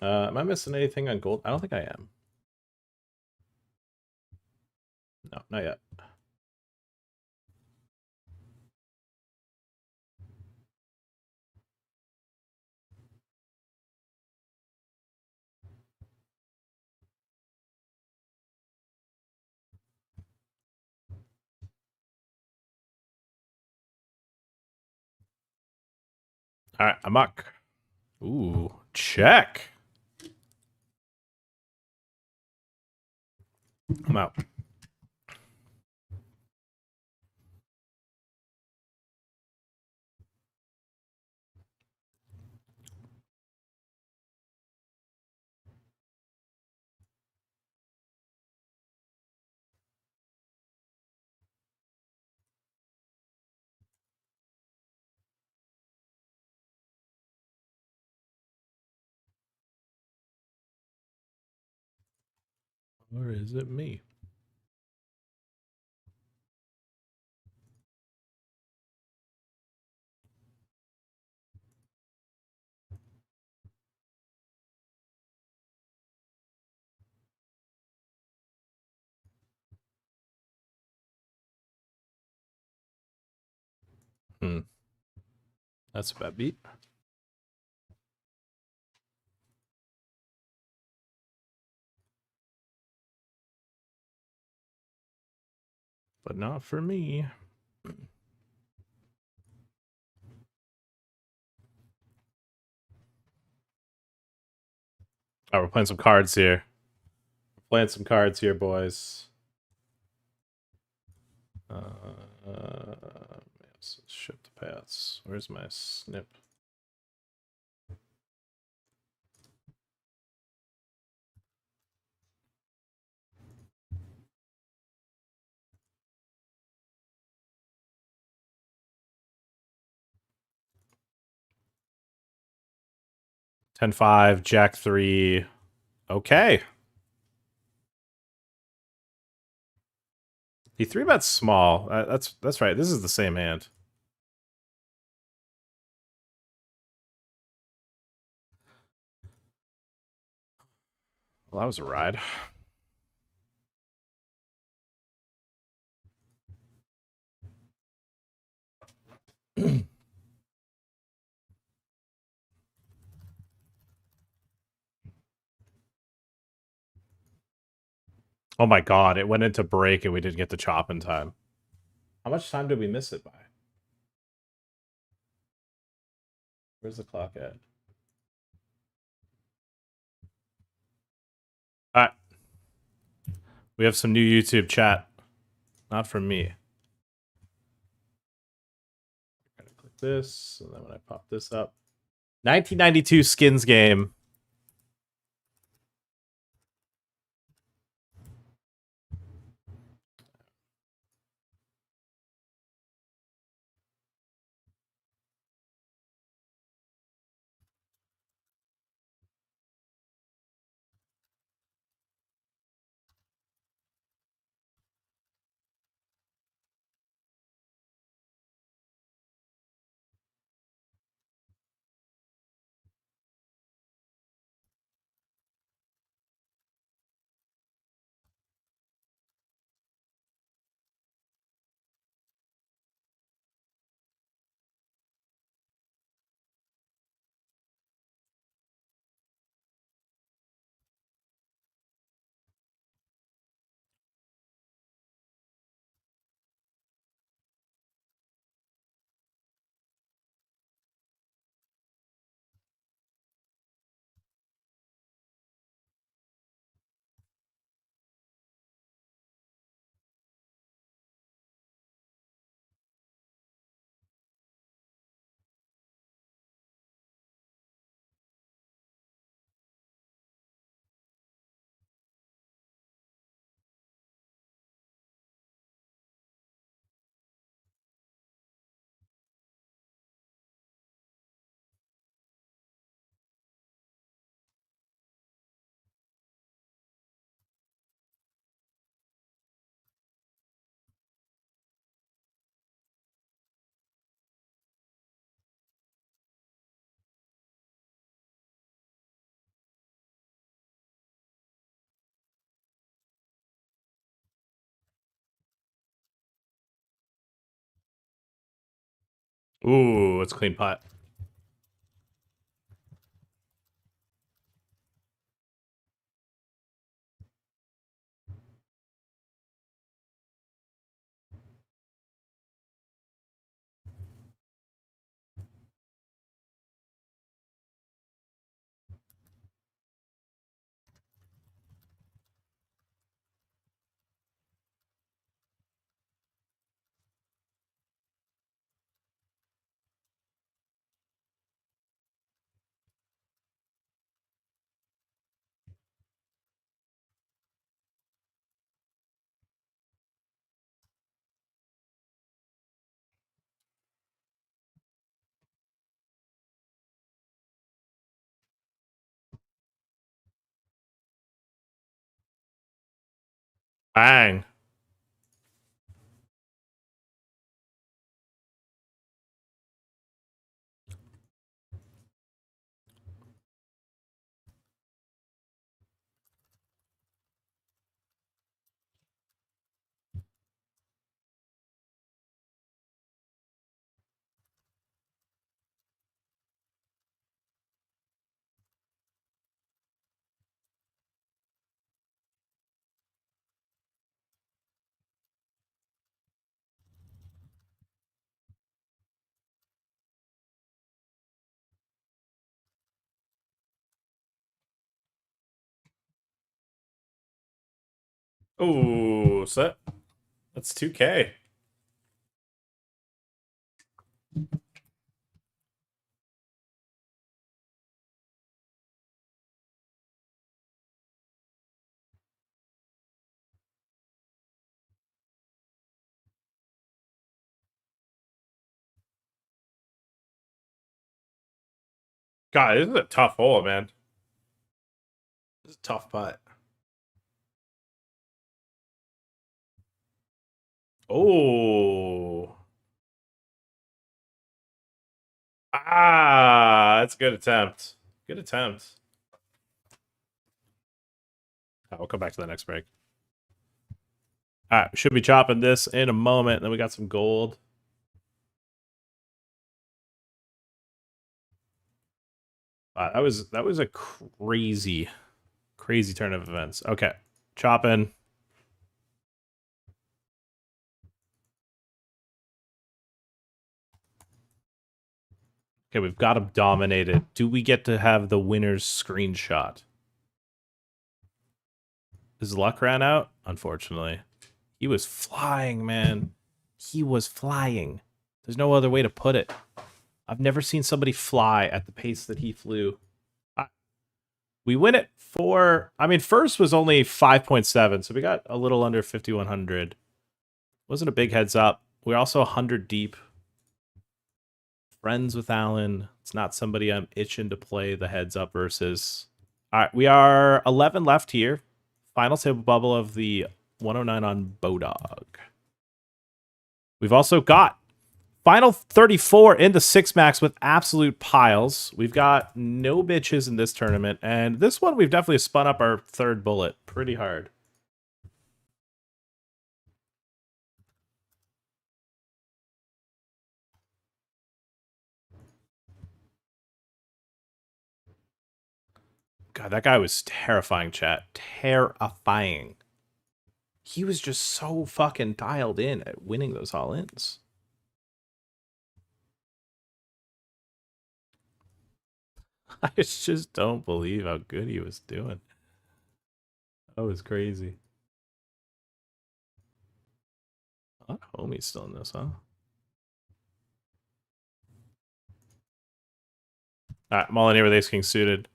Am I missing anything on gold? I don't think I am. No, not yet. All right, amok. Ooh, check. I'm out. Or is it me? That's a bad beat. But not for me. Oh, we're playing some cards here. We're playing some cards here, boys. Ship the paths. Where's my snip? Ten five, Jack 3. Okay. He 3-bets small. That's right. This is the same hand. Well, that was a ride. Oh my god, it went into break and we didn't get the chop in time. How much time did we miss it by? Where's the clock at? Alright. We have some new YouTube chat. Not from me. I'm gonna click this, and then when I pop this up. 1992 skins game. Ooh, it's clean pot. Bang. Oh, so that's 2K. God, this is a tough hole, man. This is a tough putt. Oh. Ah, that's a good attempt. Good attempt. We'll come back to the next break. All right, should be chopping this in a moment. Then we got some gold. That was a crazy turn of events. Okay, chopping. Okay, we've got him dominated. Do we get to have the winner's screenshot? His luck ran out, unfortunately. He was flying, man. He was flying. There's no other way to put it. I've never seen somebody fly at the pace that he flew. We win it for, I mean, first was only 5.7, so we got a little under 5,100. Wasn't a big heads up. We're also 100 deep. Friends with Alan. It's not somebody I'm itching to play the heads up versus. All right, we are 11 left here. Final table bubble of the 109 on Bodog. We've also got final 34 into 6 max with absolute piles. We've got no bitches in this tournament, and this one we've definitely spun up our third bullet pretty hard. God, that guy was terrifying, chat. Terrifying. He was just so fucking dialed in at winning those all-ins. I just don't believe how good he was doing. That was crazy. Oh, homie's still in this, huh? Alright, I'm all in here with Ace King suited.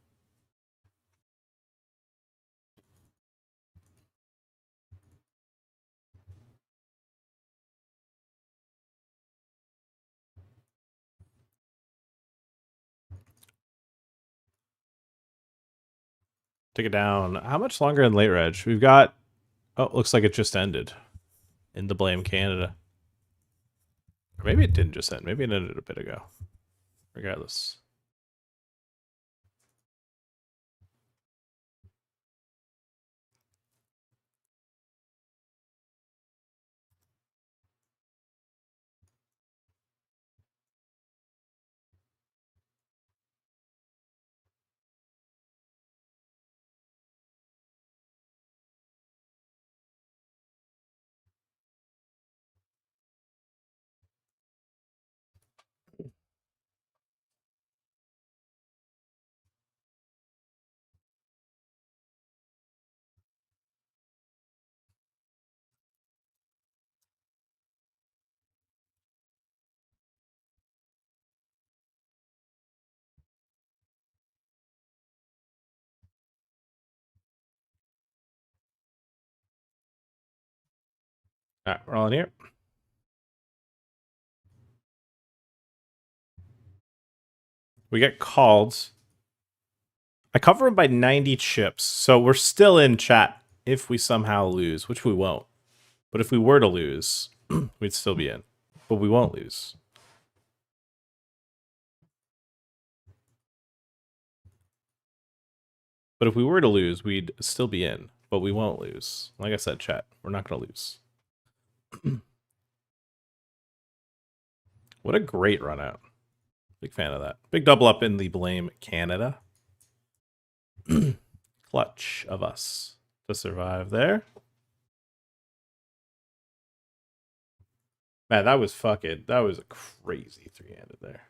Take it down. How much longer in late reg? We've got... Oh, looks like it just ended. In the Blame Canada. Or maybe it didn't just end. Maybe it ended a bit ago. Regardless. Alright, we're all in here. We get called. I cover him by 90 chips, so we're still in chat. if we somehow lose, which we won't. But if we were to lose, we'd still be in. But we won't lose. But if we were to lose, we'd still be in. But we won't lose. Like I said, chat, we're not going to lose. What a great run out. Big fan of that. Big double up in the Blame Canada. Clutch of us to survive there. Man, that was that was a crazy three-handed there.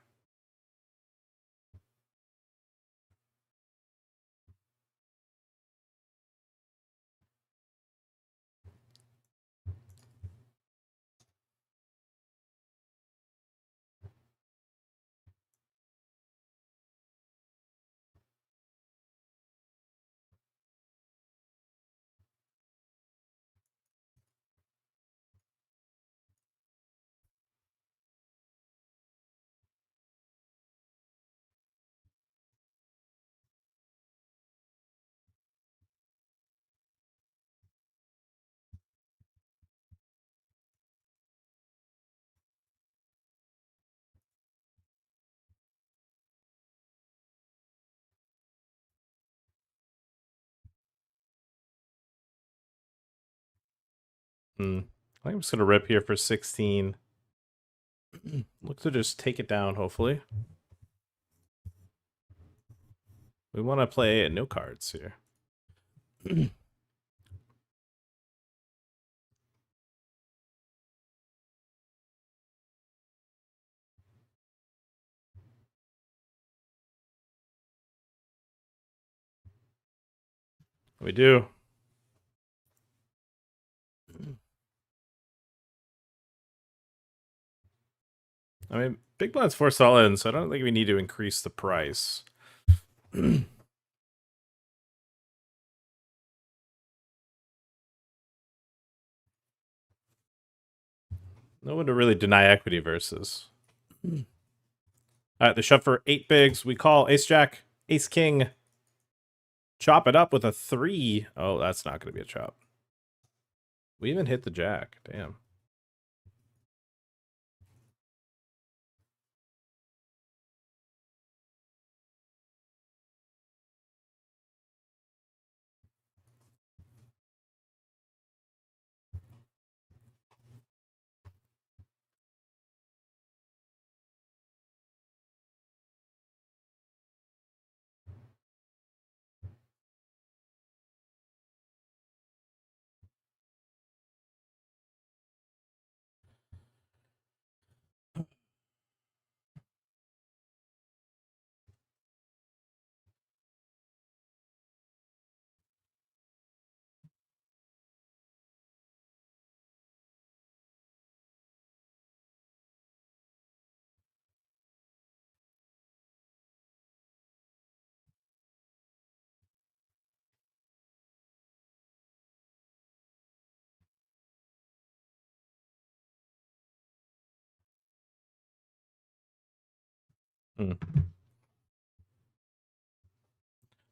I think I'm just going to rip here for 16. Look to just take it down, hopefully. We want to play no cards here. We do. I mean, big blind's forced all in, so I don't think we need to increase the price. No one to really deny equity versus. All right, they shove for 8 bigs. We call ace jack, ace king. Chop it up with a 3. Oh, that's not going to be a chop. We even hit the jack. Damn.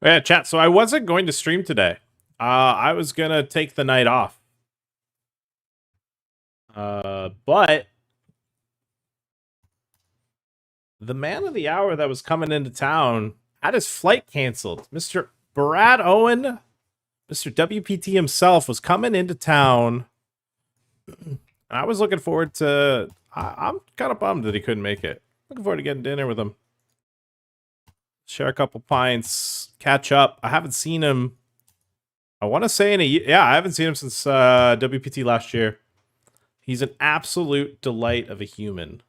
Yeah, chat. So I wasn't going to stream today. I was going to take the night off. But the man of the hour that was coming into town had his flight canceled. Mr. Brad Owen, Mr. WPT himself, was coming into town. I was looking forward to... I'm kind of bummed that he couldn't make it. Looking forward to getting dinner with him. Share a couple pints. Catch up. I haven't seen him... I want to say in a year... Yeah, I haven't seen him since WPT last year. He's an absolute delight of a human.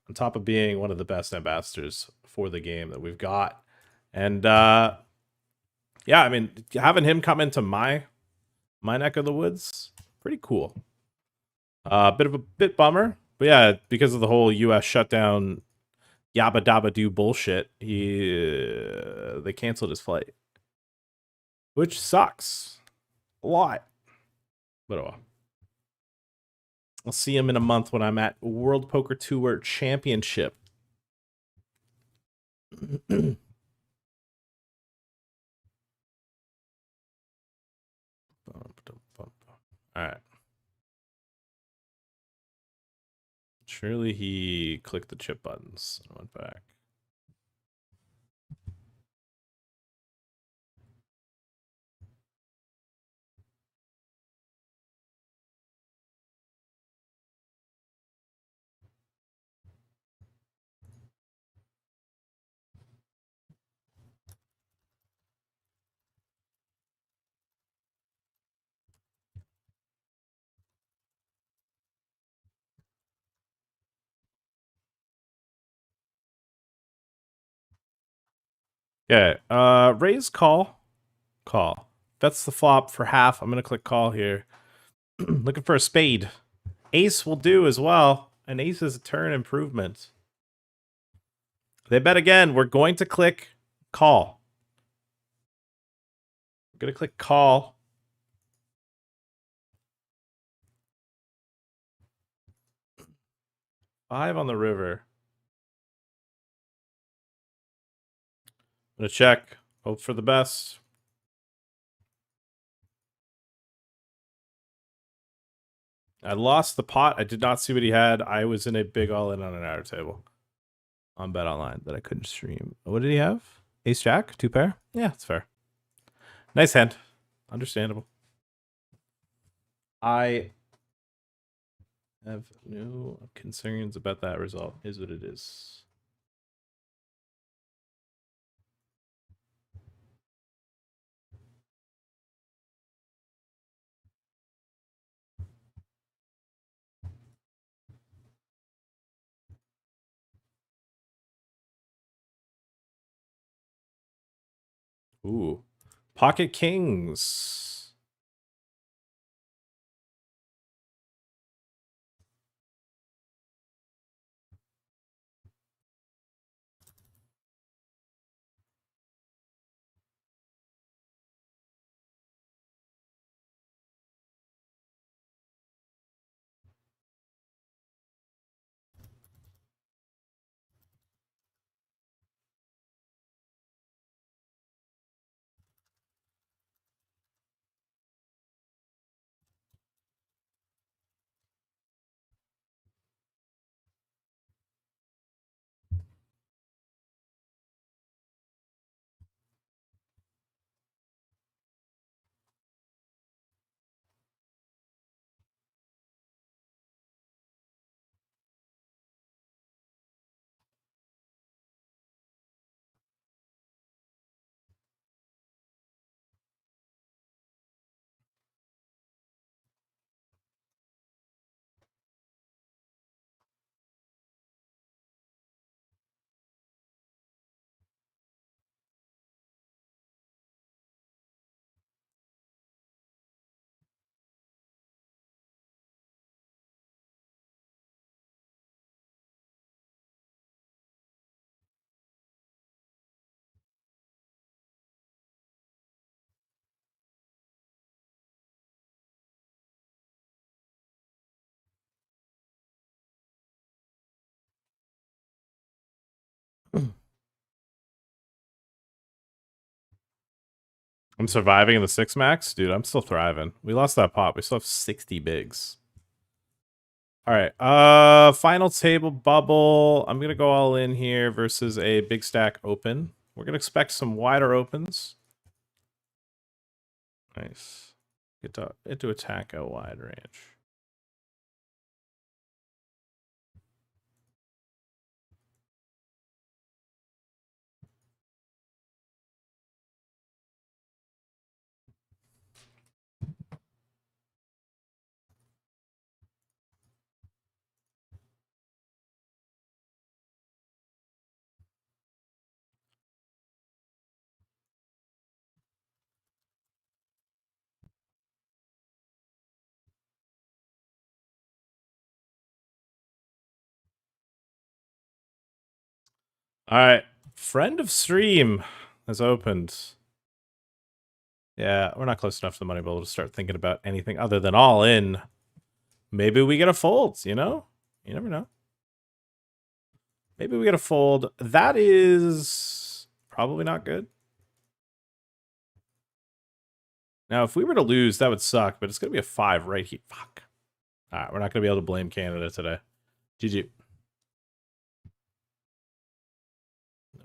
On top of being one of the best ambassadors for the game that we've got. And, yeah, I mean, having him come into my neck of the woods, pretty cool. Bit bummer. But yeah, because of the whole US shutdown, yabba dabba do bullshit, they canceled his flight. Which sucks. A lot. But oh well. I'll see him in a month when I'm at World Poker Tour Championship. right. Surely he clicked the chip buttons and went back. Okay. Raise call. Call. That's the flop for half. I'm gonna click call here. Looking for a spade. Ace will do as well. An ace is a turn improvement. They bet again. We're going to click call. We're gonna click call. Five on the river. I'm gonna check. Hope for the best. I lost the pot. I did not see what he had. I was in a big all-in on an outer table on Bet Online that I couldn't stream. What did he have? Ace Jack? Two pair? Yeah, it's fair. Nice hand. Understandable. I have no concerns about that result. Is what it is. Ooh. Pocket Kings. I'm surviving in the 6 max? Dude, I'm still thriving. We lost that pot. We still have 60 bigs. All right. Final table bubble. I'm going to go all in here versus a big stack open. We're going to expect some wider opens. Nice. Get to attack a wide range. All right. Friend of stream has opened. Yeah, we're not close enough to the money bubble to start thinking about anything other than all in. Maybe we get a fold, you know? You never know. Maybe we get a fold. That is probably not good. Now, if we were to lose, that would suck, but it's going to be a 5 right here. Fuck. All right, we're not going to be able to blame Canada today. GG.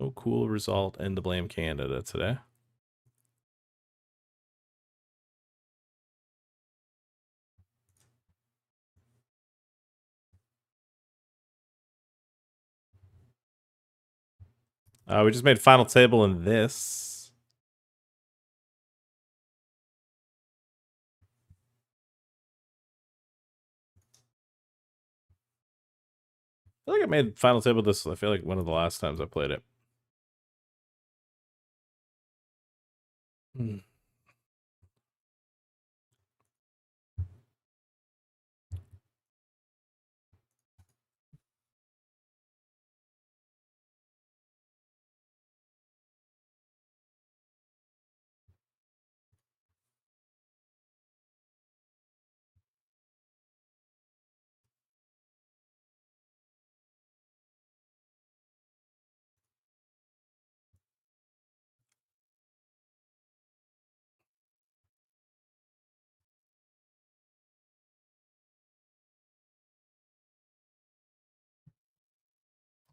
No cool result and to blame Canada today. We just made final table in this. I feel like I made final table this. I feel like one of the last times I played it.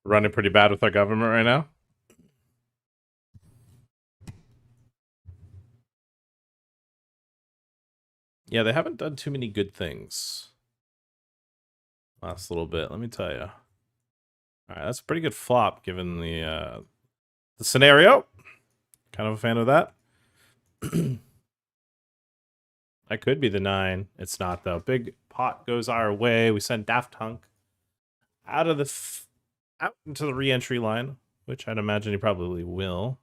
Running pretty bad with our government right now. Yeah, they haven't done too many good things. Last little bit, let me tell you. All right, that's a pretty good flop given the scenario. Kind of a fan of that. That could be the 9. It's not though. Big pot goes our way. We send Daft Punk out of the out into the re-entry line, which I'd imagine he probably will.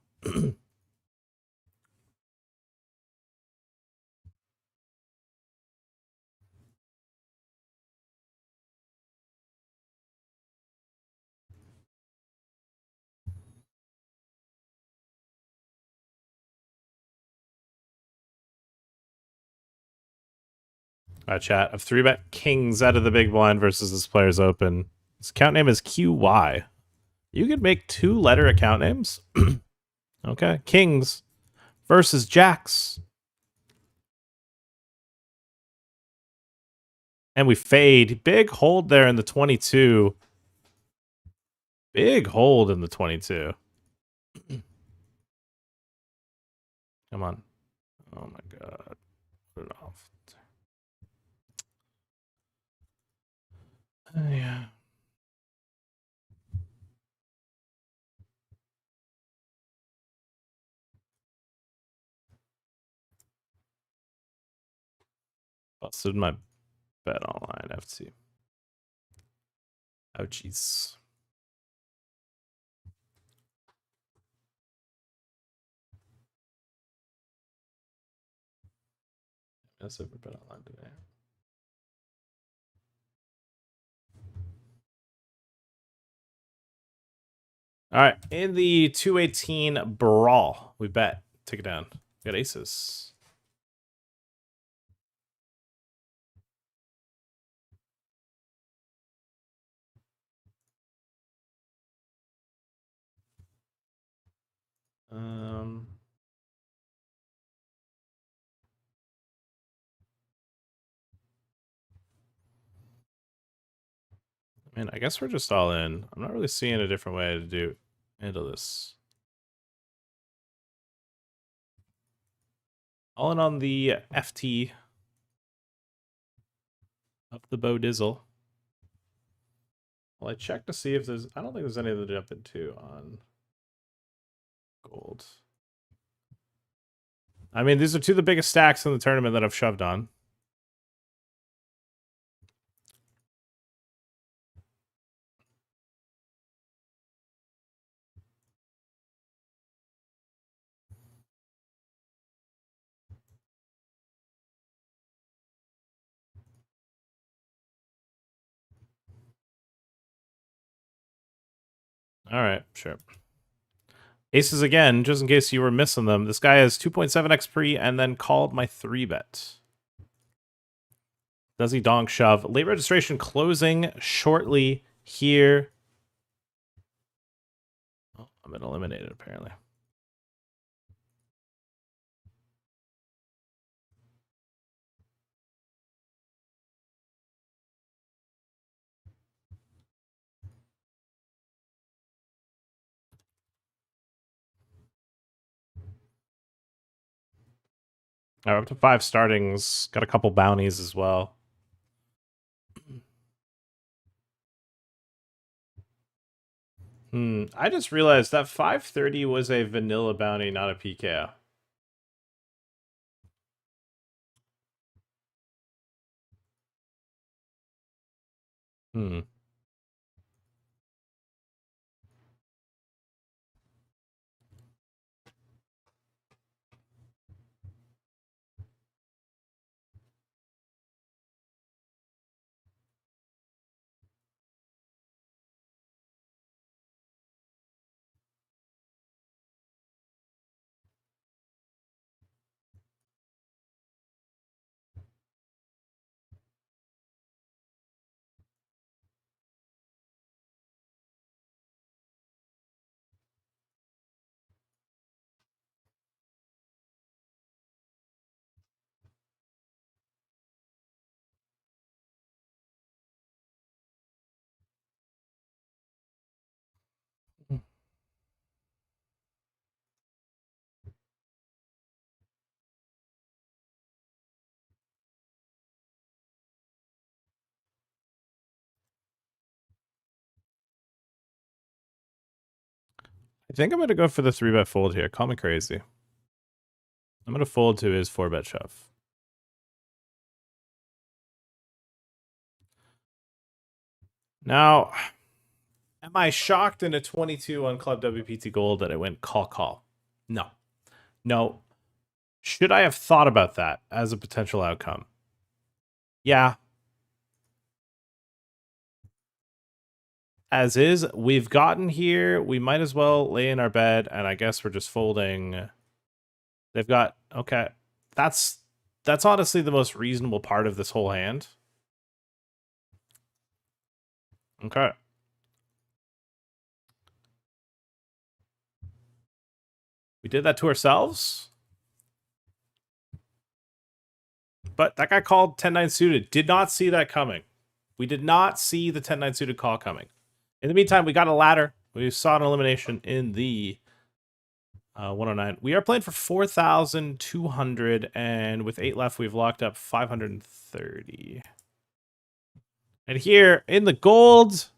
Chat of 3-bet kings out of the big blind versus this player's open. His account name is QY. You could make 2-letter account names. Okay, kings versus jacks. And we fade. Big hold there in the 22. Big hold in the 22. Come on. Oh my god. Put it off. Yeah. Busted my bet online FC. Ouchies. That's over bet online today. All right, in the 218 brawl, we bet. Take it down. We got aces. Man, I guess we're just all in. I'm not really seeing a different way to handle this. All in on the FT of the Bo Dizzle. Well, I checked to see if there's... I don't think there's anything to jump into on gold. I mean, these are 2 of the biggest stacks in the tournament that I've shoved on. All right, sure. Aces again, just in case you were missing them. This guy has 2.7x pre and then called my 3-bet. Does he donk shove? Late registration closing shortly here. Oh, I've been eliminated apparently. Up to 5 startings. Got a couple bounties as well. I just realized that 530 was a vanilla bounty, not a PKO. Hmm. I think I'm going to go for the 3-bet fold here. Call me crazy. I'm going to fold to his 4-bet shove. Now, am I shocked in a 22 on Club WPT Gold that it went call? No. No. Should I have thought about that as a potential outcome? Yeah. As is, we've gotten here. We might as well lay in our bed, and I guess we're just folding. They've got, okay. That's honestly the most reasonable part of this whole hand. Okay. We did that to ourselves. But that guy called 10-9 suited. Did not see that coming. We did not see the 10-9 suited call coming. In the meantime, we got a ladder. We saw an elimination in the 109. We are playing for 4,200, and with 8 left, we've locked up 530. And here in the gold,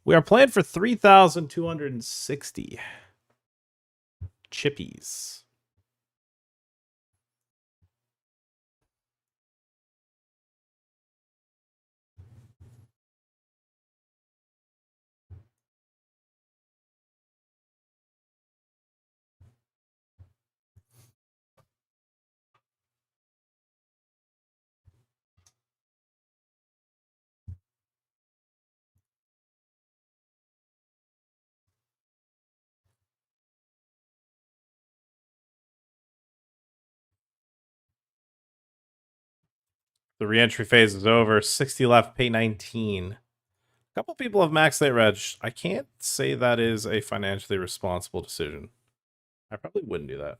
we are playing for 3,260 chippies. The reentry phase is over. 60 left, pay 19. A couple people have maxed their reg. I can't say that is a financially responsible decision. I probably wouldn't do that.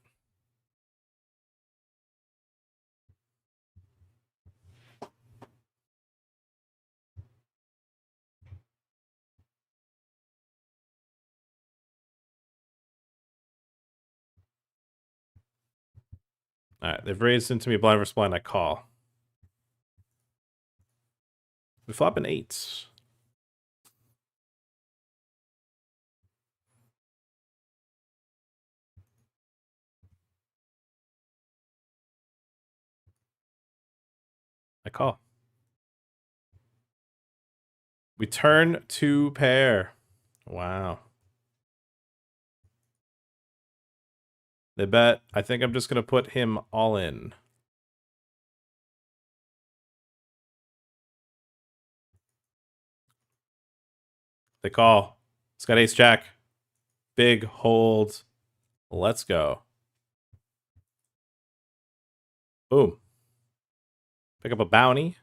All right, they've raised into me blind versus blind. I call. We flop an 8. I call. We turn 2 pair. Wow. They bet. I think I'm just going to put him all in. They call. It's got ace jack. Big hold. Let's go. Boom. Pick up a bounty.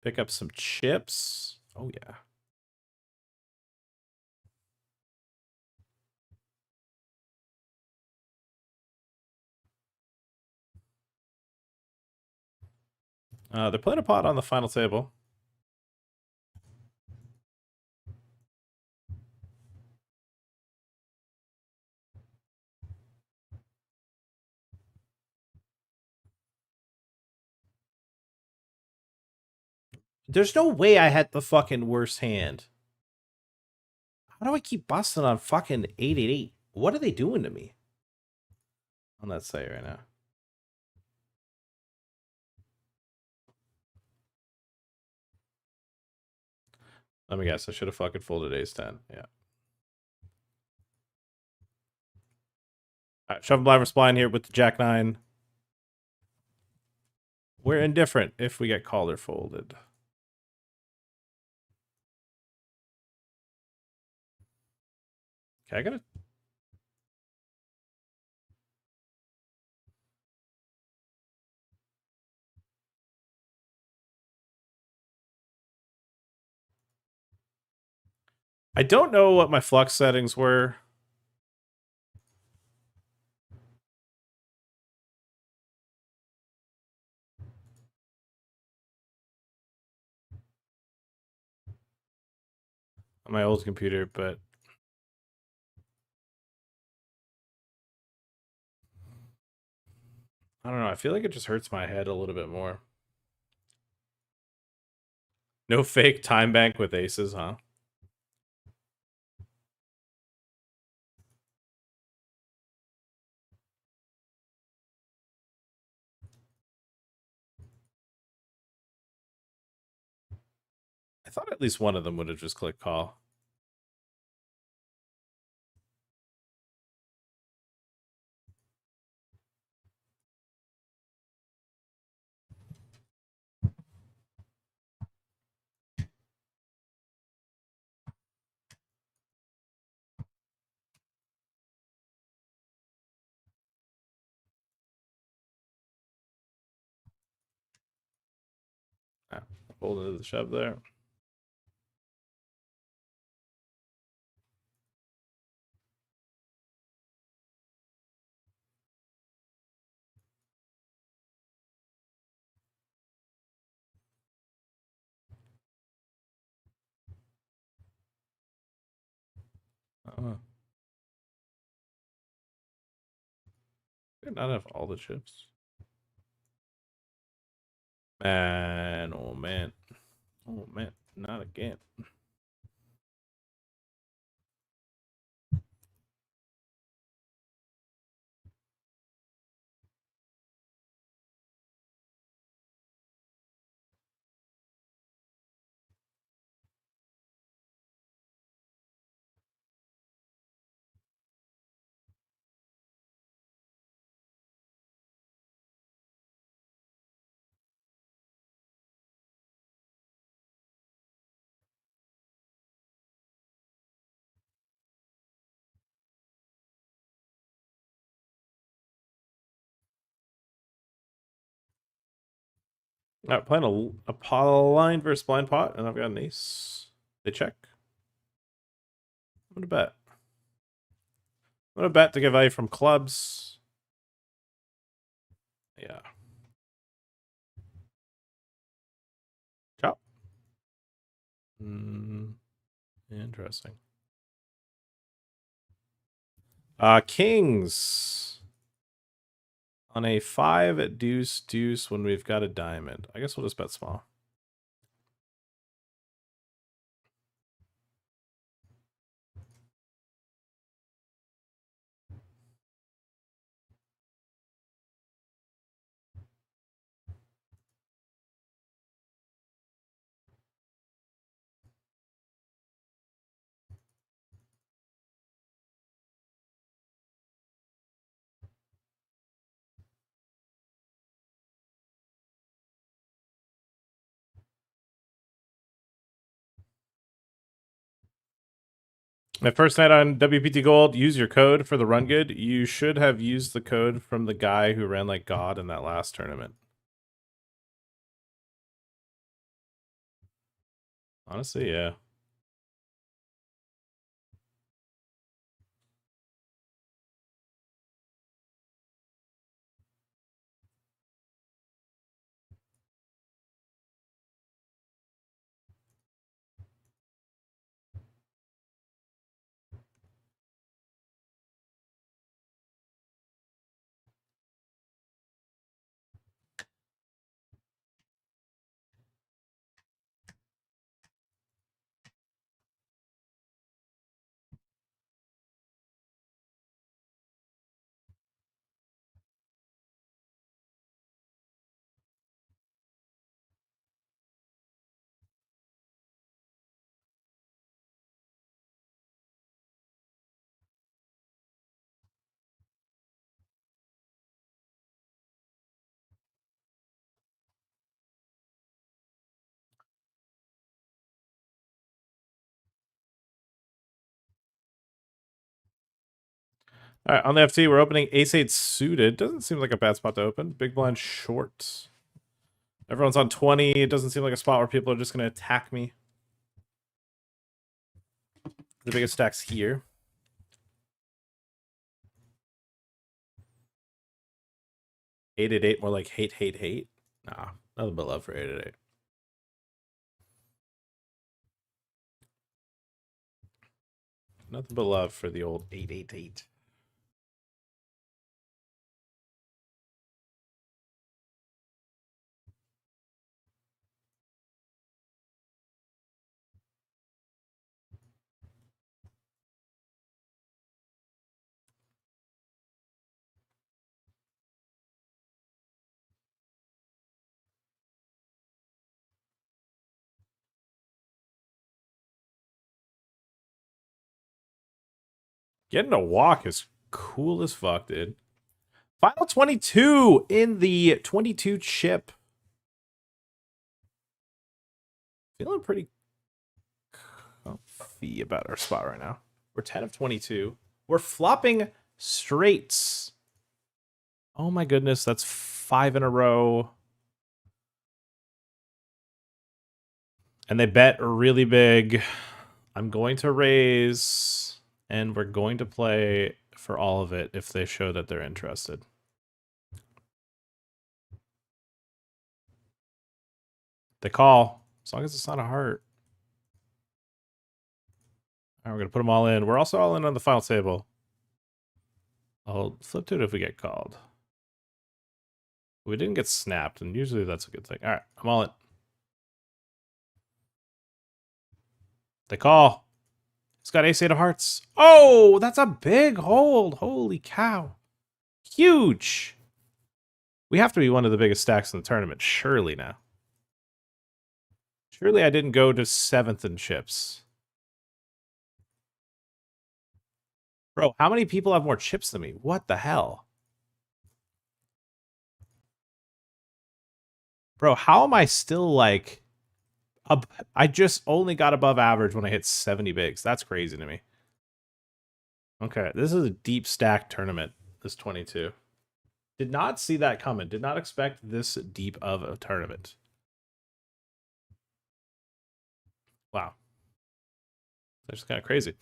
Pick up some chips. Oh, yeah. They're playing a pot on the final table. There's no way I had the fucking worst hand. How do I keep busting on fucking 888? What are they doing to me? On that site right now. Let me guess. I should have fucking folded ace 10. Yeah. All right, shove and blind for spline here with the jack 9. We're indifferent if we get called or folded. Okay, I gotta. I don't know what my flux settings were. On my old computer, but I don't know. I feel like it just hurts my head a little bit more. No fake time bank with aces, huh? I thought at least one of them would have just clicked call. Fold into the shove there. Did not have all the chips. Man, oh man. Oh man, not again. All right, playing a pot line versus blind pot, and I've got an ace. They check. I'm gonna bet. I'm gonna bet to get value from clubs. Yeah. Chop. Interesting. Kings. On a 5 at deuce, deuce when we've got a diamond. I guess we'll just bet small. My first night on WPT Gold, use your code for the run good. You should have used the code from the guy who ran like God in that last tournament. Honestly, yeah. All right, on the FT, we're opening ace-8 suited. Doesn't seem like a bad spot to open. Big blind short. Everyone's on 20. It doesn't seem like a spot where people are just going to attack me. The biggest stack's here. Eight at eight, more like hate, hate, hate. Nah, nothing but love for 8 at 8. Nothing but love for the old 888. Getting a walk is cool as fuck, dude. Final 22 in the 22 chip. Feeling pretty comfy about our spot right now. We're 10 of 22. We're flopping straights. Oh my goodness, that's 5 in a row. And they bet really big. I'm going to raise, and we're going to play for all of it if they show that they're interested. They call, as long as it's not a heart. All right, we're going to put them all in. We're also all in on the final table. I'll flip to it if we get called. We didn't get snapped, and usually that's a good thing. All right, I'm all in. They call. He's got ace-8 of hearts. Oh, that's a big hold. Holy cow. Huge. We have to be one of the biggest stacks in the tournament, surely now. Surely I didn't go to 7th in chips. Bro, how many people have more chips than me? What the hell? Bro, how am I still like... I just only got above average when I hit 70 bigs. That's crazy to me. Okay, this is a deep stack tournament, this 22. Did not see that coming. Did not expect this deep of a tournament. Wow. That's just kind of crazy.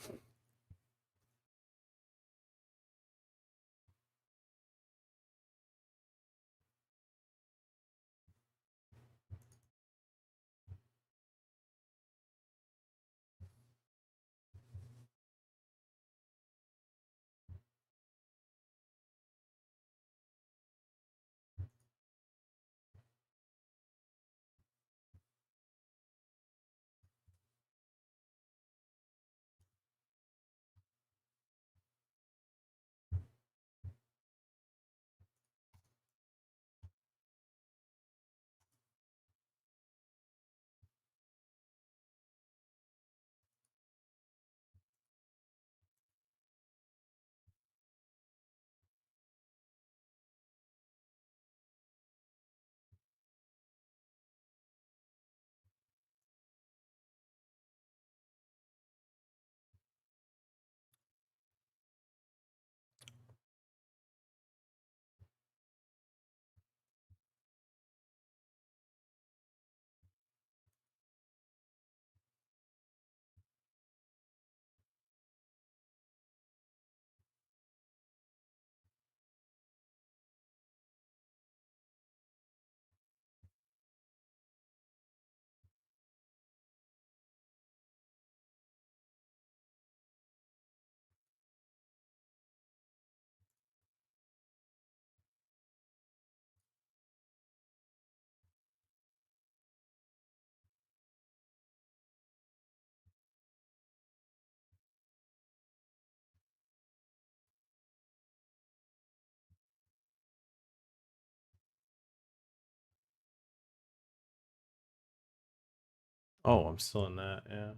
Oh, I'm still in that, yeah.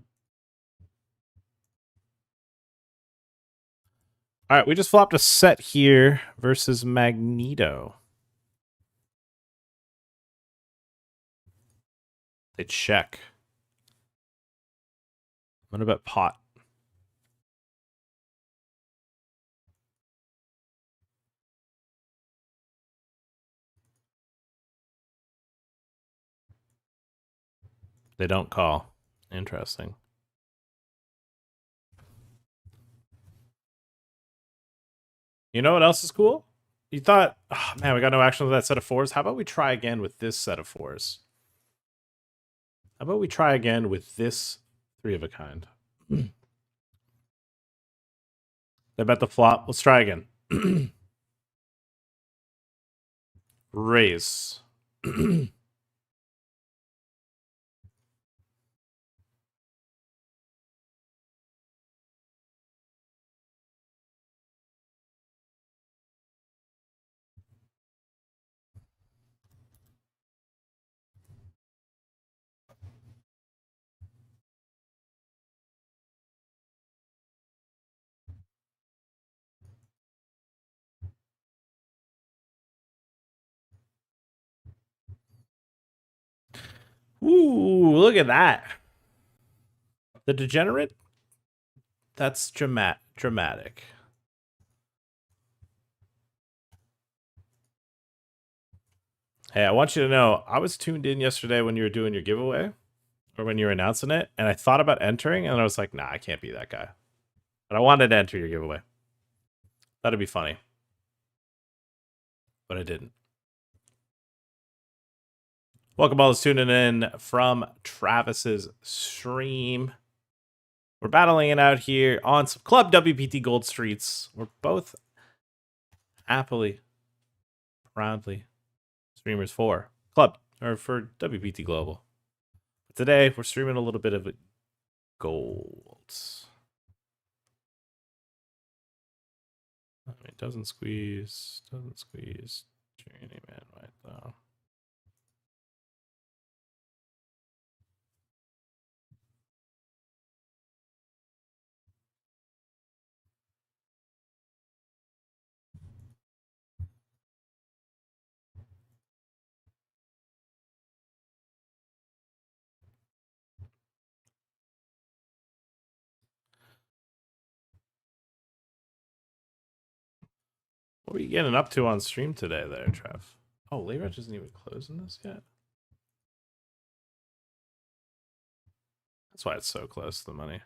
All right, we just flopped a set here versus Magneto. They check. I'm gonna bet pot. They don't call. Interesting. You know what else is cool? You thought, oh, man, we got no action with that set of fours. How about we try again with this set of fours? How about we try again with this three of a kind? They bet the flop. Let's try again. Raise. Ooh, look at that. The degenerate? That's dramatic. Hey, I want you to know, I was tuned in yesterday when you were doing your giveaway, or when you were announcing it, and I thought about entering, and I was like, nah, I can't be that guy. But I wanted to enter your giveaway. That'd be funny. But I didn't. Welcome all those tuning in from Travis's stream. We're battling it out here on some Club WPT Gold Streets. We're both happily, proudly streamers for Club, or for WPT Global. But today, we're streaming a little bit of gold. I mean, doesn't squeeze. Journeyman right though. What are you getting up to on stream today there, Trev? Oh, Leverage isn't even closing this yet? That's why it's so close to the money.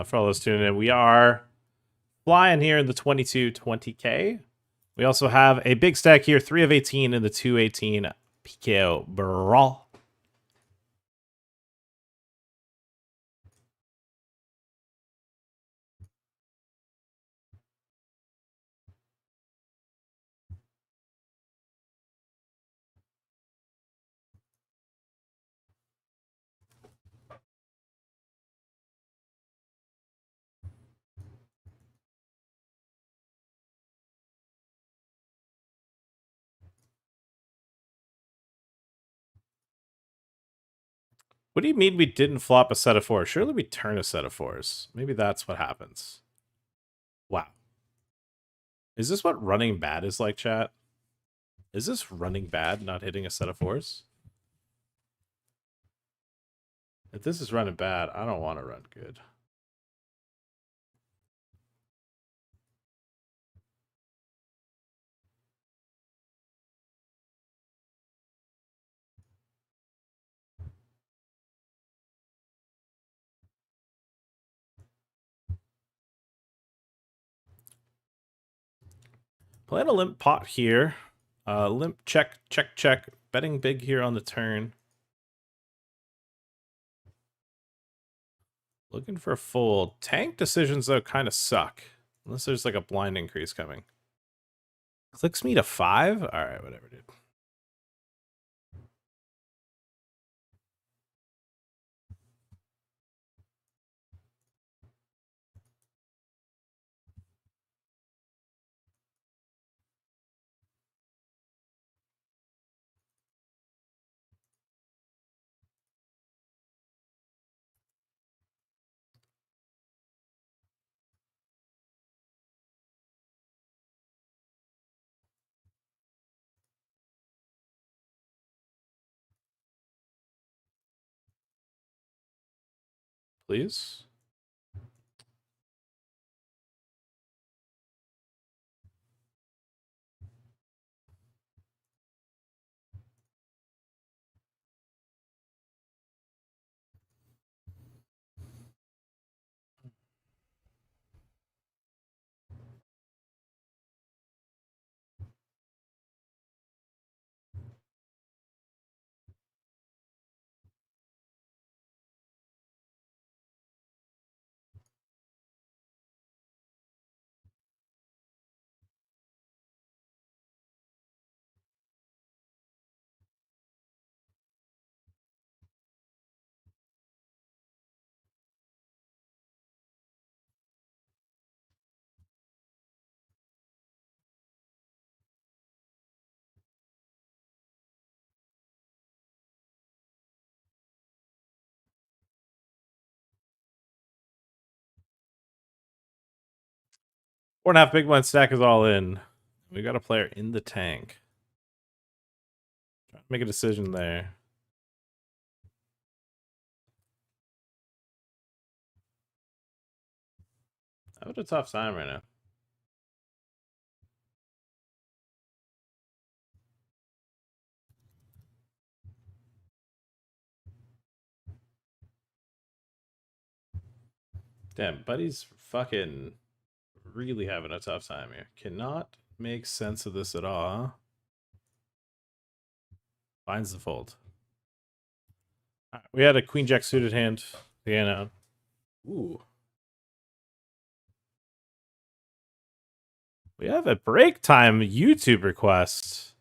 For all those tuning in, we are flying here in the 2220K. We also have a big stack here, 3 of 18 in the 218 PKO Brawl. What do you mean we didn't flop a set of fours? Surely we turn a set of fours. Maybe that's what happens. Wow. Is this what running bad is like, chat? Is this running bad, not hitting a set of fours? If this is running bad, I don't want to run good. Playing a limp pot here. Limp check. Betting big here on the turn. Looking for a fold. Tank decisions, though, kind of suck. Unless there's like a blind increase coming. Clicks me to 5? Alright, whatever, dude. please. Four and a half big blind stack is all in. We got a player in the tank. Trying to make a decision there. I'm having a tough time right now. Damn, buddy's fucking really having a tough time here. Cannot make sense of this at all. Finds the fold. Right, we had a queen jack suited hand. Yeah, no. Ooh. We have a break time YouTube request.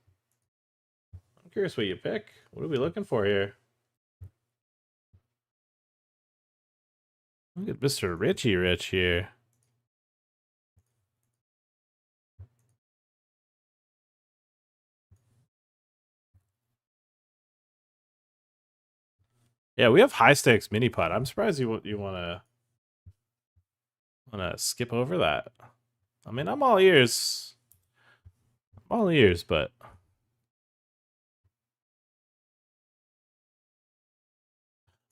I'm curious what you pick. What are we looking for here? Look at Mr. Richie Rich here. Yeah, we have high stakes mini putt. I'm surprised you wanna skip over that. I mean, I'm all ears. I'm all ears, but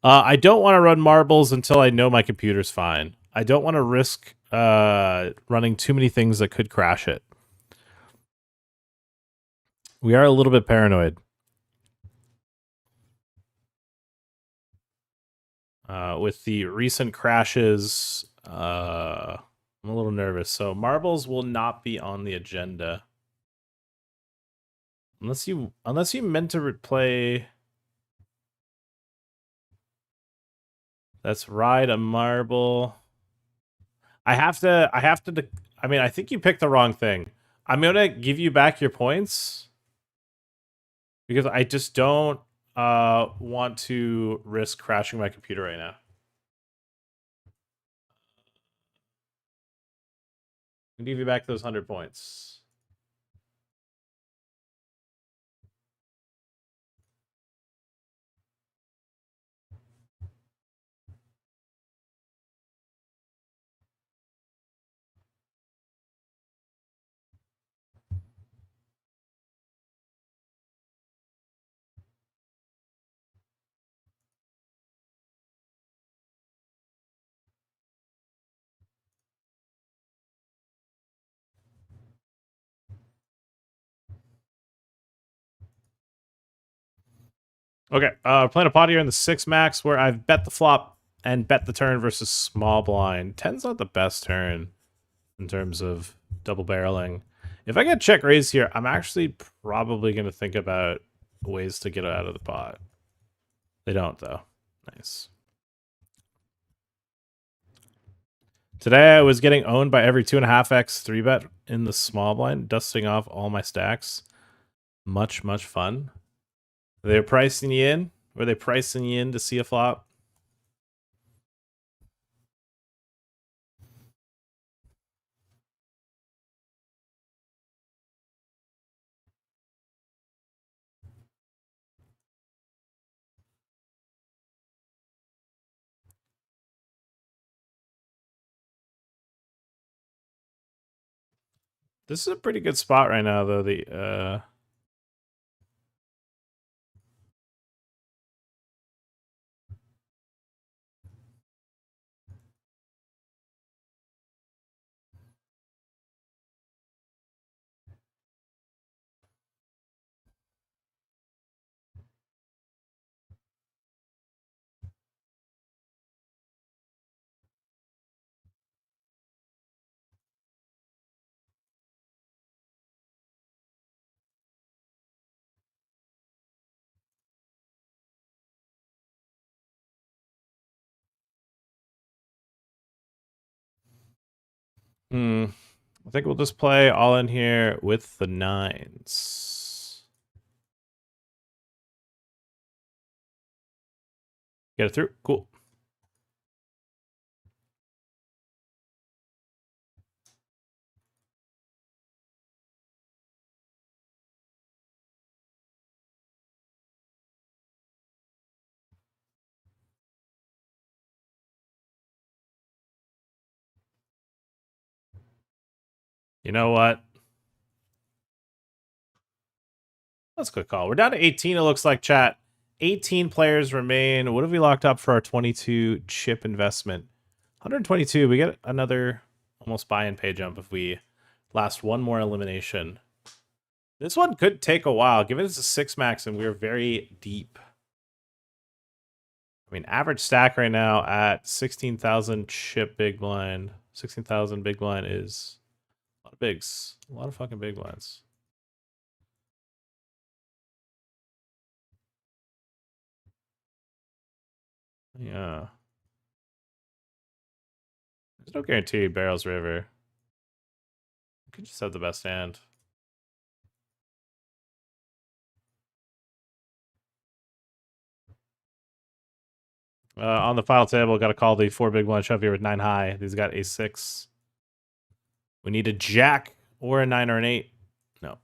I don't want to run marbles until I know my computer's fine. I don't want to risk running too many things that could crash it. We are a little bit paranoid. With the recent crashes, I'm a little nervous. So marbles will not be on the agenda. Unless you meant to play. Let's ride a marble. I have to, I mean, I think you picked the wrong thing. I'm going to give you back your points because I just don't want to risk crashing my computer right now. I'll give you back those 100 points. Okay, playing a pot here in the 6 max where I've bet the flop and bet the turn versus small blind. 10's not the best turn in terms of double barreling. If I get check raise here, I'm actually probably going to think about ways to get out of the pot. They don't, though. Nice. Today I was getting owned by every 2.5x 3-bet in the small blind, dusting off all my stacks. Much fun. They're pricing you in? Were they pricing you in to see a flop? This is a pretty good spot right now, though. The I think we'll just play all in here with the 9s. Get it through? Cool. You know what? That's a good call. We're down to 18, it looks like, chat. 18 players remain. What have we locked up for our 22 chip investment? 122. We get another almost buy-in pay jump if we last one more elimination. This one could take a while. Given it's a 6 max and we're very deep. I mean, average stack right now at 16,000 chip big blind. 16,000 big blind is a lot of bigs. A lot of fucking big blinds. Yeah. There's no guarantee Barrels River. You could just have the best hand. On the final table, got to call the 4 big blind shove here with 9 high. These got a 6. We need a jack or a 9 or an 8. No.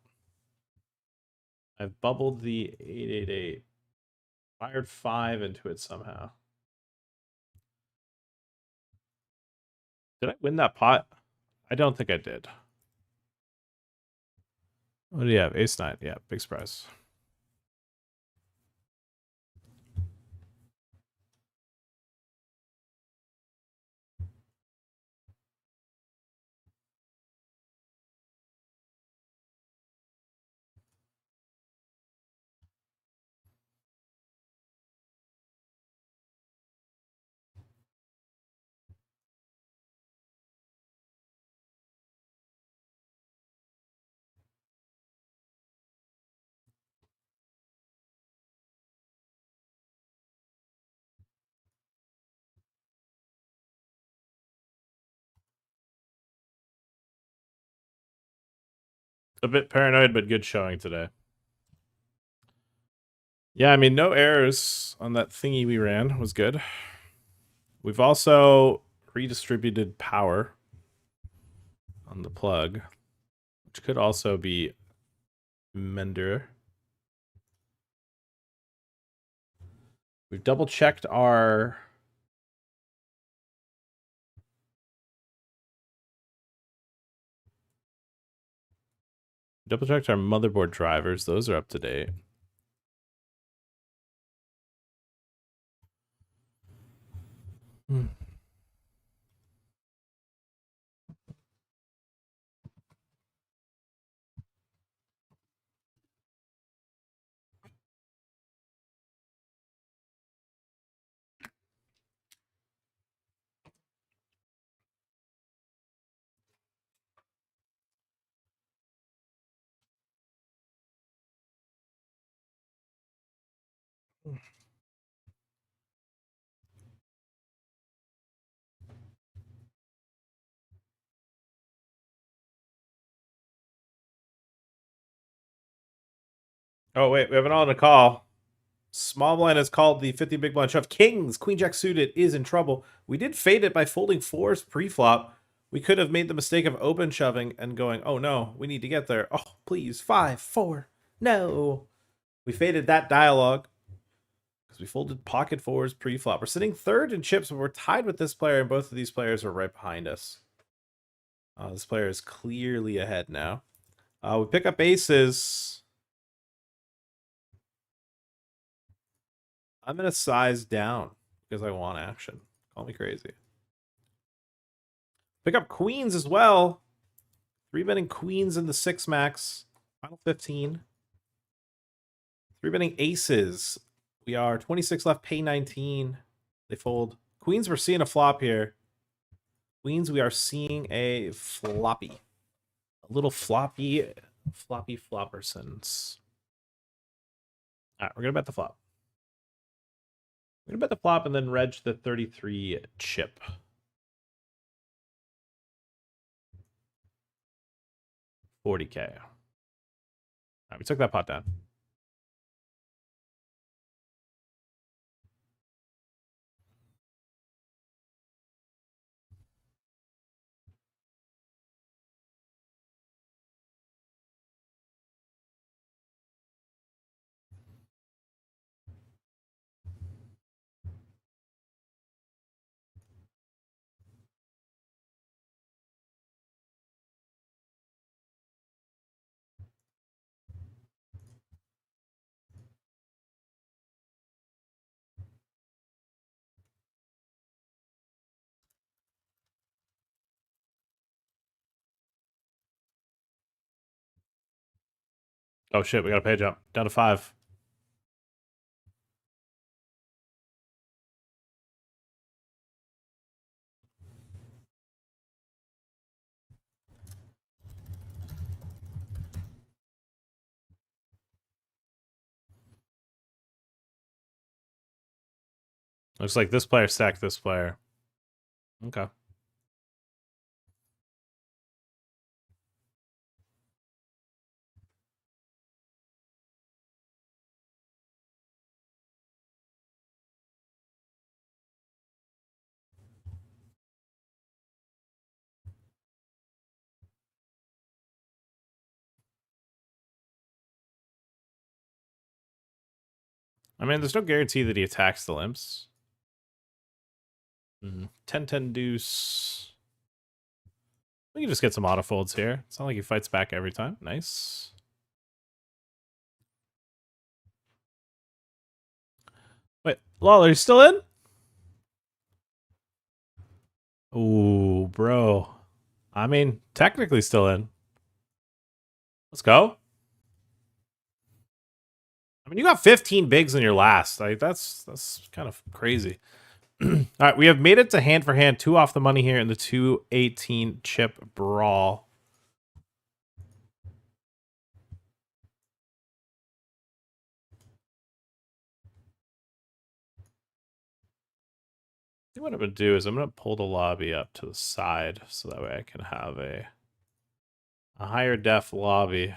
I've bubbled the 888. Fired 5 into it somehow. Did I win that pot? I don't think I did. What do you have? Ace 9. Yeah, big surprise. A bit paranoid, but good showing today. Yeah, I mean, no errors on that thingy we ran was good. We've also redistributed power on the plug, which could also be Mender. We've double checked our motherboard drivers. Those are up to date. Oh, wait, we have an all in a call. Small blind has called the 50 big blind shove. Kings, Queen Jack suited is in trouble. We did fade it by folding 4s pre-flop. We could have made the mistake of open shoving and going, oh no, we need to get there. Oh, please, 5, 4, no. We faded that dialogue because we folded pocket 4s pre-flop. We're sitting third in chips, but we're tied with this player, and both of these players are right behind us. This player is clearly ahead now. We pick up aces. I'm going to size down because I want action. Call me crazy. Pick up queens as well. 3-betting queens in the 6 max. Final 15. 3-betting aces. We are 26 left, pay 19. They fold. Queens, we're seeing a flop here. Queens, we are seeing a floppy. A little floppy floppersons. All right, we're going to bet the flop. We're going to bet the flop and then reg the 33 chip. 40K. All right, we took that pot down. Oh shit, we got a pay jump. Down to 5. Looks like this player stacked this player. Okay. I mean, there's no guarantee that he attacks the limps. 10-10 deuce. We can just get some auto folds here. It's not like he fights back every time. Nice. Wait, lol, are you still in? Ooh, bro. I mean, technically still in. Let's go. I mean, you got 15 bigs in your last. Like, that's kind of crazy. All right, we have made it to hand for hand. 2 off the money here in the 218 chip brawl. I think what I'm going to do is I'm going to pull the lobby up to the side so that way I can have a higher def lobby.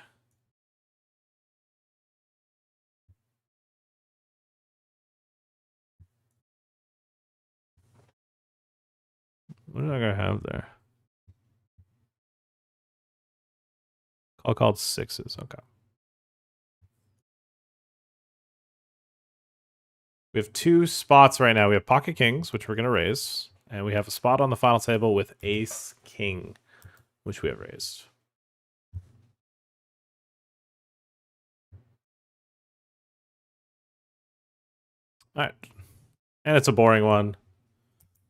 What am I going to have there? Call called 6s. Okay. We have 2 spots right now. We have pocket kings, which we're going to raise. And we have a spot on the final table with ace king, which we have raised. All right. And it's a boring one.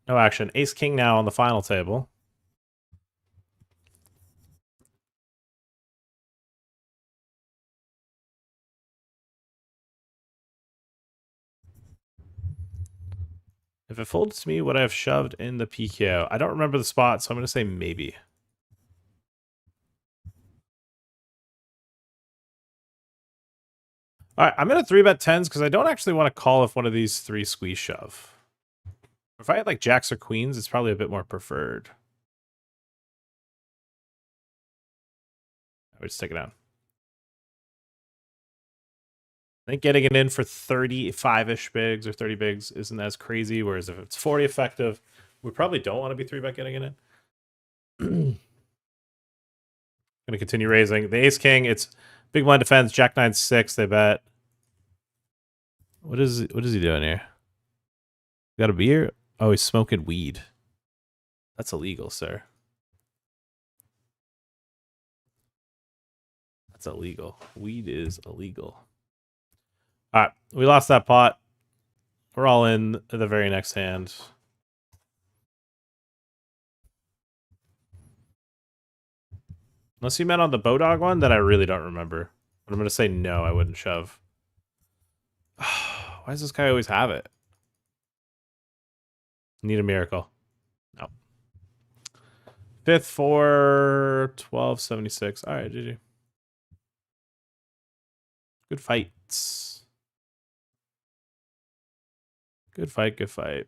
No action. Ace king now on the final table. If it folds to me, would I have shoved in the PKO? I don't remember the spot, so I'm going to say maybe. All right, I'm going to 3-bet 10s because I don't actually want to call if one of these 3 squeeze shove. If I had like jacks or queens, it's probably a bit more preferred. I would just take it down. I think getting it in for 35-ish bigs or 30 bigs isn't as crazy, whereas if it's 40 effective, we probably don't want to be 3-bet getting it in. Gonna continue raising. The ace king, it's big blind defense, jack 9-6, they bet. What is he doing here? Got a beer? Oh, he's smoking weed. That's illegal, sir. That's illegal. Weed is illegal. All right, we lost that pot. We're all in the very next hand. Unless you meant on the Bodog one, then I really don't remember. But I'm going to say no, I wouldn't shove. Why does this guy always have it? Need a miracle. No. 5th for 1276. All right, GG. Good fights. Good fight, good fight.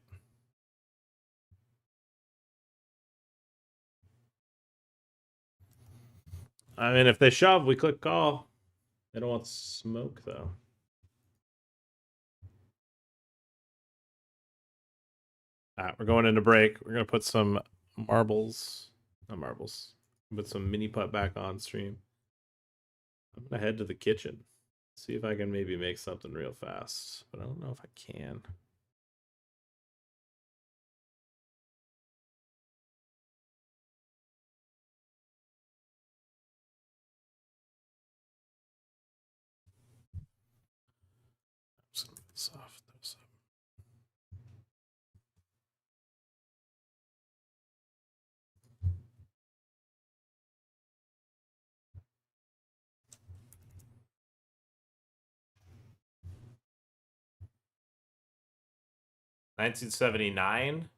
I mean, if they shove, we click call. They don't want smoke, though. All right, we're going into break. We're going to put some marbles. Not marbles. Put some mini putt back on stream. I'm going to head to the kitchen. See if I can maybe make something real fast. But I don't know if I can. Just gonna get this off. Those up. $1979.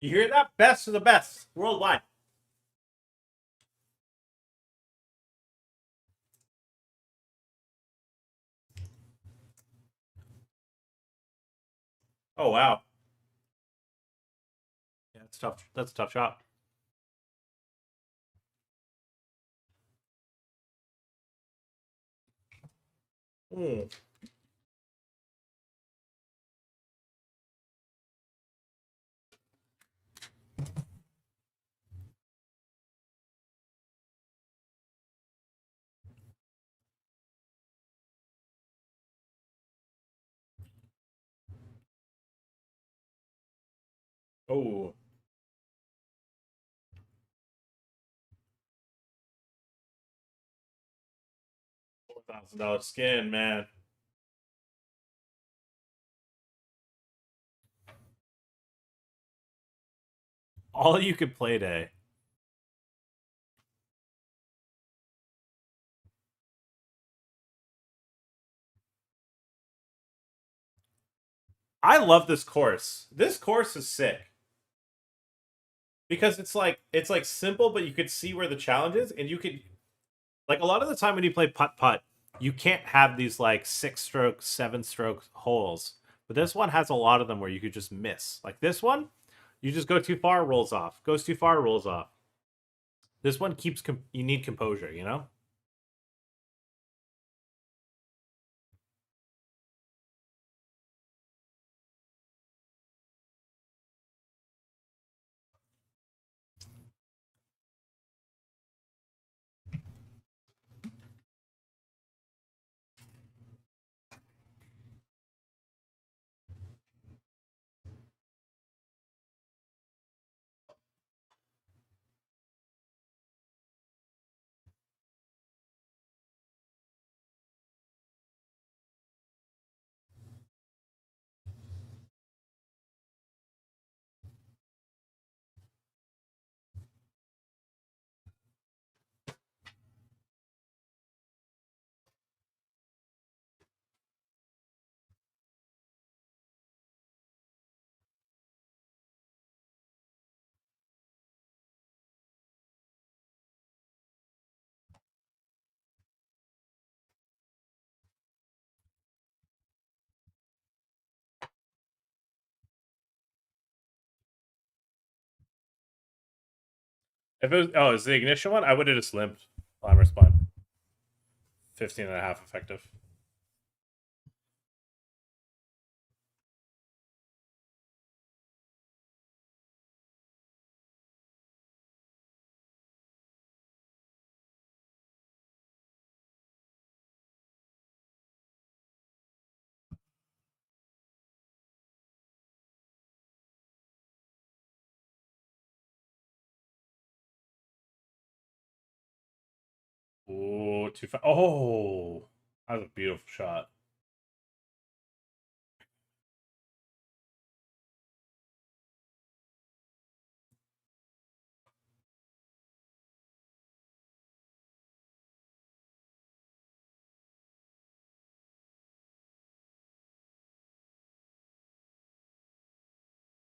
You hear that? Best of the best worldwide. Oh, wow. Yeah, it's tough. That's a tough shot. Mm. Oh. $4,000 skin, man. All you could play day. I love this course. This course is sick. Because it's like simple, but you could see where the challenge is, and you could like a lot of the time when you play putt putt, you can't have these like 6-stroke, 7-stroke holes. But this one has a lot of them where you could just miss. Like this one, you just go too far, rolls off. Goes too far, rolls off. This one keeps you need composure, you know? If it was it's the ignition one, I would have just limped. Climber spine. 15 and a half effective. too fast. Oh, that was a beautiful shot.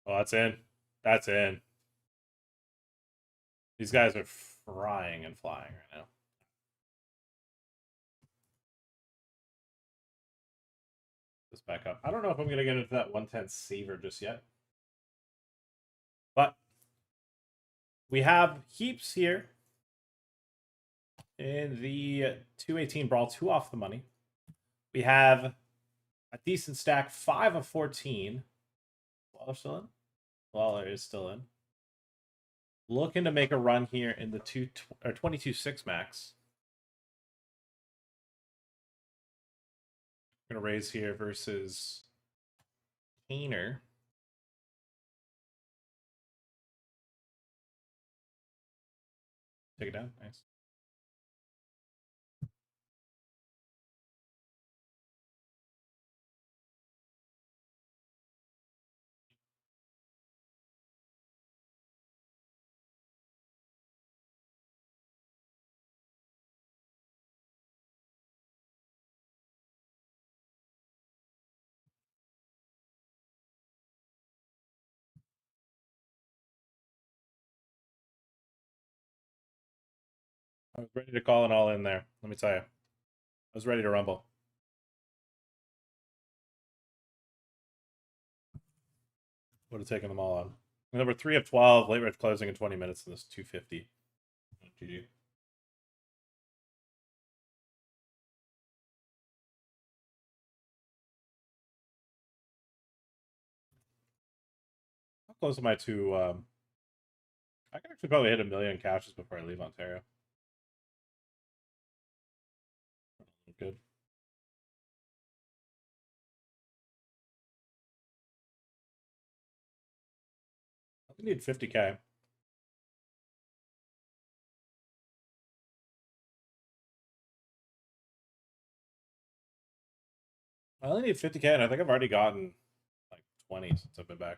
Oh, that's in. That's in. These guys are frying and flying right now. This back up. I don't know if I'm going to get into that 110 saver just yet. But we have heaps here in the 218 brawl, 2 off the money. We have a decent stack, 5 of 14. Waller still in? Waller is still in. Looking to make a run here in the 22-6 max. Gonna raise here versus Kaner. Take it down. Nice. I was ready to call it all in there. Let me tell you. I was ready to rumble. Would have taken them all on. Number 3 of 12, late red closing in 20 minutes in this 250. GG. How close am I to I can actually probably hit 1 million caches before I leave Ontario. Good. I need 50K. I only need 50K, and I think I've already gotten like 20 since I've been back.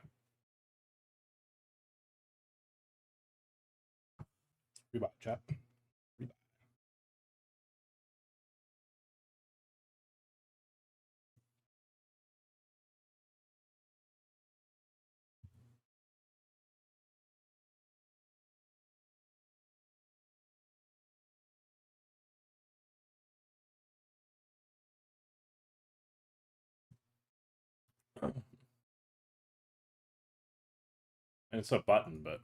Rebuy, chat. Rebuy. And it's a button, but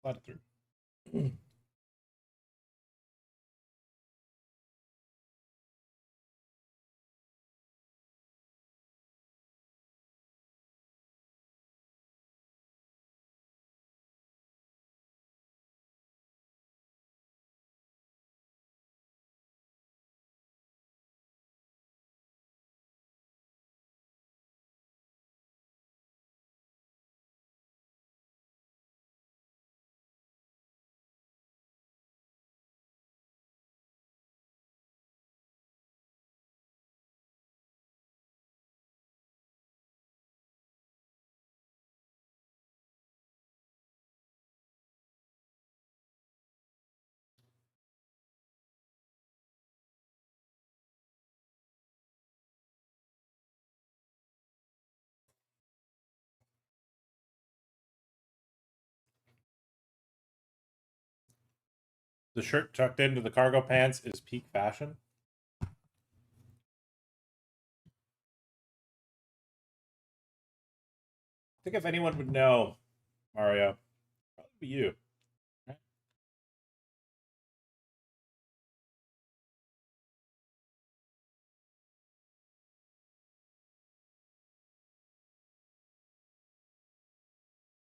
slide it through. The shirt tucked into the cargo pants is peak fashion. think if anyone would know, Mario, probably be you.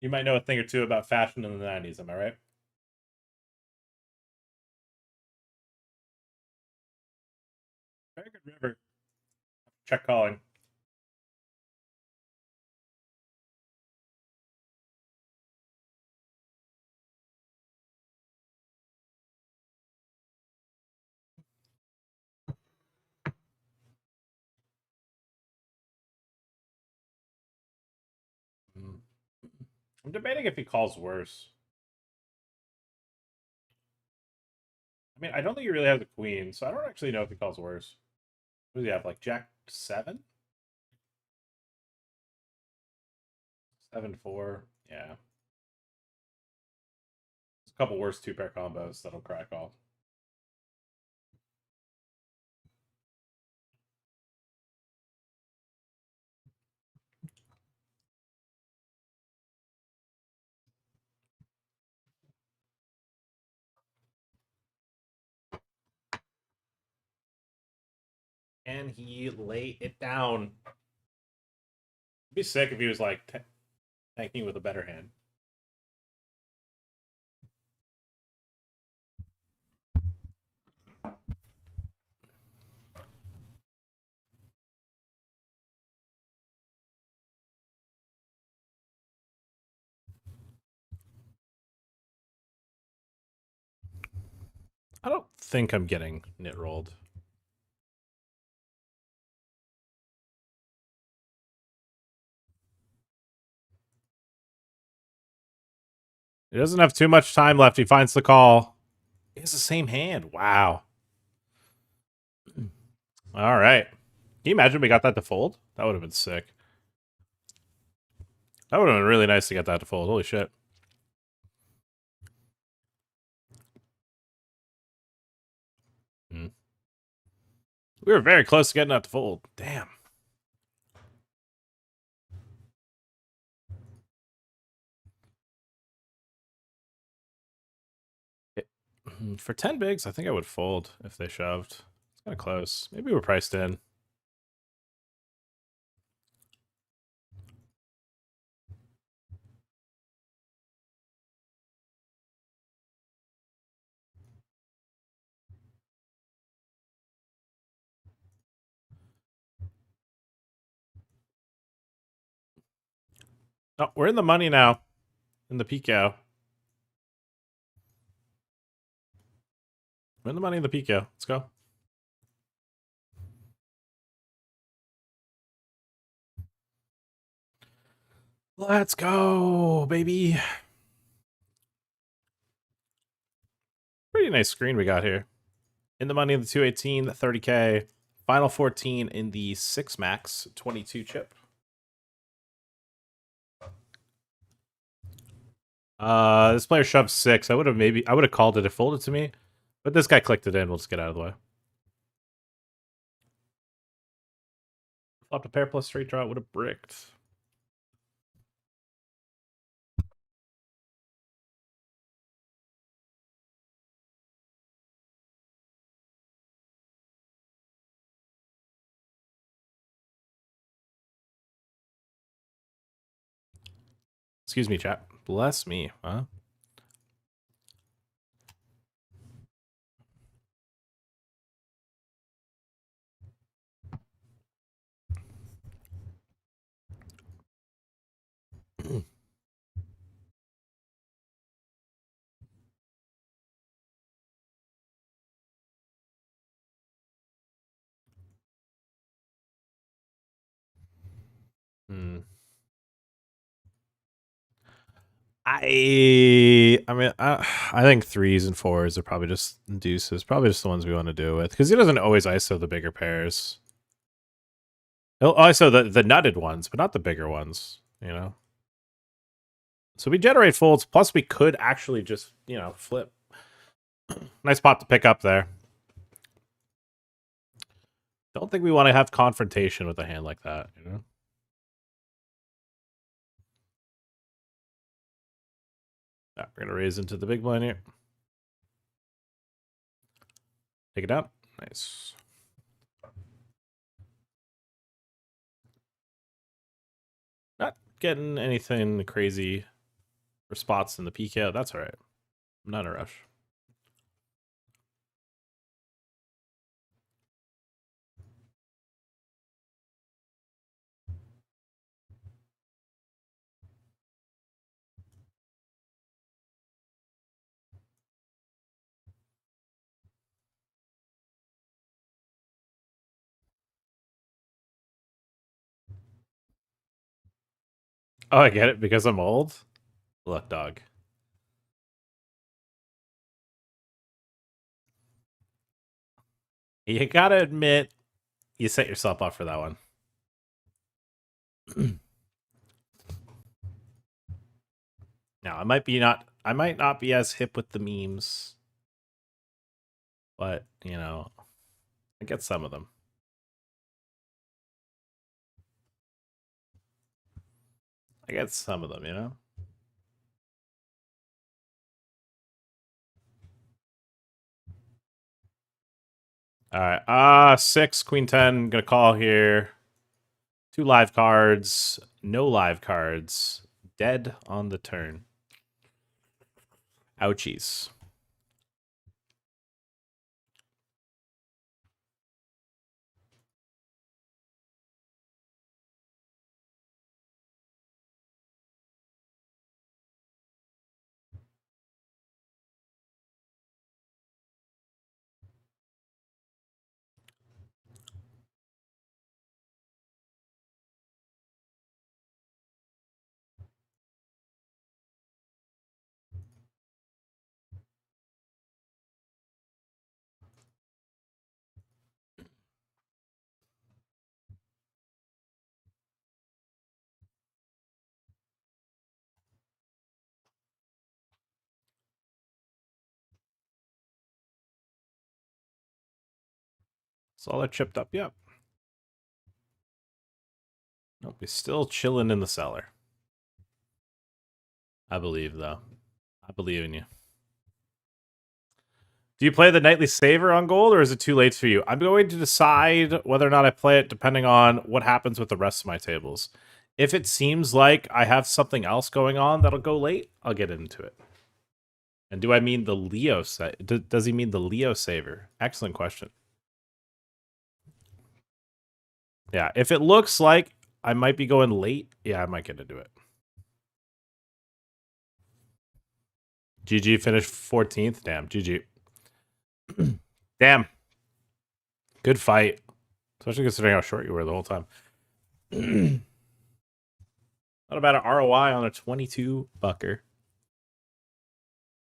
You might know a thing or two about fashion in the 90s, am I right? Very good river. Check calling. I'm debating if he calls worse. I mean, I don't think he really has a queen, so I don't actually know if he calls worse. What does he have? Like Jack 7? 7-4. Yeah. There's a couple worse 2-pair combos that'll crack off. And he lay it down. It'd be sick if he was like tanking with a better hand. I don't think I'm getting nit rolled. He doesn't have too much time left. He finds the call. He has the same hand. Wow. All right. Can you imagine we got that to fold? That would have been sick. That would have been really nice to get that to fold. Holy shit. We were very close to getting that to fold. Damn. For 10 bigs, I think I would fold if they shoved. It's kind of close. Maybe we're priced in. Oh, we're in the money now. In the PKO. We're in the money in the PKO. Let's go. Let's go, baby. Pretty nice screen we got here. In the money in the 218, the 30K. Final 14 in the 6 max 22 chip. This player shoved 6. I would have called it if folded to me. But this guy clicked it in. We'll just get out of the way. Flopped a pair plus straight draw. It would have bricked. Excuse me, chat. Bless me, huh? I think 3s and 4s are probably just deuces. Probably just the ones we want to do with. Because he doesn't always ISO the bigger pairs. He'll ISO the nutted ones, but not the bigger ones, you know? So we generate folds, plus we could actually just, flip. Nice pot to pick up there. Don't think we want to have confrontation with a hand like that, you know? We're going to raise into the big blind here. Take it out. Nice. Not getting anything crazy for spots in the PKO. That's all right. I'm not in a rush. Oh, I get it because I'm old. Look, dog. You gotta admit, you set yourself up for that one. Now, I might not be as hip with the memes, but you know, I get some of them. I get some of them, you know. All right. 6, Queen 10. Gonna call here. 2 live cards. No live cards. Dead on the turn. Ouchies. It's all chipped up. Yep. Nope. He's still chilling in the cellar. I believe, though. I believe in you. Do you play the nightly saver on gold, or is it too late for you? I'm going to decide whether or not I play it depending on what happens with the rest of my tables. If it seems like I have something else going on that'll go late, I'll get into it. And do I mean the Leo set? Does he mean the Leo saver? Excellent question. Yeah, if it looks like I might be going late, yeah, I might get into it. GG finished 14th. Damn, GG. Damn. Good fight. Especially considering how short you were the whole time. Not about an ROI on a 22 bucker.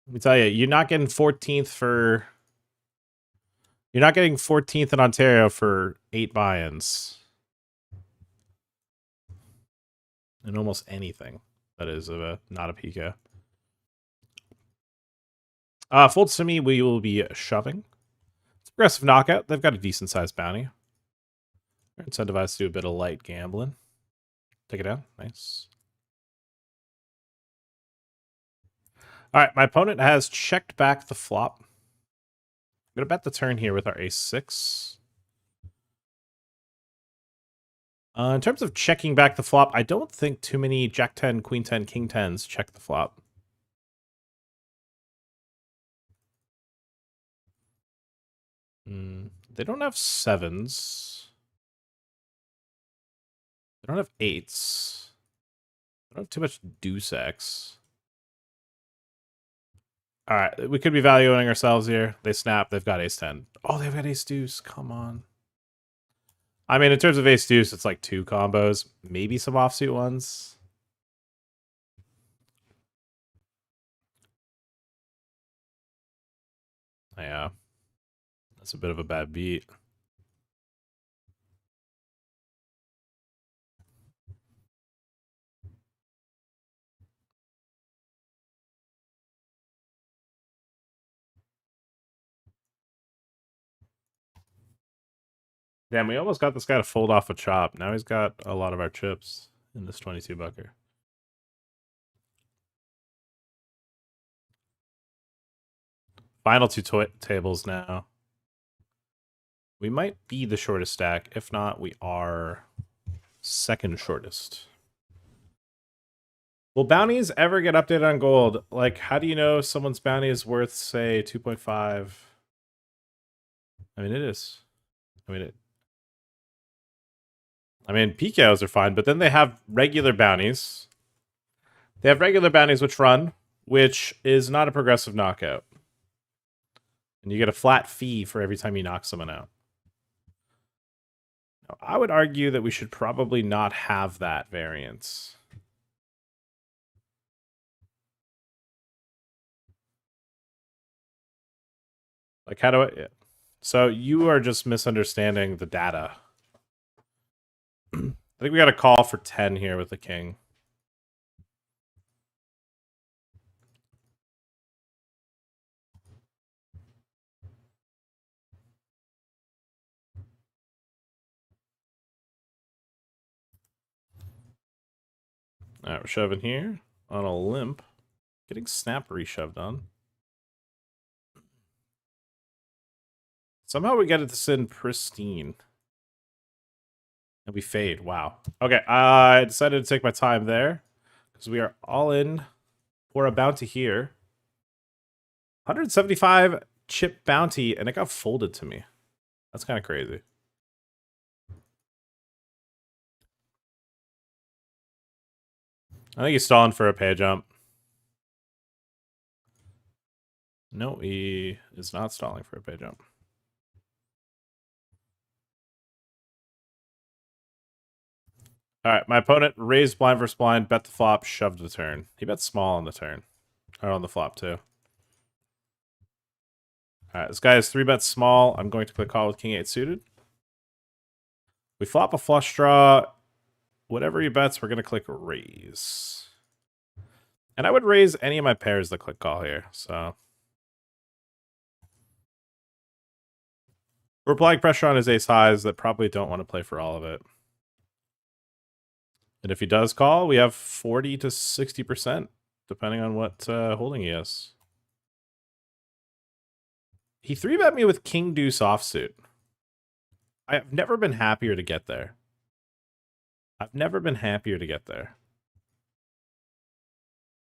Let me tell you, you're not getting 14th for... You're not getting 14th in Ontario for 8 buy-ins. And almost anything that is not a PK. Folds to me, we will be shoving. It's a progressive knockout. They've got a decent sized bounty. They're incentivized to do a bit of light gambling. Take it down. Nice. All right, my opponent has checked back the flop. I'm going to bet the turn here with our ace-6. In terms of checking back the flop, I don't think too many jack-10, queen-10, king-10s check the flop. They don't have 7s. They don't have 8s. They don't have too much deuce-X. All right, we could be valuing ourselves here. They snap. They've got ace-10. Oh, they've got ace-deuce. Come on. I mean, in terms of ace-deuce, it's like 2 combos. Maybe some offsuit ones. Yeah. That's a bit of a bad beat. Damn, we almost got this guy to fold off a chop. Now he's got a lot of our chips in this 22 bucker. Final two tables now. We might be the shortest stack. If not, we are second shortest. Will bounties ever get updated on gold? Like, how do you know someone's bounty is worth, say, 2.5? I mean, it is. I mean, PKOs are fine, but then they have regular bounties. They have regular bounties which run, which is not a progressive knockout. And you get a flat fee for every time you knock someone out. Now, I would argue that we should probably not have that variance. Like, how do I... So you are just misunderstanding the data. I think we got a call for 10 here with the king. All right, we're shoving here on a limp. Getting snap reshoved on. Somehow we get this in pristine. And we fade. Wow. Okay, I decided to take my time there. Because we are all in for a bounty here. 175 chip bounty, and it got folded to me. That's kind of crazy. I think he's stalling for a pay jump. No, he is not stalling for a pay jump. All right, my opponent raised blind versus blind, bet the flop, shoved the turn. He bet small on the turn. Or on the flop, too. All right, this guy has 3 bets small. I'm going to click call with king 8 suited. We flop a flush draw. Whatever he bets, we're going to click raise. And I would raise any of my pairs that click call here, so... We're applying pressure on his ace highs that probably don't want to play for all of it. And if he does call, we have 40 to 60%, depending on what holding he has. He 3-bet me with king deuce offsuit. I've never been happier to get there. I've never been happier to get there.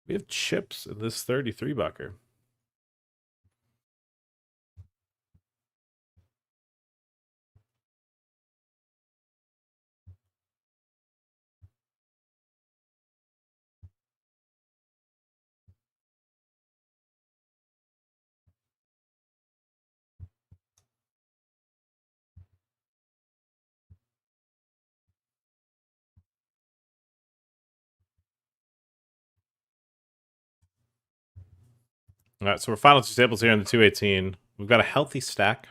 We have chips in this 33 bucker. All right, so we're final 2 tables here in the 218. We've got a healthy stack.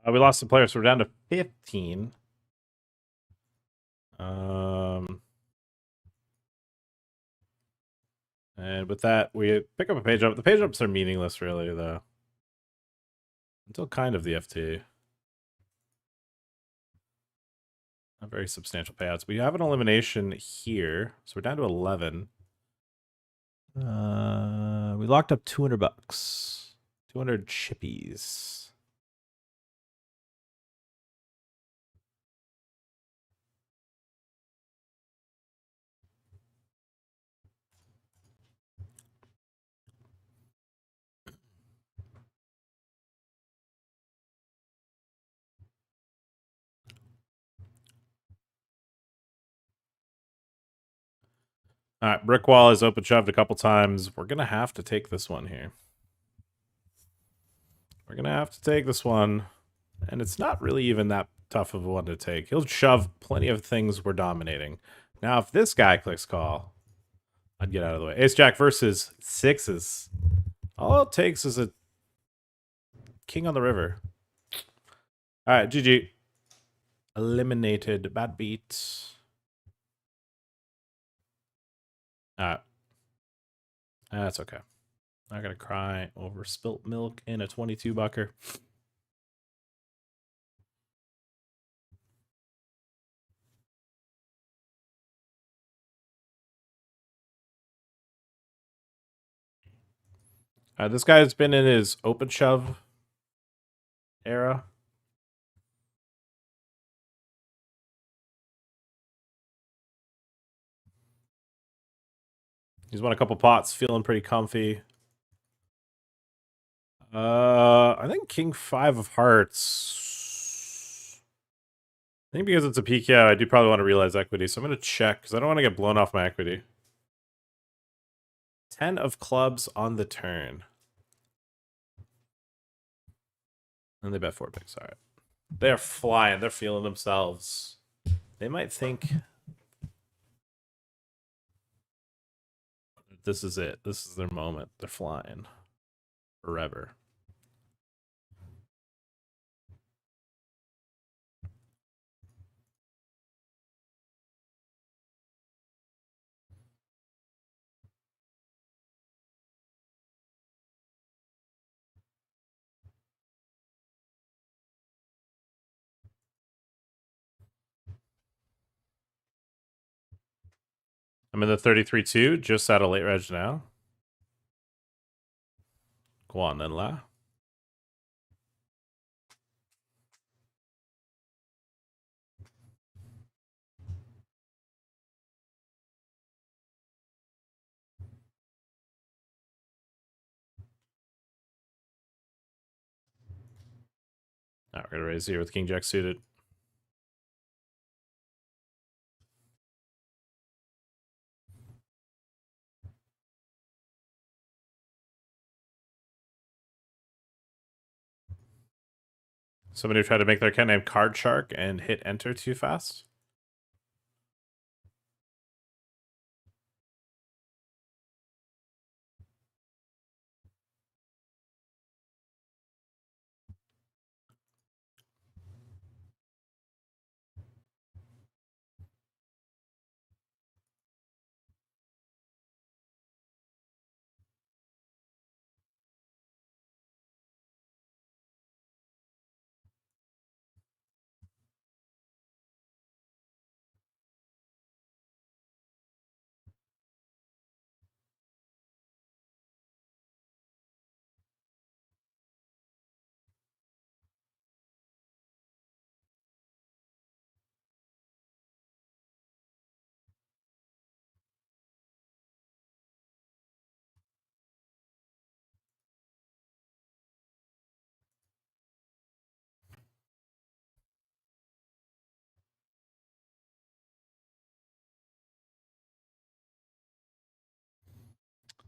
We lost some players, so we're down to 15. And with that, we pick up a page up. The page ups are meaningless, really, though. Until kind of the FT. Not very substantial payouts. We have an elimination here, so we're down to 11. We locked up $200. 200 chippies. All right, brick wall is open shoved a couple times. We're gonna have to take this one here. We're gonna have to take this one, and it's not really even that tough of a one to take. He'll shove plenty of things we're dominating. Now, if this guy clicks call, I'd get out of the way. Ace Jack versus sixes. All it takes is a king on the river. All right, GG. Eliminated. Bad beat. All right. That's okay. Not gonna cry over spilt milk in a 22 bucker. This guy's been in his open shove era. He's won a couple pots, feeling pretty comfy. I think King 5 of Hearts. I think because it's a PKO, I do probably want to realize equity, so I'm going to check, because I don't want to get blown off my equity. 10 of clubs on the turn. And they bet 4 bigs, alright. They're flying, they're feeling themselves. They might think this is it. This is their moment. They're flying. Forever. I'm in the 33-2, just out of late reg now. Go on then, La. All right, we're gonna raise here with King Jack suited. Somebody tried to make their account name Card Shark and hit enter too fast.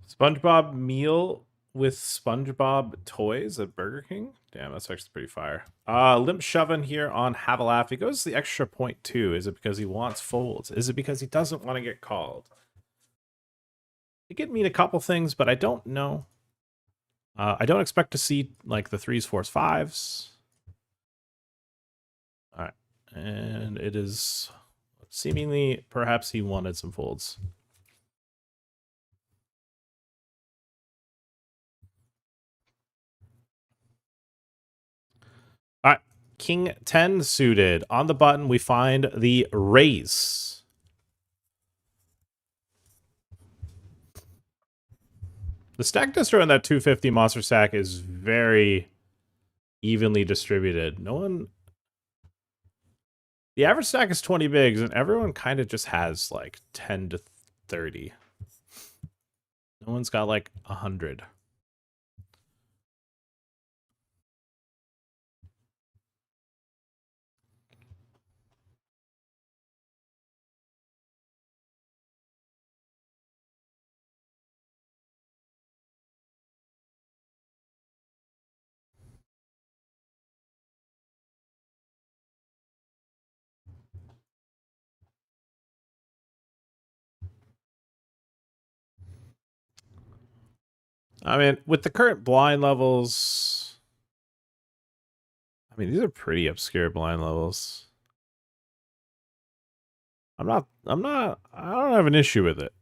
SpongeBob meal with SpongeBob toys at Burger King. Damn, that's actually pretty fire. Limp shoving here on Have a Laugh. He goes the extra 0.2. Is it because he wants folds? Is it because he doesn't want to get called? It could mean a couple things, but I don't know. I don't expect to see like the 3s, 4s, 5s. And it is seemingly, perhaps he wanted some folds. All right, King 10 suited. On the button, we find the raise. The stack distro in that 250 monster stack is very evenly distributed. No one... The average stack is 20 bigs, and everyone kind of just has like 10 to 30. No one's got like 100. I mean, with the current blind levels, I mean, these are pretty obscure blind levels. I don't have an issue with it.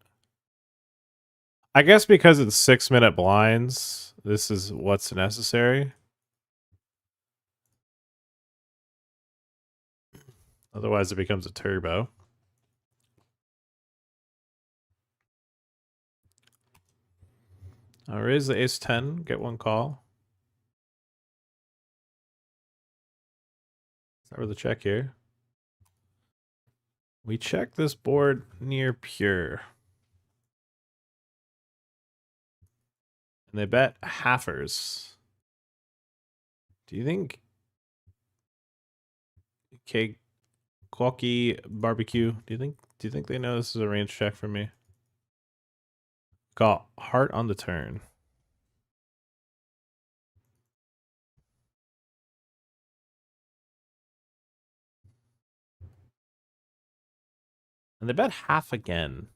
I guess because it's 6-minute blinds, this is what's necessary. Otherwise, it becomes a turbo. Raise the ace 10, get one call. Start with a check here. We check this board near pure. And they bet halfers. Do you think Qualky Barbecue, do you think they know this is a range check for me? Got heart on the turn. And they bet half again.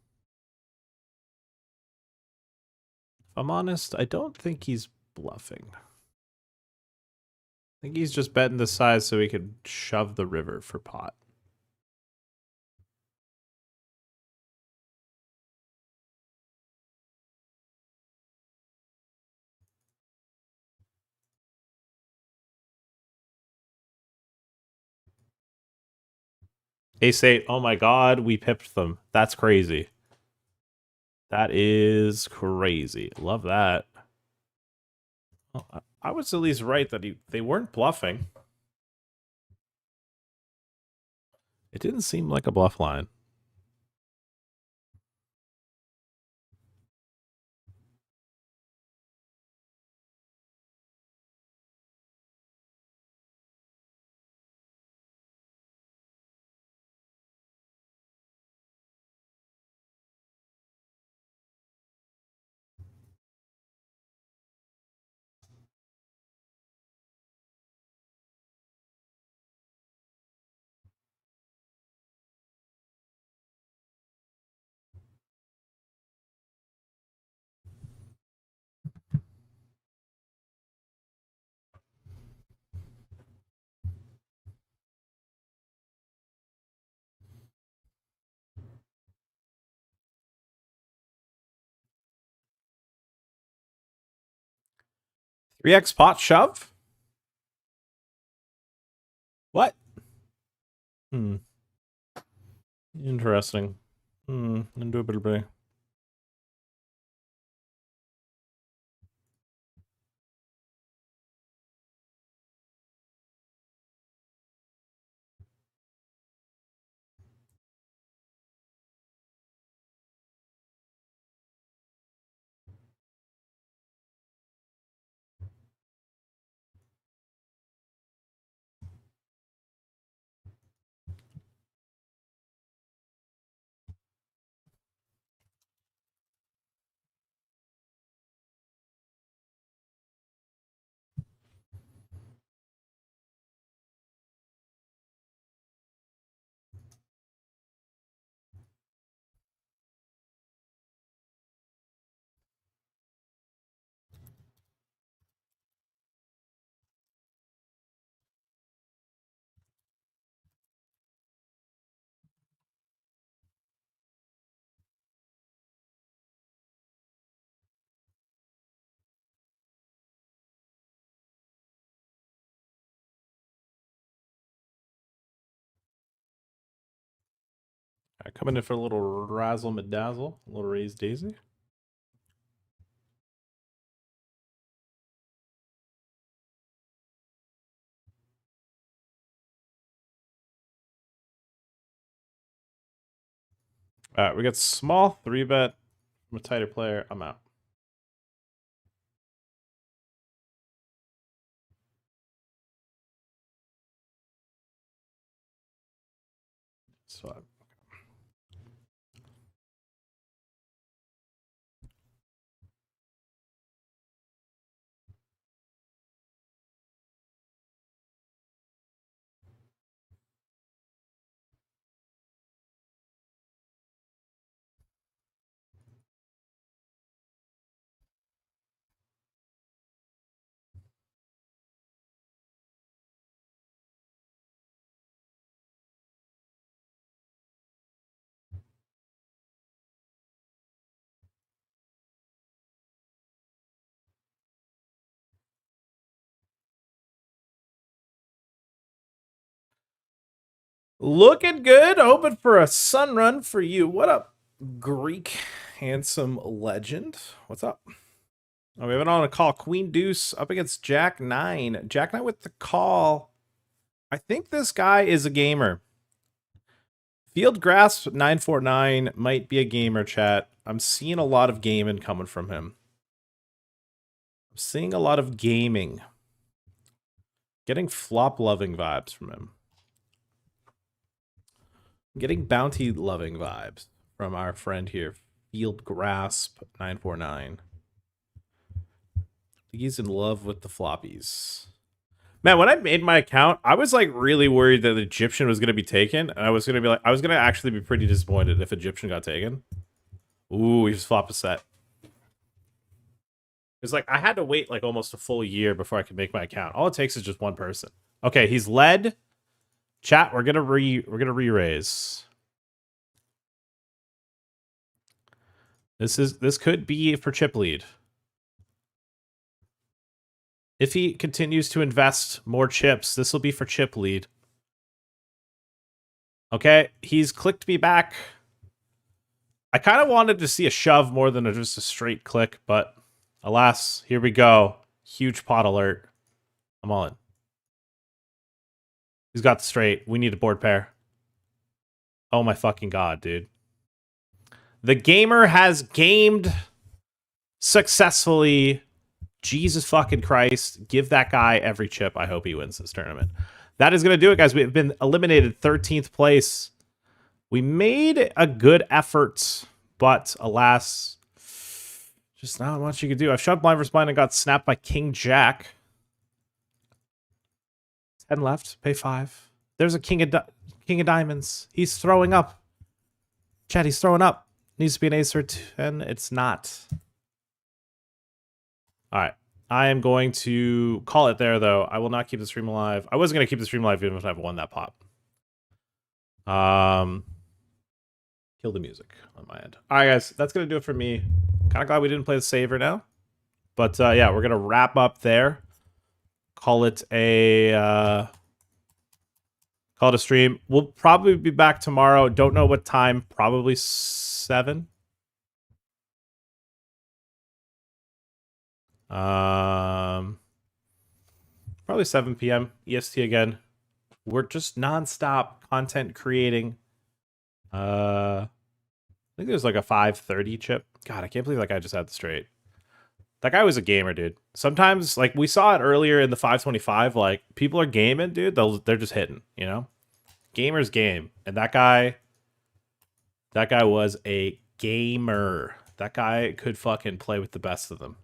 If I'm honest, I don't think he's bluffing. I think he's just betting the size so he could shove the river for pot. Ace 8, oh my god, we pipped them. That's crazy. That is crazy. Love that. Well, I was at least right that they weren't bluffing. It didn't seem like a bluff line. Three X pot shove? What? Interesting. Indubitably. Right, coming in for a little razzle madazzle, a little raised daisy. All right, we got small 3-bet from a tighter player. I'm out. So looking good. Hoping for a sun run for you. What up, Greek handsome legend? What's up? Oh, we have it on a call. Queen Deuce up against Jack 9. Jack 9 with the call. I think this guy is a gamer. Field Grasp 949 might be a gamer, chat. I'm seeing a lot of gaming coming from him. I'm seeing a lot of gaming. Getting flop-loving vibes from him. Getting bounty-loving vibes from our friend here, Field Grasp 949. I think he's in love with the floppies. Man, when I made my account, I was like really worried that Egyptian was going to be taken. And I was going to actually be pretty disappointed if Egyptian got taken. Ooh, he just flopped a set. It's like I had to wait like almost a full year before I could make my account. All it takes is just one person. Okay, he's led. Chat, we're gonna re-raise. This could be for chip lead. If he continues to invest more chips, this will be for chip lead. Okay, he's clicked me back. I kind of wanted to see a shove more than just a straight click, but alas, here we go. Huge pot alert. I'm all in. He's got the straight. We need a board pair. Oh my fucking god, dude. The gamer has gamed successfully. Jesus fucking Christ. Give that guy every chip. I hope he wins this tournament. That is going to do it, guys. We've been eliminated 13th place. We made a good effort, but alas, just not much you could do. I've shoved blind versus blind and got snapped by King Jack. 10 left. Pay 5. There's a King of Diamonds. He's throwing up. Chat, he's throwing up. Needs to be an ace or 10. It's not. All right. I am going to call it there, though. I will not keep the stream alive. I wasn't going to keep the stream alive even if I won that pop. Kill the music on my end. All right, guys. That's going to do it for me. Kind of glad we didn't play the saver now. But, yeah, we're going to wrap up there. Call it a stream. We'll probably be back tomorrow. Don't know what time. Probably 7. Probably 7 p.m. EST again. We're just nonstop content creating. I think there's like a 5:30 chip. God, I can't believe that guy just had the straight. That guy was a gamer, dude. Sometimes, like, we saw it earlier in the 525, like, people are gaming, dude. They're just hitting, you know? Gamers game. And that guy was a gamer. That guy could fucking play with the best of them.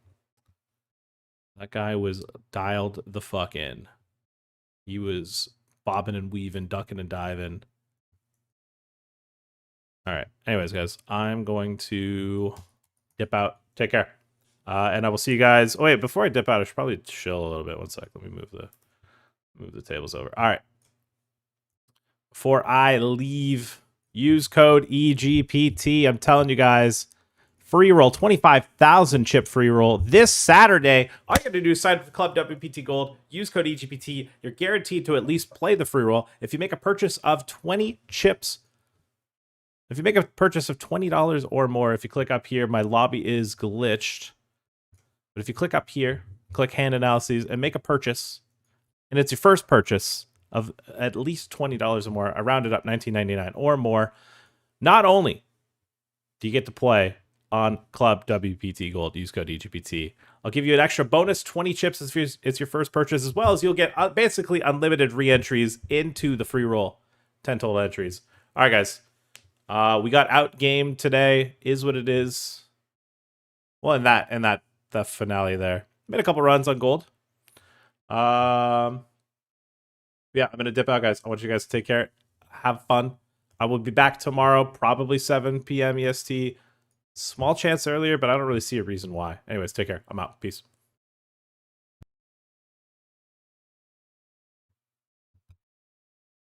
That guy was dialed the fuck in. He was bobbing and weaving, ducking and diving. All right. Anyways, guys, I'm going to dip out. Take care. And I will see you guys. Oh, wait, before I dip out, I should probably chill a little bit. One sec. Let me move the tables over. All right. Before I leave, use code EGPT. I'm telling you guys, free roll, 25,000 chip free roll this Saturday. All you got to do is sign up for the club WPT Gold. Use code EGPT. You're guaranteed to at least play the free roll. If you make a purchase of 20 chips If you make a purchase of $20 or more, if you click up here, my lobby is glitched. But if you click up here, click hand analyses and make a purchase, and it's your first purchase of at least $20 or more, I rounded up $19.99 or more, not only do you get to play on Club WPT Gold, use code EGPT. I'll give you an extra bonus 20 chips if it's your first purchase, as well as you'll get basically unlimited re-entries into the free roll 10 total entries. All right, guys. We got outgamed today. Is what it is. Well, and that the finale there. Made a couple runs on gold. Yeah, I'm gonna dip out, guys. I want you guys to take care. Have fun. I will be back tomorrow, probably 7 p.m. EST. Small chance earlier, but I don't really see a reason why. Anyways, take care. I'm out. Peace.